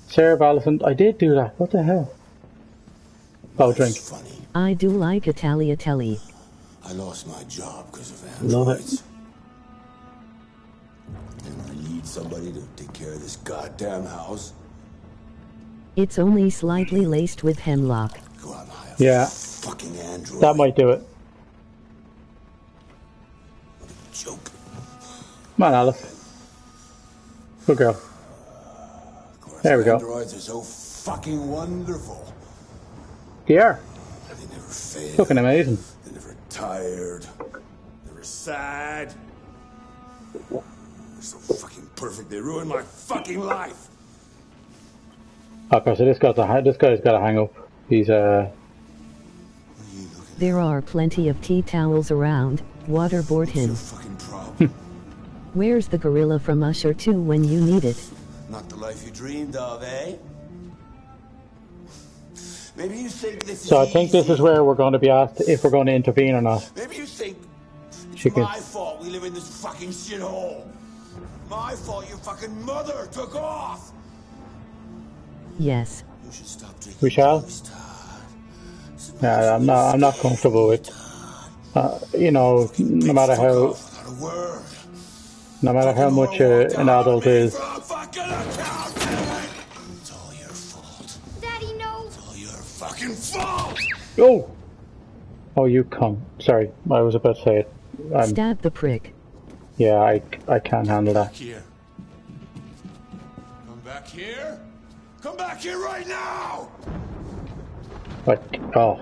Serve, Alison. I did do that. What the hell? Oh, drink. I do like Italia telly. I lost my job because of Love androids. it. And I need somebody to take care of this goddamn house. It's only slightly laced with hemlock. Yeah. Fucking android. That might do it. Joke. Come on, Alice. Good girl. There we go. Androids are so fucking wonderful. They are. They never fail. Fucking amazing. They're never tired. Never sad. They're so fucking perfect. They ruin my fucking life. Okay, so this guy's got to hang up. He's There are plenty of tea towels around. Waterboard him. Where's the gorilla from Usher 2 when you need it? Not the life you dreamed of, eh? Maybe you think this is So I think this is where we're going to be asked if we're going to intervene or not. Maybe you think She it's can. my fault we live in this fucking shithole. My fault your fucking mother took off. Yes. You should stop drinking. We shall. Yeah, I'm not comfortable with. You know, no matter how much an adult is. Daddy, no. It's all your fucking fault. Oh! Oh, you cunt. Sorry, I was about to say it. Stab the prick. Yeah, I can't handle that. Here. Come back here. Come back here right now. But oh,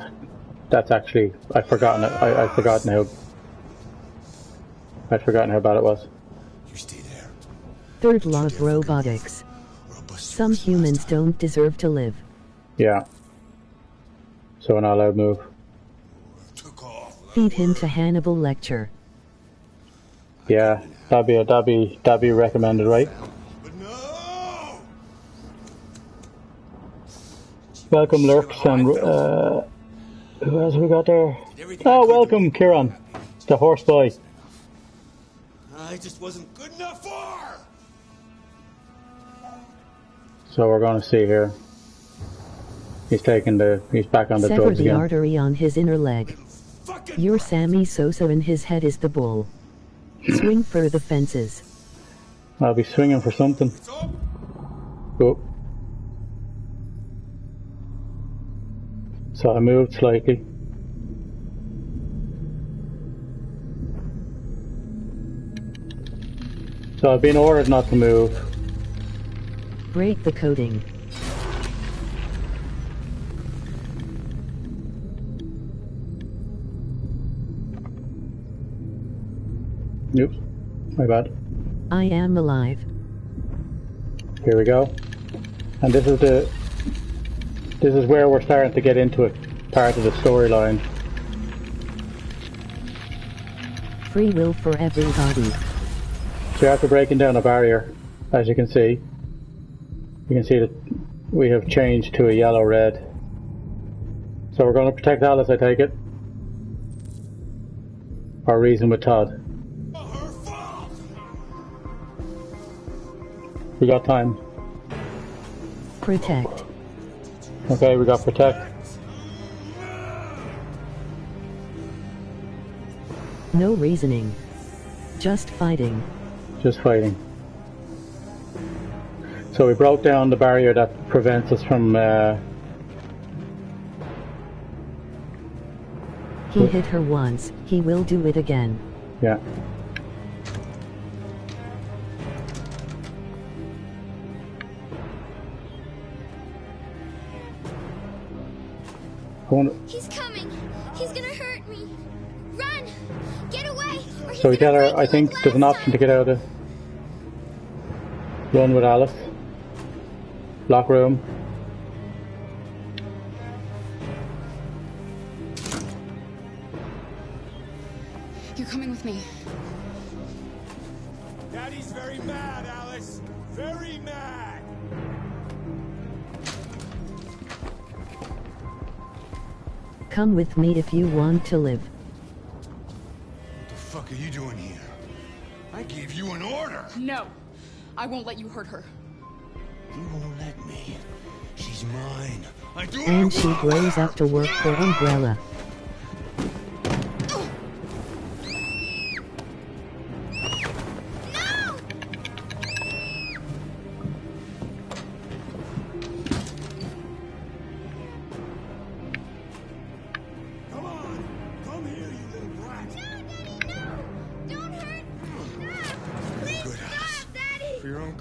that's actually I'd forgotten it. I'd forgotten how bad it was. Third law of robotics. Some humans don't deserve to live. Yeah. So we're not allowed to move. Feed him to Hannibal Lecter. Yeah, that'd be recommended, right? Welcome, Lurks, and who else we got there? Oh, welcome, Kieran, the horse boy. I just wasn't good enough for her. So we're going to see here. He's back on the Sever drugs the again. artery on his inner leg. You're Sammy Sosa and his head is the bull. Swing for the fences. I'll be swinging for something. Oh. So I moved slightly. So I've been ordered not to move. Break the coding. Oops, my bad. I am alive. Here we go. And this is where we're starting to get into it, part of the storyline. Free will for everybody. So after breaking down a barrier, as you can see that we have changed to a yellow-red. So we're going to protect Alice, I take it. Or reason with Todd. We got time. Protect. Okay, we got protect. No reasoning. Just fighting. Just fighting. So we broke down the barrier that prevents us from... He hit her once, he will do it again. Yeah. He's coming. He's gonna hurt me. Run! Get away! Or So we tell her, I think there's an option to get out of the... Run with Alice. Lock room. You're coming with me. Daddy's very mad, Alice. Very mad. Come with me if you want to live. What the fuck are you doing here? I gave you an order. No! I won't let you hurt her. You won't let me. She's mine. I do And she grows up to work for Umbrella.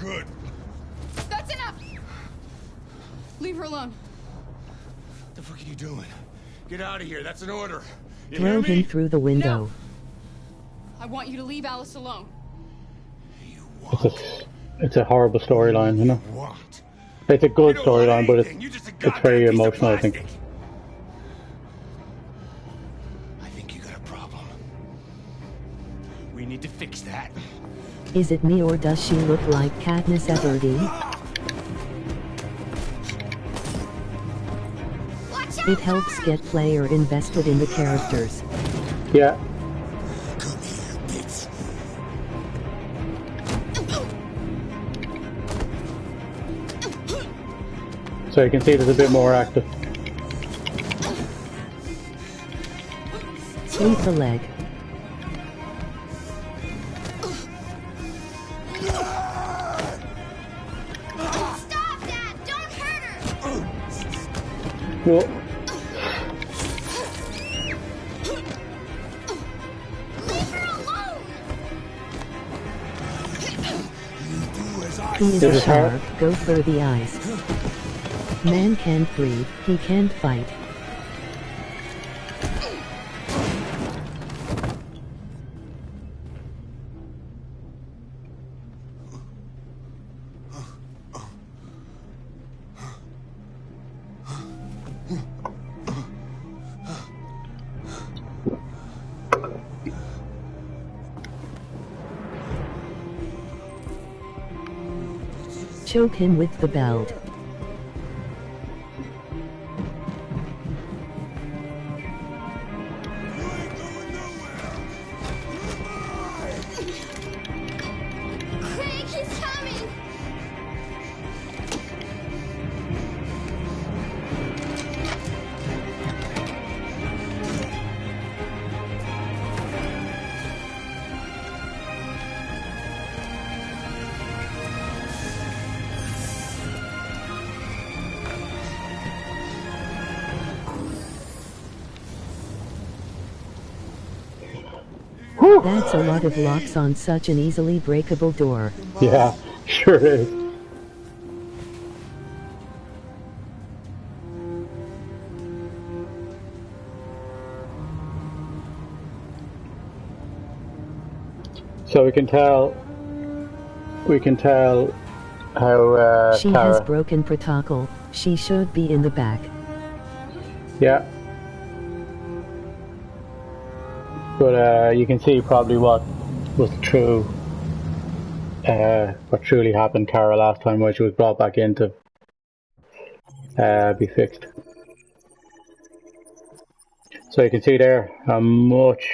good. That's enough! Leave her alone. What the fuck are you doing? Get out of here. That's an order. You Throw hear him me? through the window. I want you to leave Alice alone. It's a horrible storyline, you know. It's a good storyline, but it's very emotional, I think. We need to fix that. Is it me or does she look like Katniss Everdeen? It helps get player invested in the characters. Yeah. So you can see it is a bit more active. Sweep the leg. Stop that! Don't hurt her! Well, Leave her alone! He is a shark, go for the eyes. Man can't breathe, he can't fight. Choke him with the belt. Craig, he's coming! That's a lot of locks on such an easily breakable door. yeah, sure is. So we can tell how She Tara. has broken protocol, she should be in the back. Yeah. But you can see probably what was true, what truly happened to Kara last time when she was brought back in to be fixed. So you can see there a much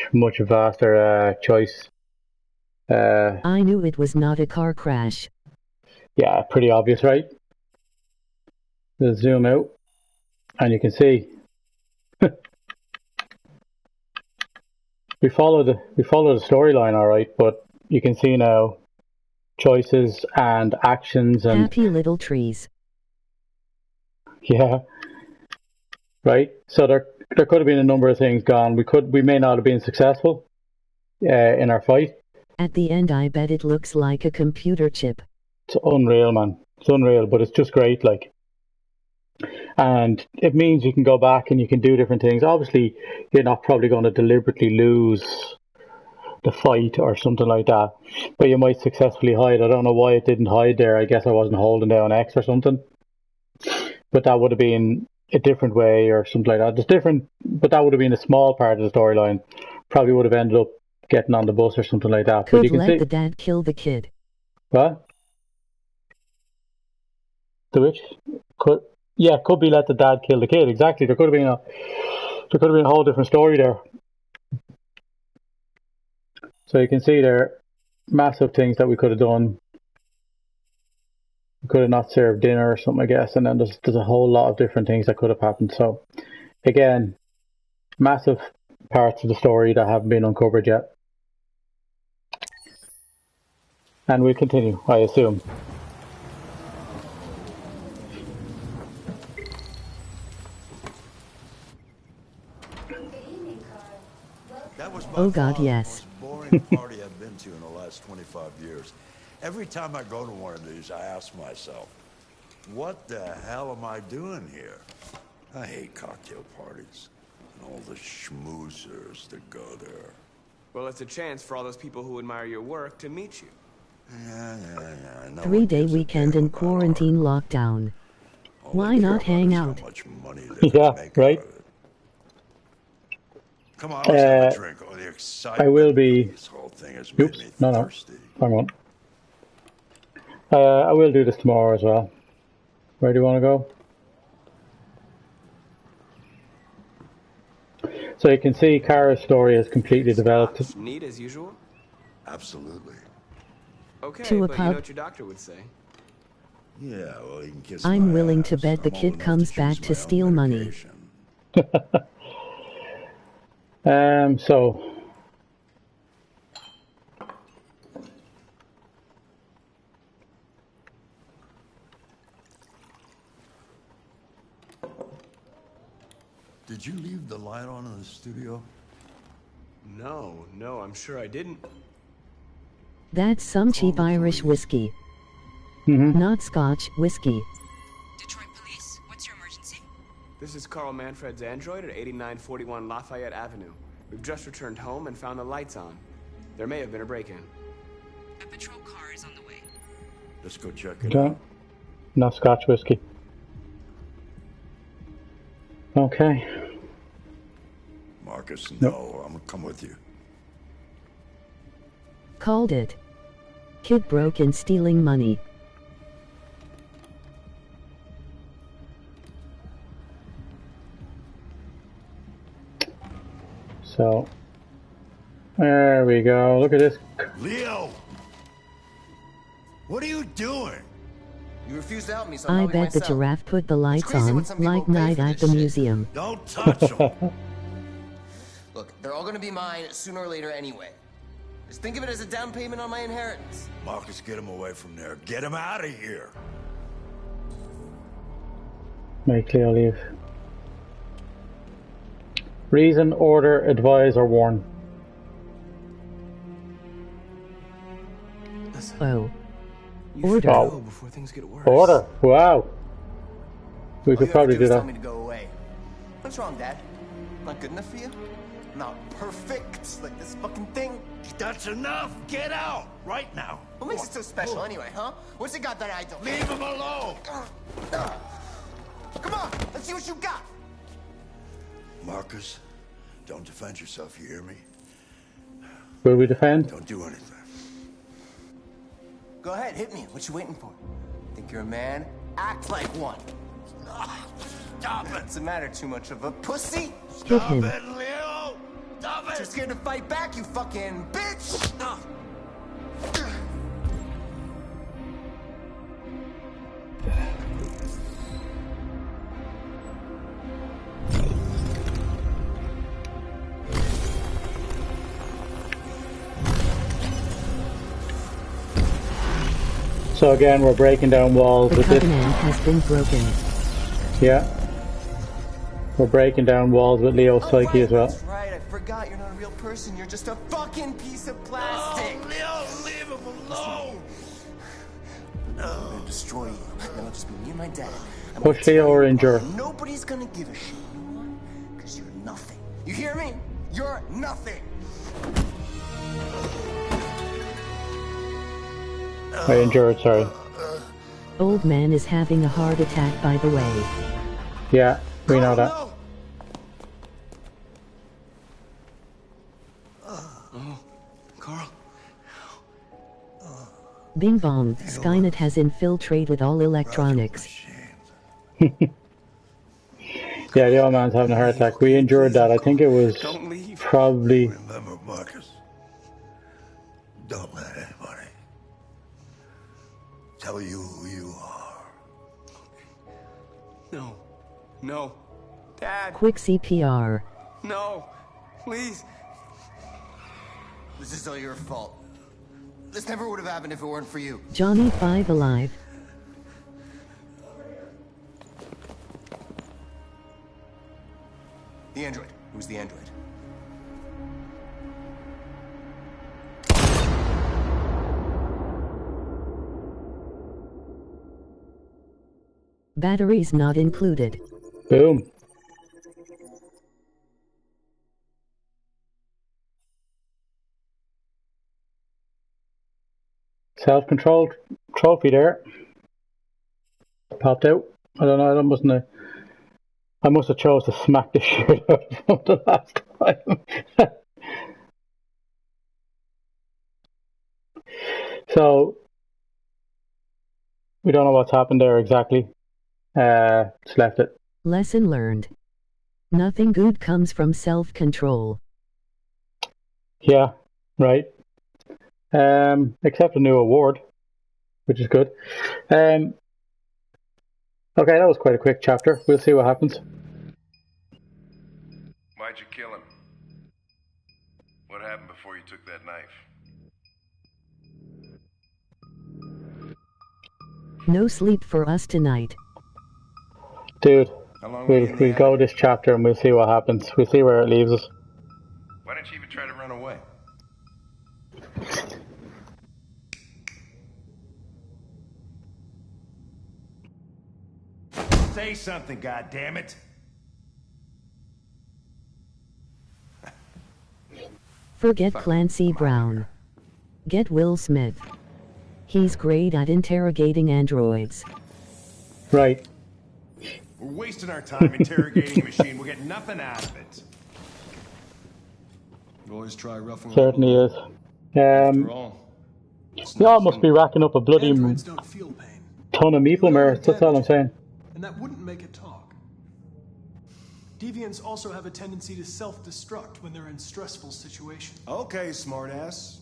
vaster choice. I knew it was not a car crash. Yeah, pretty obvious, right? We'll zoom out, and you can see. We follow the storyline, all right, but you can see now choices and actions and Happy little trees. yeah, right. So there could have been a number of things gone. We may not have been successful in our fight. At the end, I bet it looks like a computer chip. It's unreal, man. It's unreal, but it's just great, like. And it means you can go back and you can do different things. Obviously, you're not probably going to deliberately lose the fight or something like that, but you might successfully hide. I don't know why it didn't hide there. I guess I wasn't holding down X or something. But that would have been a different way or something like that. It's different, but that would have been a small part of the storyline. Probably would have ended up getting on the bus or something like that. But Could you can let see the dad kill the kid. what? The which could. Yeah, could be let the dad kill the kid. Exactly. There could have been a whole different story there. So you can see there, massive things that we could have done. We could have not served dinner or something, I guess, and then there's a whole lot of different things that could have happened. So, again, massive parts of the story that haven't been uncovered yet. And we'll continue, I assume. That was by Oh far God, yes. the most boring party I've been to in the last 25 years. Every time I go to one of these, I ask myself, what the hell am I doing here? I hate cocktail parties and all the schmoozers that go there. Well, it's a chance for all those people who admire your work to meet you. Yeah, I know. 3-day weekend and quarantine lockdown. Why not hang out? Yeah, right. Come on, let's have a drink. Oh, the excitement. I will be. This whole thing has made me No, thirsty. hang on. I will do this tomorrow as well. Where do you want to go? So you can see Kara's story is completely developed. Neat as usual? Absolutely. Okay, To a but you pub. know what your doctor would say. Yeah, well, you can kiss I'm my willing ass. to bet the I'm kid old comes enough back choose to my steal own money. medication. So Did you leave the light on in the studio? No, I'm sure I didn't. That's some cheap Irish whiskey. Not Scotch whiskey. Detroit Police, what's your emergency? This is Carl Manfred's android at 8941 Lafayette Avenue. We've just returned home and found the lights on. There may have been a break-in. A patrol car is on the way. Let's go check it don't, out. not Scotch whiskey. Okay. Marcus, no, I'm gonna come with you. Called it. Kid broke in stealing money. So there we go. Look at this. Leo! What are you doing? You refuse to help me, so I I'll bet the giraffe put the lights crazy on, when some people like pay night for at this the shit. museum. Don't touch him. Look, they're all gonna be mine sooner or later anyway. Just think of it as a down payment on my inheritance. Marcus, get him away from there. Get him out of here. Make Leo leave. Reason, order, advise, or warn. Oh. You Order. should go before things get worse. Order. Wow. We All could you probably have to do is tell that. me to go away. What's wrong, Dad? Not good enough for you? Not perfect like this fucking thing? That's enough. Get out right now. What makes it so special anyway, huh? What's it got that I don't? Leave him alone. Come on, let's see what you got. Marcus, don't defend yourself. You hear me? Will we defend? Don't do anything. Go ahead, hit me. What you waiting for? Think you're a man? Act like one. Stop it. What's the matter? Too much of a pussy? Hit him. Leo! Stop it! Too scared to fight back, you fucking bitch! So again, we're breaking down walls The with this. covenant has been broken. Yeah. We're breaking down walls with Leo's psyche as well. That's right, I forgot you're not a real person. You're just a fucking piece of plastic. Oh, Leo, leave him alone. I'm gonna destroy you. Then it'll just be me and my dad. I'm Push gonna tell Leo or you endure. Nobody's gonna give a shit. You know why? Because you're nothing. You hear me? You're nothing. I endured, sorry. Old man is having a heart attack, by the way. Yeah, we know that. Oh, Carl. Bing bong, Skynet has infiltrated all electronics. Yeah, the old man's having a heart attack. We endured that. I think it was probably... Remember, Marcus, don't let anybody tell you who you are. No. Dad. Quick CPR. No. Please. This is all your fault. This never would have happened if it weren't for you. Johnny 5 alive. The android. Who's the android? Batteries not included. Boom. Self-controlled trophy there. Popped out. I don't know, I must have chose to smack the shit out of him the last time. So, we don't know what's happened there exactly. Just left it. Lesson learned. Nothing good comes from self-control. Yeah, right. Except a new award, which is good. Okay, that was quite a quick chapter. We'll see what happens. Why'd you kill him? What happened before you took that knife? No sleep for us tonight. Dude, we'll go this chapter and we'll see what happens. We'll see where it leaves us. Why didn't you even try to run away? Say something, goddammit! Forget Clancy Brown. Get Will Smith. He's great at interrogating androids. Right. We're wasting our time interrogating a machine. We're getting nothing out of it. You always try roughing Certainly is. Y'all must be racking up a bloody ton of meeple mirrors, that's all I'm saying. And that wouldn't make it talk. Deviants also have a tendency to self-destruct when they're in stressful situations. Okay, smartass.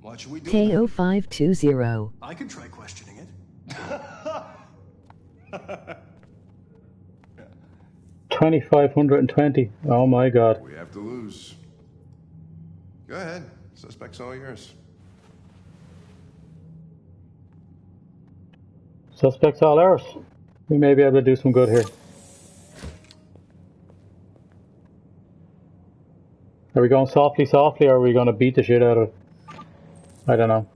What should we do? KO520. I can try questioning it. 2,520. Oh my god. We have to lose. Go ahead. Suspect's all yours. Suspects all ours. We may be able to do some good here. Are we going softly, or are we going to beat the shit out of it? I don't know.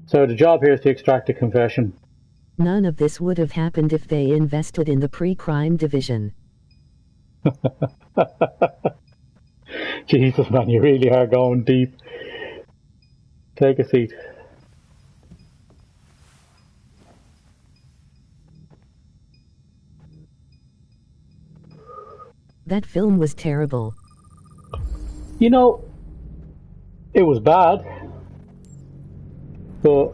So the job here is to extract a confession. None of this would have happened if they invested in the pre-crime division. Jesus, man, you really are going deep. Take a seat. That film was terrible. You know, it was bad, but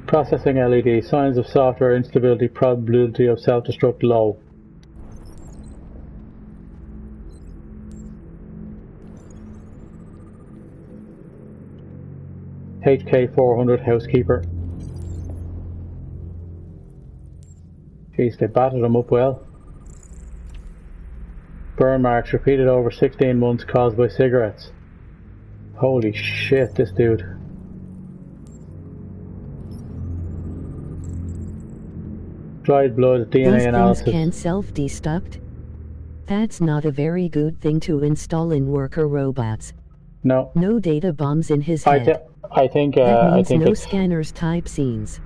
processing LED, signs of software instability, probability of self-destruct low. HK400 housekeeper. Jeez, they battered him up well. Burn marks repeated over 16 months caused by cigarettes. Holy shit, this dude. Dried blood, DNA analysis. Those things can self-destruct? That's not a very good thing to install in worker robots. No. No data bombs in his head. I think that means no it's, scanners type scenes.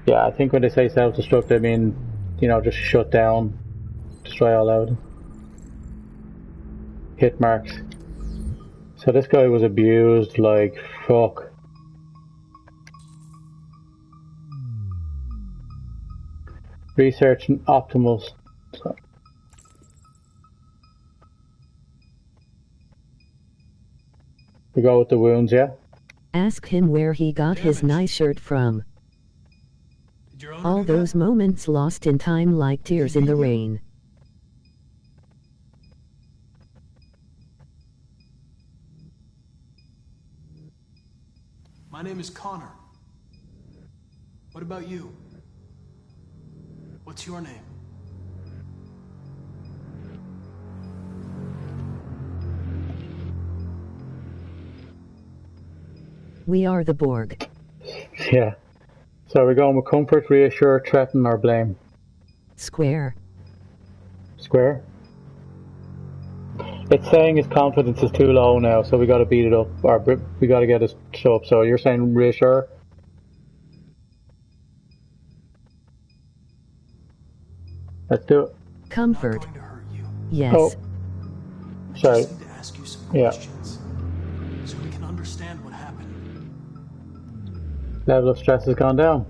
Yeah, I think when they say self-destruct, they mean, you know, just shut down, destroy all out. Hit marks. So this guy was abused like fuck. Research and optimals. So. We go with the wounds, yeah? Ask him where he got his nice shirt from. All those moments lost in time like tears in the rain. My name is Connor. What about you? What's your name? We are the Borg. Yeah. So we're going with comfort, reassure, threaten, or blame. Square. Square? It's saying his confidence is too low now, so we got to beat it up, or we got to get his show up. So you're saying reassure? Let's do it. Comfort. Yes. Oh, sorry. To ask you some Yeah. questions so we can understand what happened. Level of stress has gone down.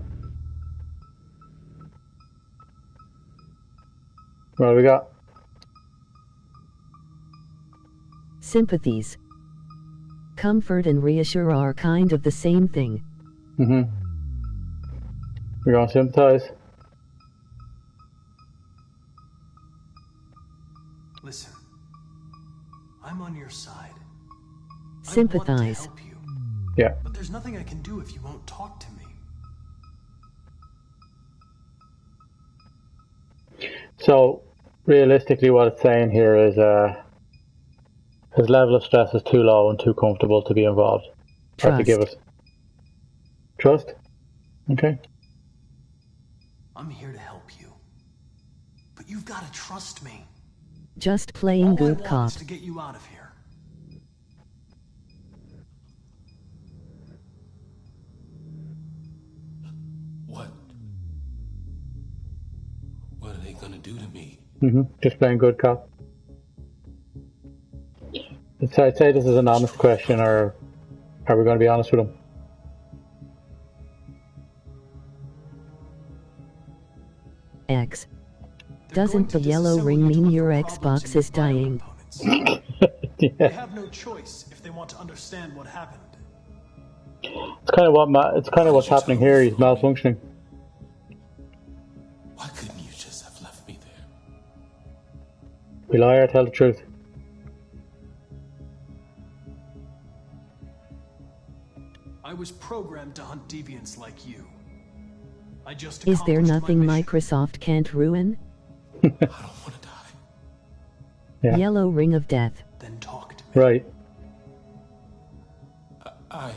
What do we got? Sympathies. Comfort and reassure are kind of the same thing. Mm-hmm. We're going to sympathize. Listen, I'm on your side. Sympathize. I want to help you, Yeah. but there's nothing I can do if you won't talk to me. So, realistically, what it's saying here is his level of stress is too low and too comfortable to be involved. Or to give us. Trust? Okay. I'm here to help you, but you've got to trust me. Just playing All good I want cop. is to get you out of here. What? What are they gonna do to me? Just playing good cop. So I'd say this is an honest question, or are we going to be honest with him? X. Doesn't the yellow ring mean your Xbox is dying? They have no choice if they want to understand what happened. It's kind of what's happening here. He's malfunctioning. Why couldn't you just have left me there? We lie or tell the truth. I was programmed to hunt deviants like you. I just Is there accomplished nothing my mission. Microsoft can't ruin? Yeah. Yellow ring of death. Then talk to me. Right. I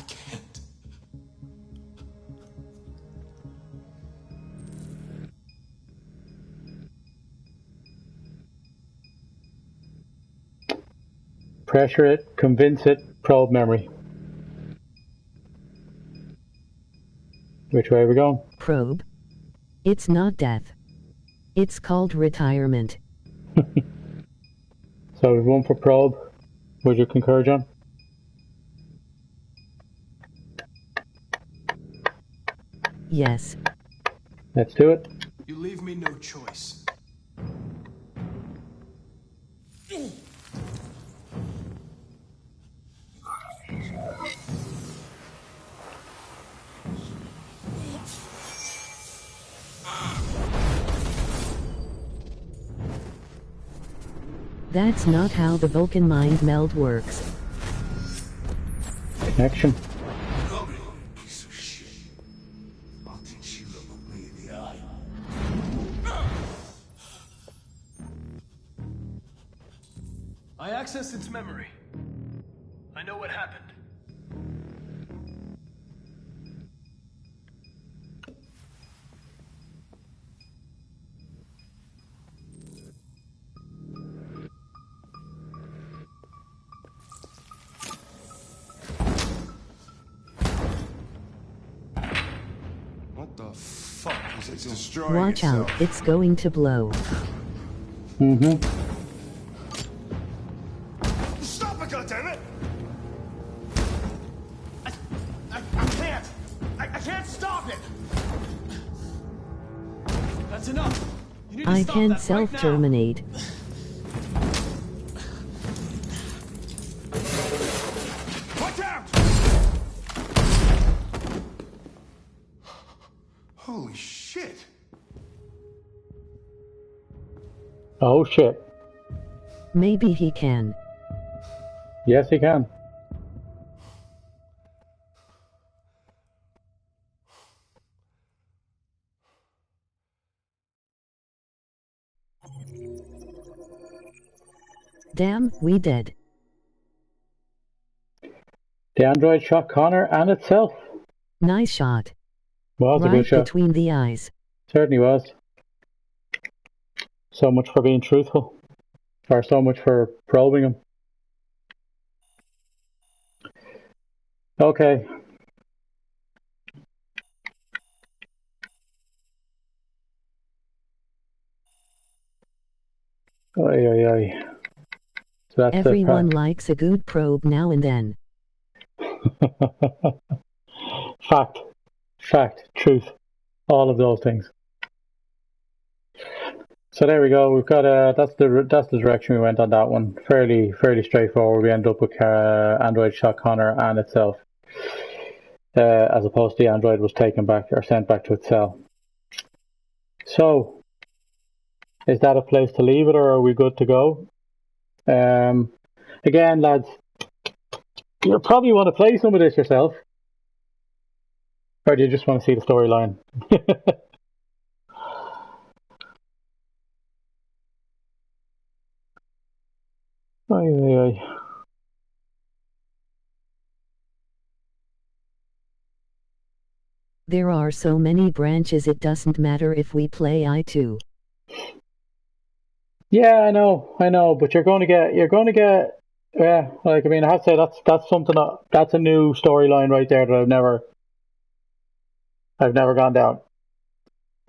can't. Pressure it, convince it, probe memory. Which way are we going? Probe. It's not death. It's called retirement. So we've one for probe. Would you concur, John? Yes. Let's do it. You leave me no choice. That's not how the Vulcan mind meld works. Connection. Piece of shit. I'll teach you to look me in the eye. I accessed its memory. I know what happened. What the fuck is it destroying Watch itself? out, it's going to blow. Mm-hmm. Stop it, goddammit! I can't! I can't stop it! That's enough. You need to I stop can that right now. self-terminate. Watch out! Holy shit! Oh shit. Maybe he can. Yes, he can. Damn, we dead. The android shot Connor and itself. Nice shot. Was a Right good shot. between the eyes. Certainly was. So much for being truthful. Or so much for probing him. Okay. Oy, oy, oy. So that's Everyone likes a good probe now and then. Fact, truth, all of those things. So there we go. We've got that's the direction we went on that one. Fairly straightforward. We ended up with Android shot Connor and itself, as opposed to the Android was taken back or sent back to itself. So, is that a place to leave it, or are we good to go? Again, lads, you probably want to play some of this yourself. Or do you just want to see the storyline? There are so many branches it doesn't matter if we play I2. Yeah, I know, but you're going to get, yeah, like, I mean, I have to say that's something that's a new storyline right there that I've never gone down.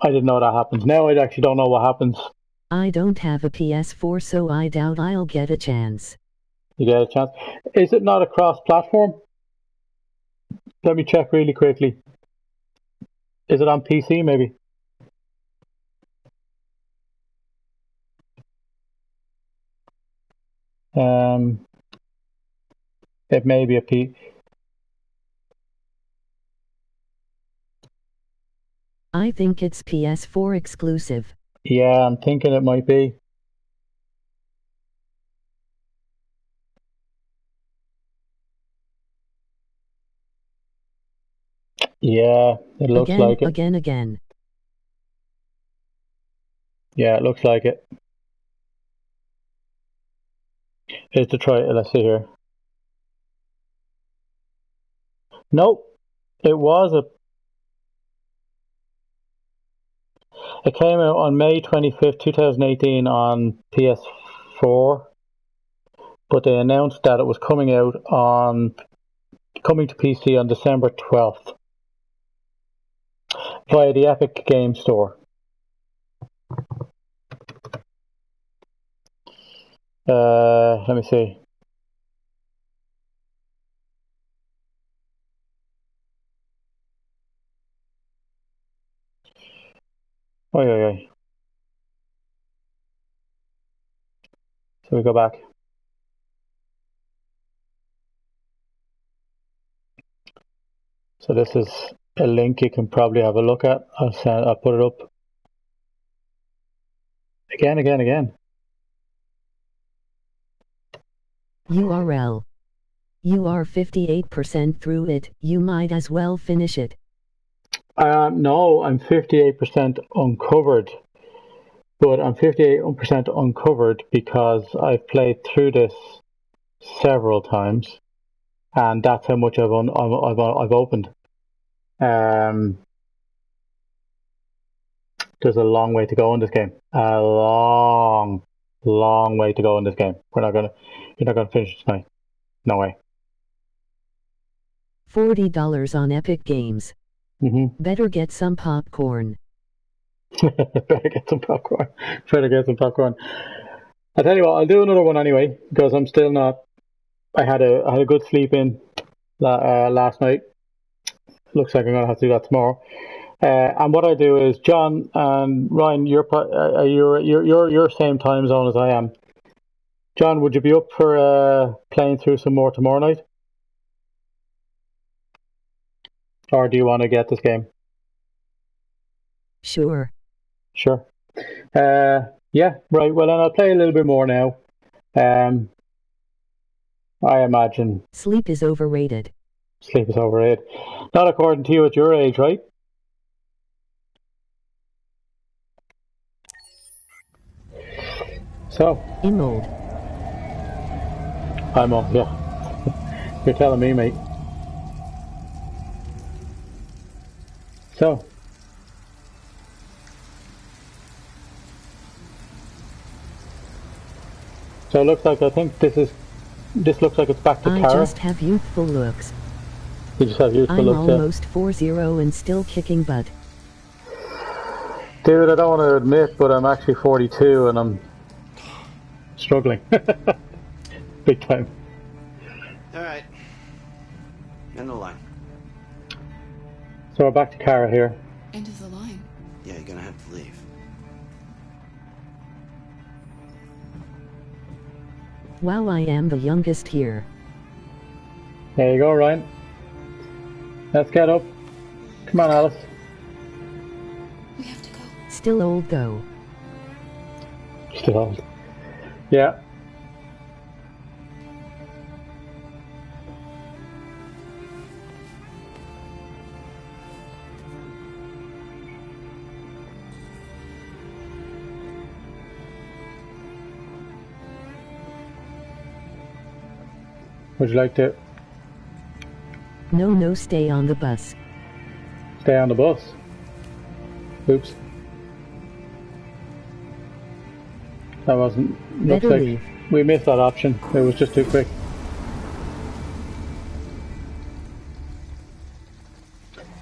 I didn't know that happens. Now I actually don't know what happens. I don't have a PS4, so I doubt I'll get a chance. You get a chance. Is it not a cross-platform? Let me check really quickly. Is it on PC, maybe? It may be a P. I think it's PS4 exclusive. Yeah, I'm thinking it might be. Yeah, it looks like it. Again. Yeah, it looks like it. Here's to try it. Let's see here. Nope. It came out on May 25th, 2018 on PS4, but they announced that it was coming to PC on December 12th via the Epic Game Store. Let me see. Oy. So we go back. So this is a link you can probably have a look at. I'll put it up. Again. URL. You are 58% through it. You might as well finish it. No, I'm 58% uncovered. But I'm 58% uncovered because I've played through this several times, and that's how much I've opened. There's a long way to go in this game. A long way to go in this game. You're not gonna finish it tonight. No way. $40 on Epic Games. Mm-hmm. Better get some popcorn. Better get some popcorn. I'll tell you what, I'll do another one anyway, because I'm still not. I had a good sleep in last night. Looks like I'm gonna have to do that tomorrow. And what I do is, John and Ryan, you're same time zone as I am. John, would you be up for playing through some more tomorrow night? Or do you want to get this game? Sure. Yeah, right. Well, then I'll play a little bit more now. I imagine. Sleep is overrated. Not according to you at your age, right? So. In mode. I'm on, yeah. You're telling me, mate. So. So it looks like, I think this looks like it's back to I Kara. just have youthful looks. You just have youthful I'm looks, yeah. almost 4-0 and still kicking butt. Dude, I don't want to admit, but I'm actually 42 and I'm struggling. Big time. Alright. End the line. So we're back to Kara here. End of the line. Yeah, you're gonna have to leave. Wow, I am the youngest here. There you go, Ryan. Let's get up. Come on, Alice. Still old though. Still old. Yeah. Would you like to No, stay on the bus. stay on the bus? Oops. That wasn't... Looks Better like leave. we missed that option. It was just too quick.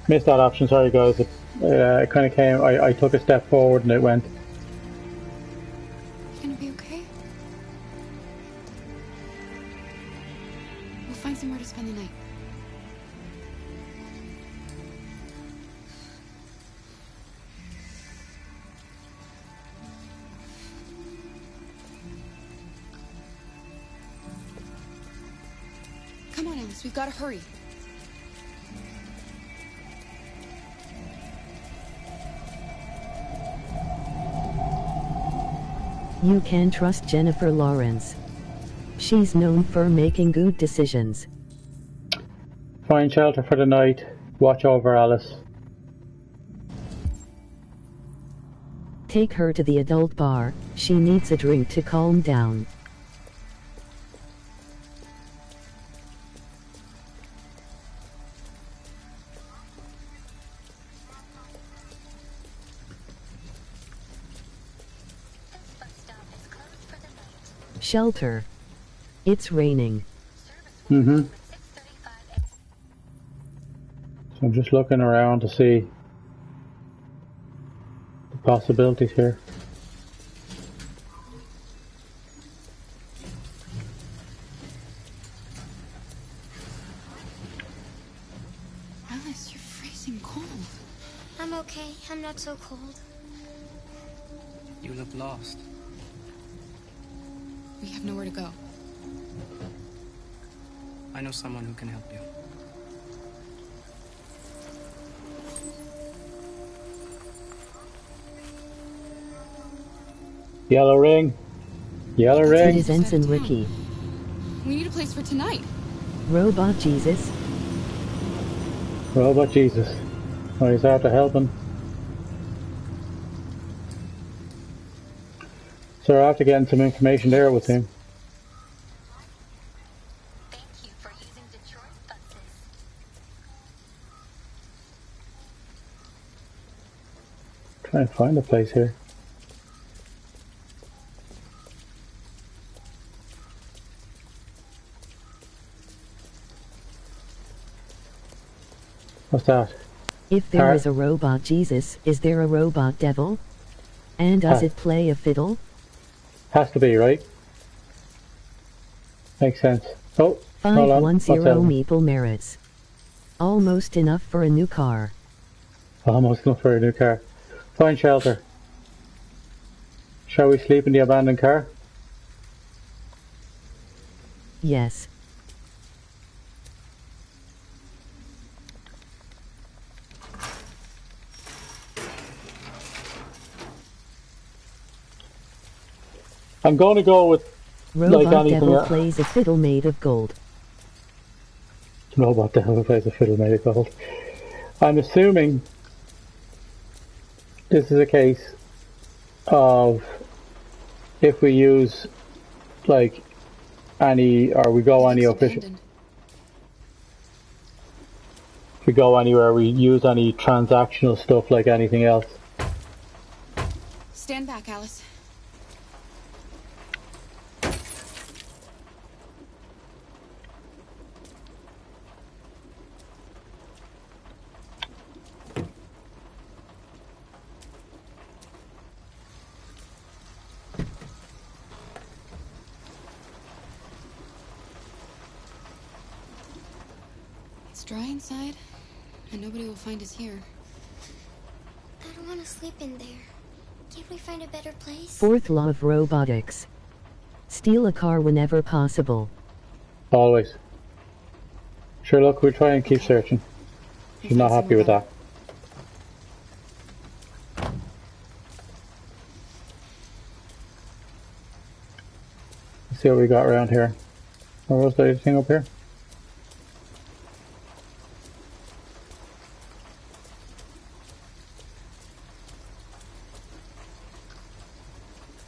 Missed that option, sorry guys. It kind of came... I took a step forward and it went. You gonna be okay? We'll find somewhere to spend the night. Come on, Alice, we've gotta hurry. You can trust Jennifer Lawrence. She's known for making good decisions. Find shelter for the night. Watch over Alice. Take her to the adult bar. She needs a drink to calm down. Shelter. It's raining. Mm-hmm. So I'm just looking around to see the possibilities here. Alice, you're freezing cold. I'm okay. I'm not so cold. You look lost. We have nowhere to go. I know someone who can help you. Yellow ring. Yellow ring. It is Ensign Ricky. We need a place for tonight. Robot Jesus. Robot Jesus. Oh, he's out to help him. So we're after getting some information there with him. Trying to find a place here. What's that? If there is a robot Jesus, is there a robot devil? And does it play a fiddle? Has to be, right? Makes sense. Oh, hold on. What's 510 that? meeple merits. Almost enough for a new car. Almost enough for a new car. Find shelter. Shall we sleep in the abandoned car? Yes. I'm going to go with Robot like anything devil else. plays a fiddle made of gold. Robot devil plays a fiddle made of gold. I'm assuming this is a case of if we use like any, or we go any official, if we go anywhere, we use any transactional stuff like anything else. Stand back, Alice. dry inside, and nobody will find us here. I don't want to sleep in there. Can't we find a better place? Fourth law of robotics. Steal a car whenever possible. Always. Sure, look, we'll try and keep searching. She's not happy with that. Let's see what we got around here. What was the thing up here?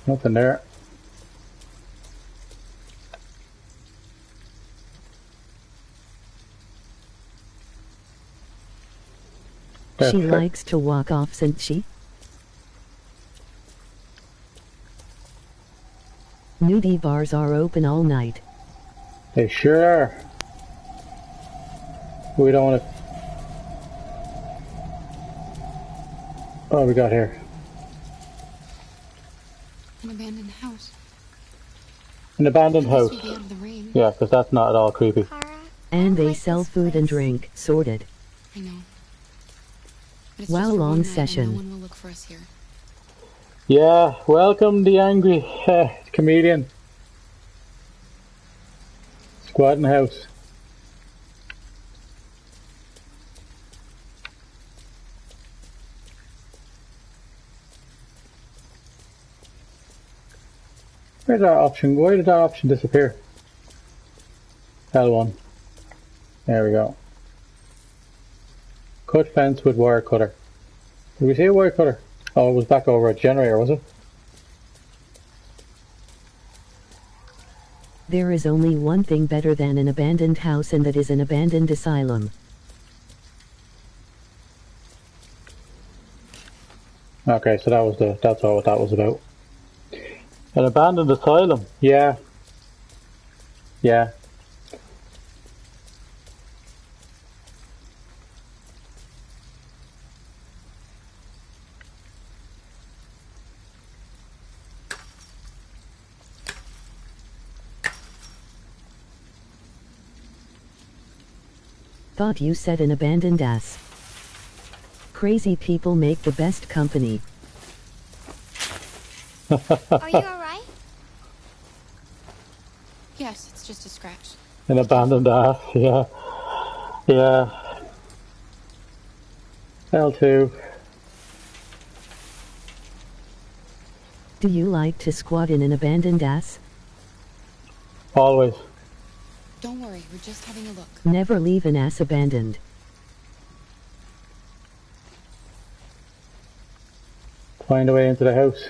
Nothing there. She likes to walk off, doesn't she? Nudie bars are open all night. They sure are. We don't want to... What we got here? An abandoned house. An abandoned house. Must be out of the rain. Yeah, because that's not at all creepy. And they sell food and drink. Sorted. I know. But it's Wow, just for long one night and session. No one will look for us here. Yeah, welcome the angry comedian. Squad and house. Where's our option? Why did our option disappear? L1. There we go. Cut fence with wire cutter. Did we see a wire cutter? Oh, it was back over a generator, was it? There is only one thing better than an abandoned house, and that is an abandoned asylum. Okay, so that's all what that was about. An abandoned asylum. Yeah. Yeah. Thought you said an abandoned ass. Crazy people make the best company. Are you alright? Yes, it's just a scratch. An abandoned ass, yeah. Yeah. L2. Do you like to squat in an abandoned ass? Always. Don't worry, we're just having a look. Never leave an ass abandoned. Find a way into the house.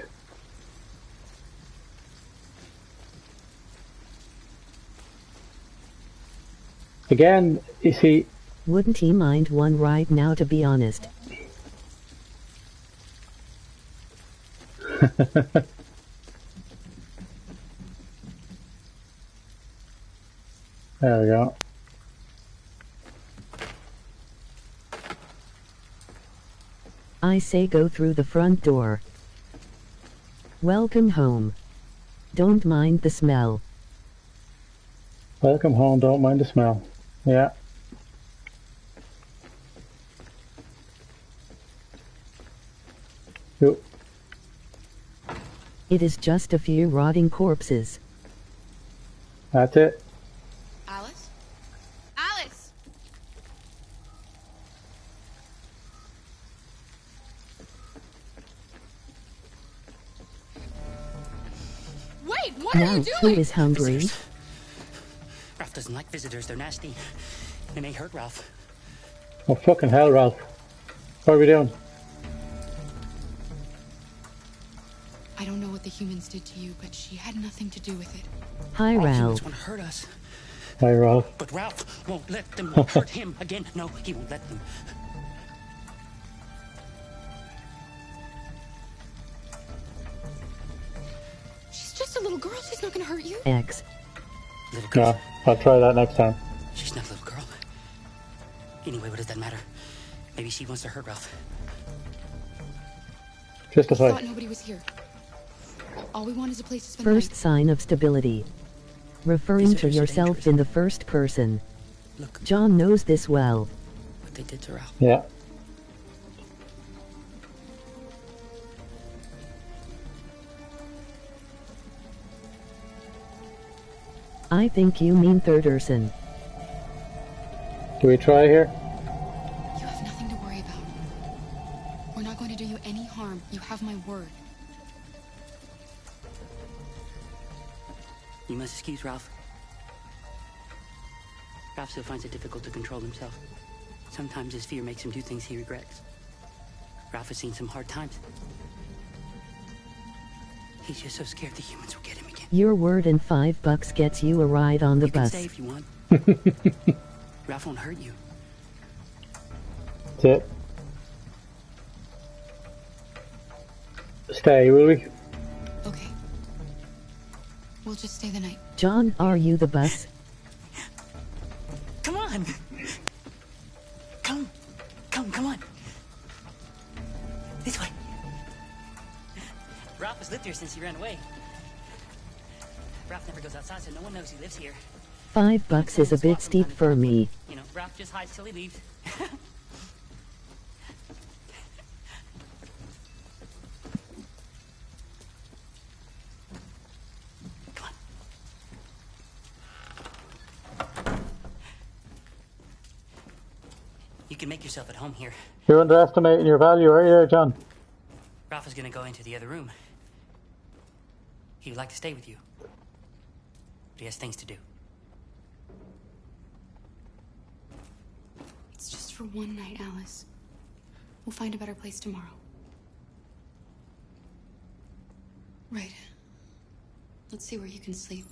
Again, you see... Wouldn't he mind one right now, to be honest? There we go. I say go through the front door. Welcome home. Don't mind the smell. Welcome home, don't mind the smell. Yeah. Yep. It is just a few rotting corpses. That's it. Alice? Alice! Wait, what are Now, you who doing? is hungry? Ralph doesn't like visitors. They're nasty. They may hurt Ralph. Oh, fucking hell, Ralph. What are we doing? I don't know what the humans did to you, but she had nothing to do with it. Hi, All Ralph. humans want to hurt us. Hi, Ralph. But Ralph won't let them hurt him again. No, he won't let them. She's just a little girl. She's not gonna hurt you. X. Little girl. No, I'll try that next time. She's not a little girl. Anyway, what does that matter? Maybe she wants to hurt Ralph. Just a Thought fight. nobody was here. All we want is a place to spend First the night. sign of stability. Referring to yourself in the first person. John knows this well. What they did to Ralph. Yeah. I think you mean Thirderson. Do we try here? You have nothing to worry about. We're not going to do you any harm. You have my word. You must excuse Ralph. Ralph still finds it difficult to control himself. Sometimes his fear makes him do things he regrets. Ralph has seen some hard times. He's just so scared the humans will get him again. Your word and $5 gets you a ride on the You can bus. stay if you want. Ralph won't hurt you. That's it. Stay, will we? Okay. We'll just stay the night. John, are you the bus? Come on! Come on! This way. Ralph has lived here since he ran away. Ralph never goes outside, so no one knows he lives here. $5 is a bit steep for me. You know, Ralph just hides till he leaves. You can make yourself at home here. You're underestimating your value, are you there, John? Ralph is gonna go into the other room. He would like to stay with you. But he has things to do. It's just for one night, Alice. We'll find a better place tomorrow. Right. Let's see where you can sleep.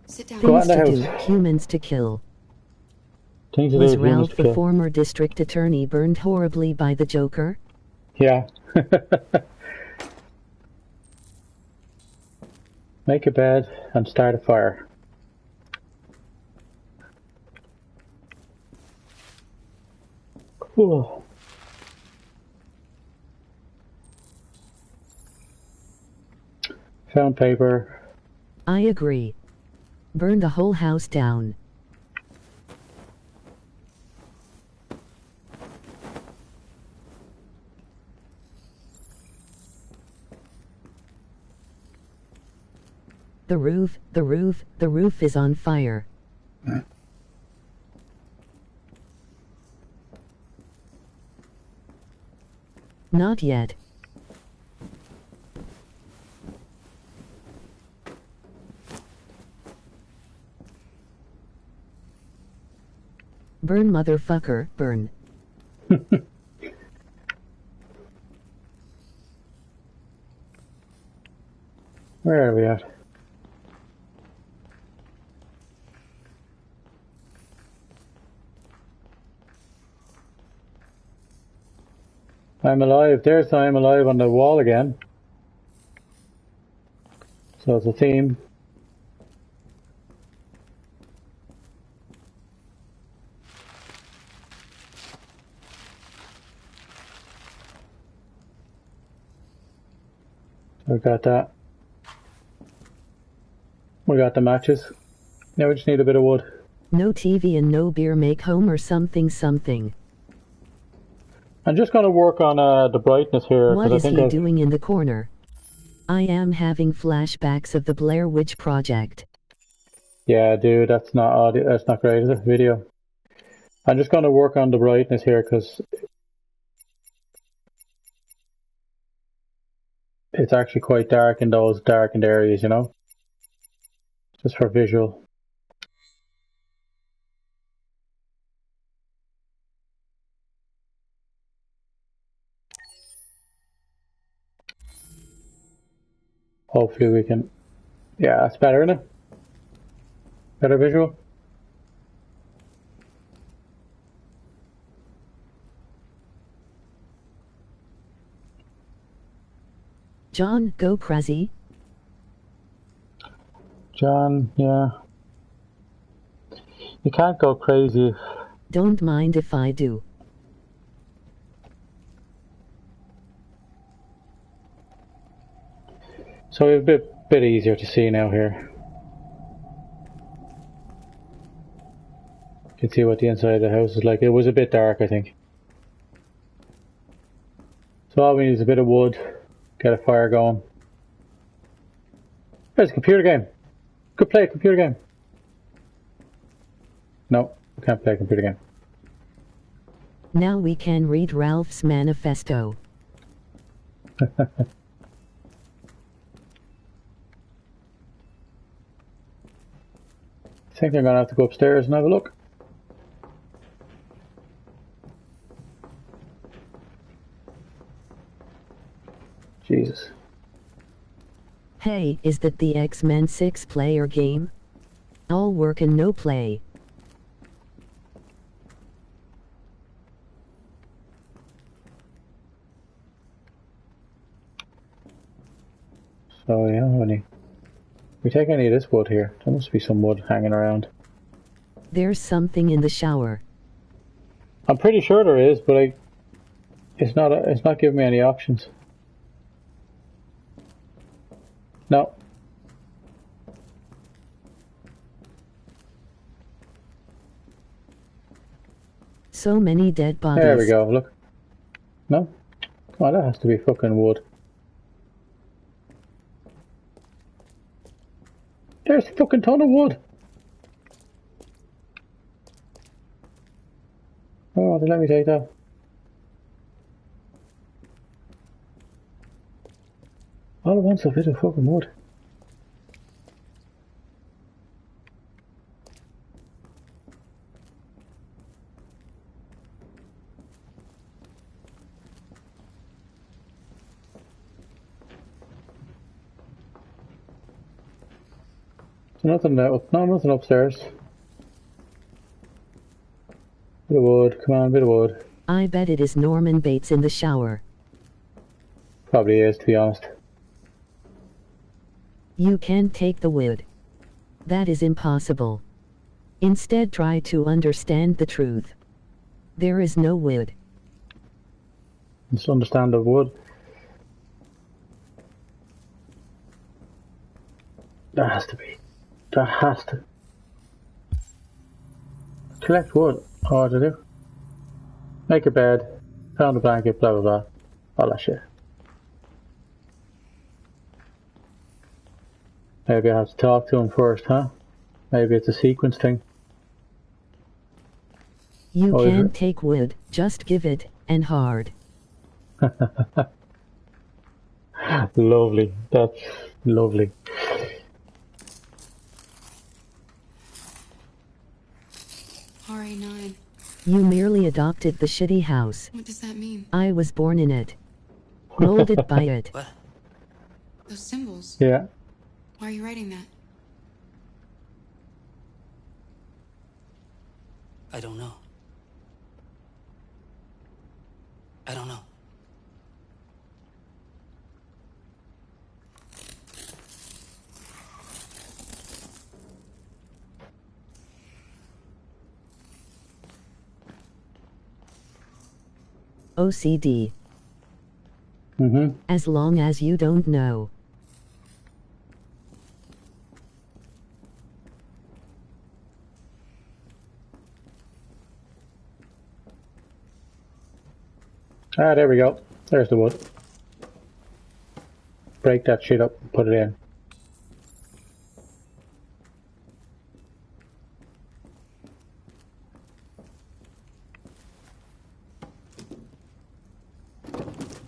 Sit down. Things to do, humans to kill. Things to Was do, humans Ralph, to the kill. former district attorney, burned horribly by the Joker? Yeah. Make a bed and start a fire. Cool. Found paper. I agree. Burn the whole house down. The roof is on fire. Not yet. Burn, motherfucker, burn. Where are we at? I'm alive. There's I'm alive on the wall again. So it's a theme. We got that. We got the matches. Now we just need a bit of wood. No TV and no beer make home or something. I'm just going to work on the brightness here. What 'cause is I think he doing in the corner? I am having flashbacks of the Blair Witch Project. Yeah, dude, that's not audio. That's not great, is it? Video. I'm just going to work on the brightness here because it's actually quite dark in those darkened areas, you know? Just for visual. Hopefully we can... Yeah, that's better, isn't it? Better visual. John, go crazy. John, yeah. You can't go crazy. Don't mind if I do. So it's a bit easier to see now here. You can see what the inside of the house is like. It was a bit dark, I think. So all we need is a bit of wood, get a fire going. There's a computer game. Could play a computer game. No, we can't play a computer game. Now we can read Ralph's manifesto. I think I'm gonna have to go upstairs and have a look. Jesus. Hey, is that the X-Men 6-player game? All work and no play. So yeah, when we take any of this wood here, there must be some wood hanging around. There's something in the shower. I'm pretty sure there is, but it's not giving me any options. No. So many dead bodies. There we go, look. No? Come on, that has to be fucking wood. There's a fucking ton of wood. Oh, let me take that. All I want's a bit of fucking wood. So nothing nothing upstairs. Bit of wood, come on, bit of wood. I bet it is Norman Bates in the shower. Probably is, to be honest. You can't take the wood. That is impossible. Instead, try to understand the truth. There is no wood. Just understand the wood. There has to be. There has to. Collect wood. Oh, to do? Make a bed. Found a blanket, blah blah blah. All that shit. Maybe I have to talk to him first, huh? Maybe it's a sequence thing. You can't take wood, just give it, and hard. Lovely. That's lovely. RA9. You merely adopted the shitty house. What does that mean? I was born in it. Molded by it. What? Those symbols. Yeah. Why are you writing that? I don't know. I don't know. OCD. Mm-hmm. As long as you don't know. Ah, there we go. There's the wood. Break that shit up and put it in.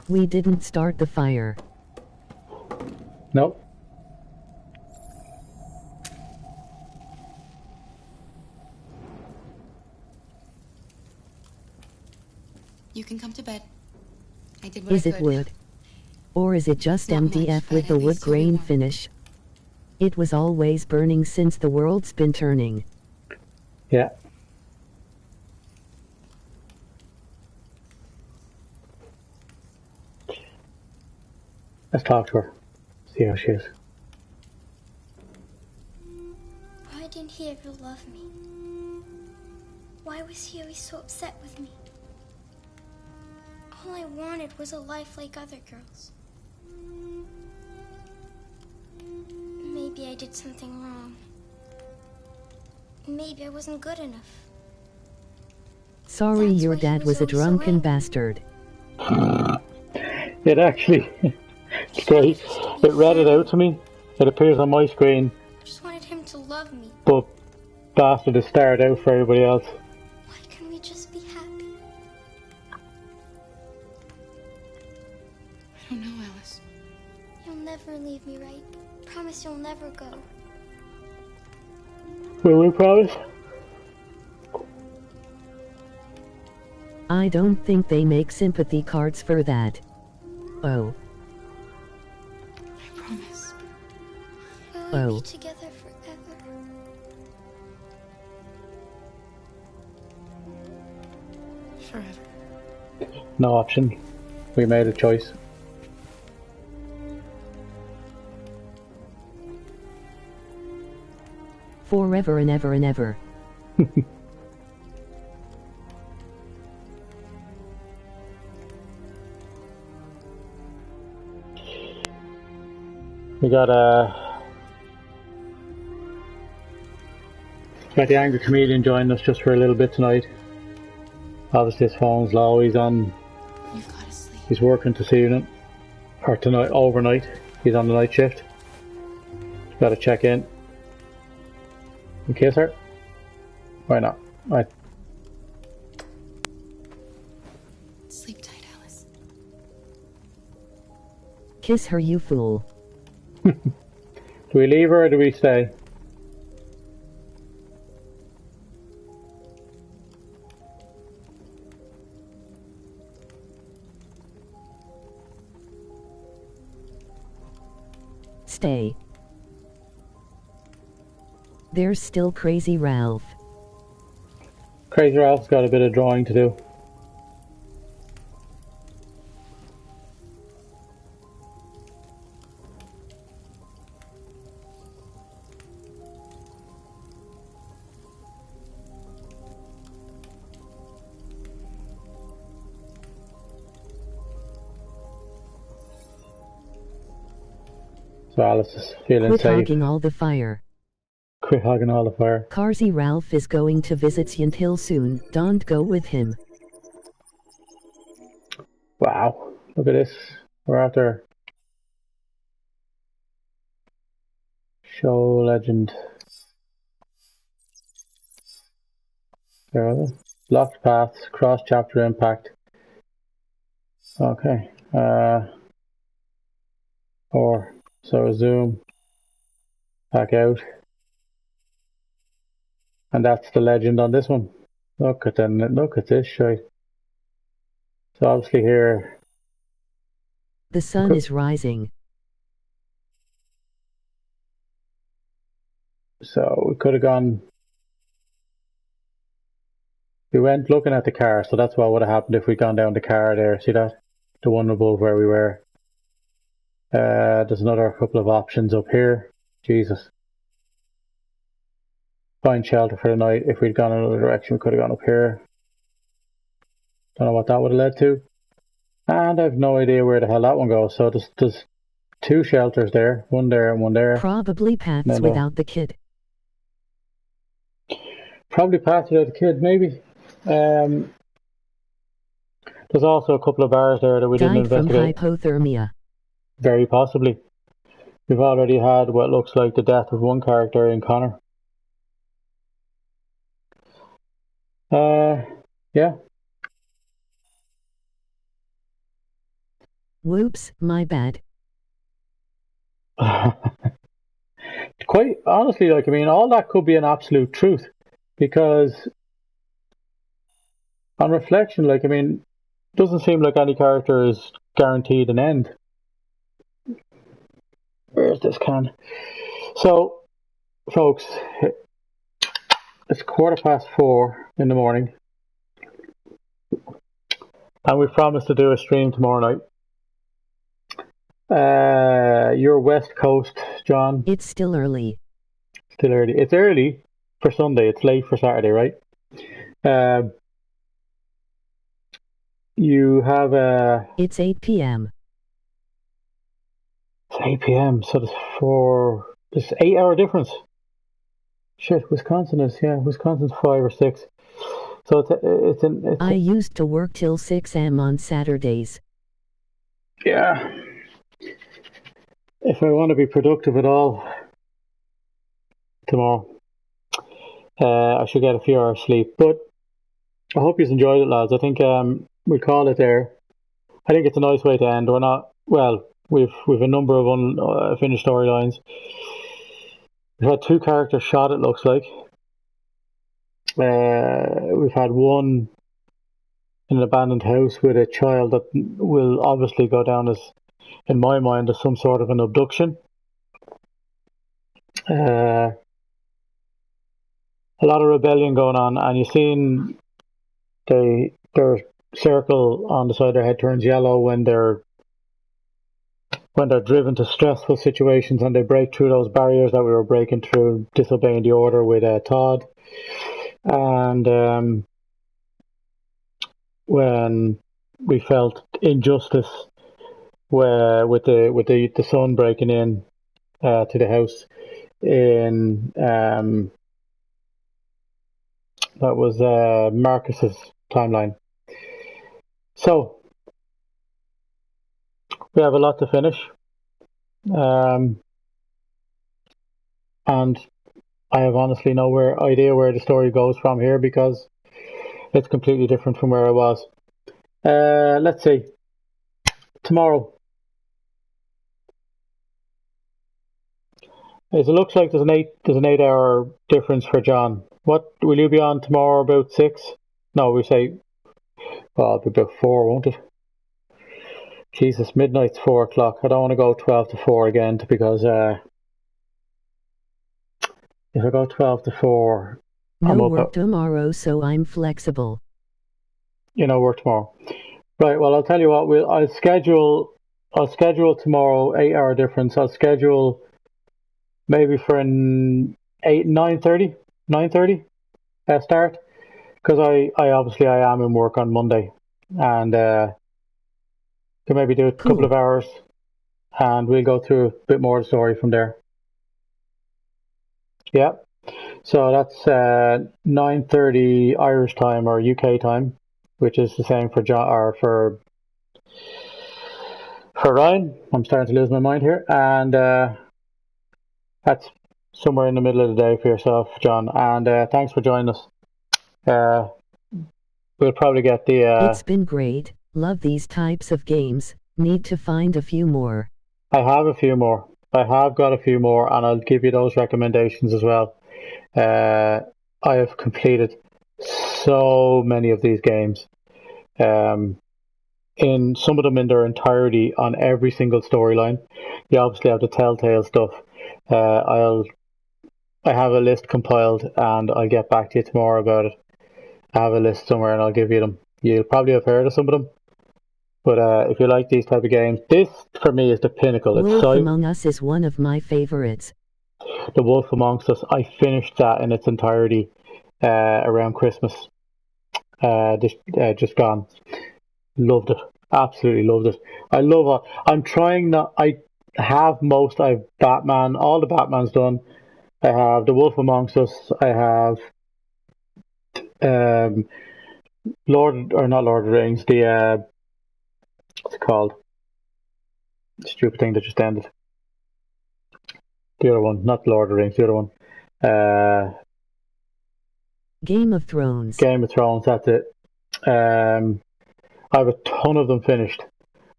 We didn't start the fire. Nope. You can come to bed. I did what I Is could. it wood? Or is it just Not MDF much, with but the at wood least you'll be grain warm. finish? It was always burning since the world's been turning. Yeah. Let's talk to her. See how she is. Why didn't he ever love me? Why was he always so upset with me? All I wanted was a life like other girls. Maybe I did something wrong. Maybe I wasn't good enough. Sorry, your dad was a drunken bastard. It actually, it's great. It read it out to me. It appears on my screen, I just wanted him to love me. but bastard is starred out for everybody else. Why can't we just be happy? I don't know, Alice. You'll never leave me, right? Promise you'll never go. Will we promise? I don't think they make sympathy cards for that. Oh. I promise. Will we Oh. be together forever? Forever. No option. We made a choice. Forever and ever and ever. We got the angry comedian joining us just for a little bit tonight. Obviously his phone's low, he's on. You've got to sleep. He's working this evening. Or tonight, overnight. He's on the night shift. Got to check in. You kiss her? Why not? Right. Sleep tight, Alice. Kiss her, you fool. Do we leave her or do we stay? Stay. There's still Crazy Ralph. Crazy Ralph's got a bit of drawing to do. So Alice is feeling Quit safe. hogging all the fire. Quit hogging all the fire. Carzy Ralph is going to visit Silent Hill soon. Don't go with him. Wow. Look at this. We're after show legend. There are they. Locked paths, cross chapter impact. Okay. Or so zoom back out. And that's the legend on this one. Look at this shite. So obviously here The sun is rising. so we could have gone. We went looking at the car, so that's what would have happened if we'd gone down the car there. See that? The one above where we were. There's another couple of options up here. Jesus. Find shelter for the night. If we'd gone another direction, we could have gone up here. Don't know what that would have led to. And I have no idea where the hell that one goes. So there's two shelters there. One there and one there. Probably paths No. without the kid. Probably paths without the kid, maybe. There's also a couple of bars there that we didn't Died from investigate. hypothermia. Very possibly. We've already had what looks like the death of one character in Connor. Yeah. Whoops, my bad. Quite honestly, like, I mean, all that could be an absolute truth. Because on reflection, like, I mean, it doesn't seem like any character is guaranteed an end. Where's this can? So, folks, it's 4:15 in the morning. And we promised to do a stream tomorrow night. You're West Coast, John. It's still early. Still early. It's early for Sunday. It's late for Saturday, right? You have It's 8 p.m. It's 8 p.m. So there's 8 hour difference. Shit, Wisconsin's 5 or 6. So it's I used to work till 6 a.m. on Saturdays. Yeah. If I want to be productive at all tomorrow, I should get a few hours sleep. But I hope you enjoyed it, lads. I think we'll call it there. I think it's a nice way to end. We're not we've a number of unfinished storylines. We've had 2 characters shot. It looks like we've had one in an abandoned house with a child that will obviously go down as, in my mind, as some sort of an abduction. A lot of rebellion going on, and you've seen their circle on the side of their head turns yellow when they're driven to stressful situations, and they break through those barriers that we were breaking through, disobeying the order with Todd. And when we felt injustice with the son breaking in to the house in that was Marcus's timeline. So we have a lot to finish, and I have honestly no idea where the story goes from here, because it's completely different from where I was. Let's see. Tomorrow. It looks like there's an 8-hour difference for John. What will you be on tomorrow? About 6? No, we say. Well, it'll be about 4, won't it? Jesus, midnight's 4 o'clock. I don't want to go 12 to 4 again, because if I go 12 to 4, no work tomorrow, so I'm flexible. Work tomorrow. Right. Well, I'll tell you what. I'll schedule tomorrow 8-hour difference. I'll schedule maybe for an 9:30 start, because I obviously I am in work on Monday, and can maybe do a couple of hours, and we'll go through a bit more of the story from there. Yeah. So that's 9:30 Irish time or UK time, which is the same for John or for Ryan. I'm starting to lose my mind here, and that's somewhere in the middle of the day for yourself, John. And thanks for joining us. We'll probably get the. It's been great. Love these types of games. Need to find a few more. I have a few more. I have got a few more, and I'll give you those recommendations as well. I have completed so many of these games. In some of them in their entirety on every single storyline. You obviously have the Telltale stuff. I have a list compiled, and I'll get back to you tomorrow about it. I have a list somewhere, and I'll give you them. You'll probably have heard of some of them, but if you like these type of games, this for me is the pinnacle. Wolf Among Us is one of my favorites. The Wolf Amongst Us, I finished that in its entirety around Christmas. Just gone. Loved it. Absolutely loved it. I'm trying not. I have most. I've Batman. All the Batman's done. I have The Wolf Amongst Us. I have not Lord of the Rings. The what's it called? The stupid thing that just ended. The other one, not Lord of the Rings. The other one. Game of Thrones. Game of Thrones. That's it. I have a ton of them finished.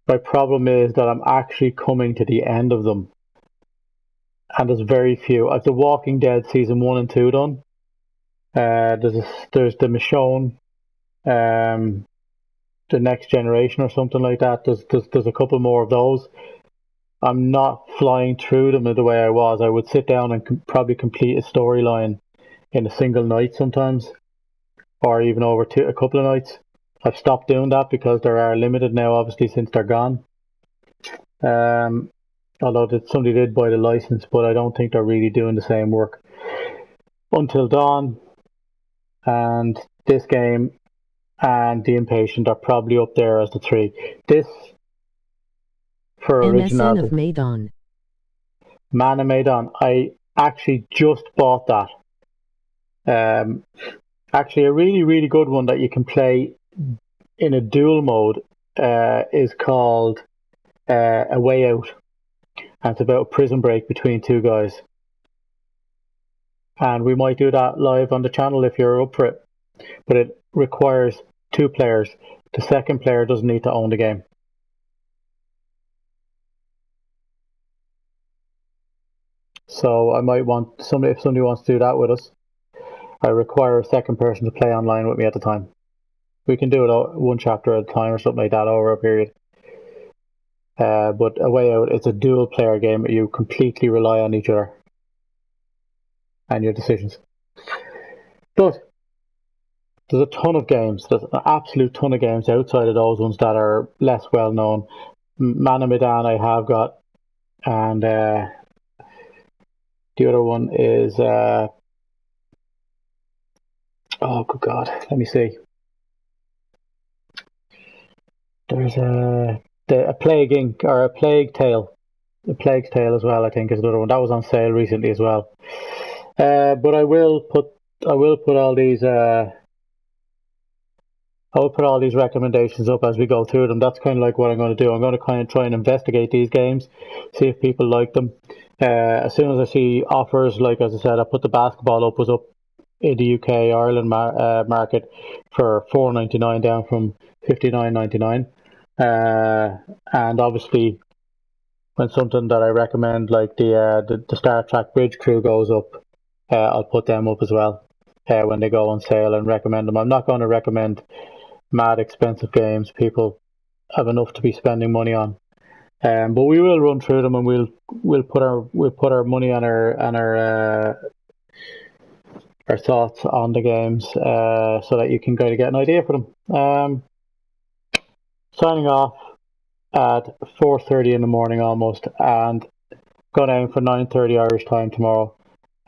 My problem is that I'm actually coming to the end of them, and there's very few. I've The Walking Dead season 1 and 2 done. There's the Michonne, the Next Generation or something like that. There's a couple more of those. I'm not flying through them the way I was. I would sit down and probably complete a storyline in a single night sometimes, or even over a couple of nights. I've stopped doing that because they are limited now, obviously, since they're gone. Although somebody did buy the license, but I don't think they're really doing the same work. Until Dawn and this game and The Impatient are probably up there as the 3. This for originality. MSN of Medan. Man of Medan. I actually just bought that. Actually, a really, really good one that you can play in a dual mode is called A Way Out. And it's about a prison break between two guys. And we might do that live on the channel if you're up for it. But it requires 2 players. The second player doesn't need to own the game. So I might want if somebody wants to do that with us, I require a second person to play online with me at the time. We can do it one chapter at a time or something like that over a period. But A Way Out, it's a dual player game where you completely rely on each other and your decisions. But there's a ton of games. There's an absolute ton of games outside of those ones that are less well known. Man of Medan I have got, and the other one is oh good God, let me see. There's a Plague Inc. or a Plague Tale. A Plague's Tale as well, I think, is another one. That was on sale recently as well. But I will put all these recommendations up as we go through them. That's kind of like what I'm going to do. I'm going to kind of try and investigate these games, see if people like them. As soon as I see offers, like as I said, I put the basketball up, was up in the UK Ireland market for $4.99 down from $59.99. And obviously, when something that I recommend like the Star Trek Bridge Crew goes up, I'll put them up as well when they go on sale and recommend them. I'm not going to recommend mad expensive games people have enough to be spending money on. But we will run through them and we'll put our money on our thoughts on the games so that you can kind of get an idea for them. Signing off at 4:30 in the morning almost, and going aim for 9:30 Irish time tomorrow.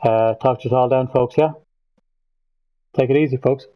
Talk to you all then, folks. Yeah, take it easy, folks.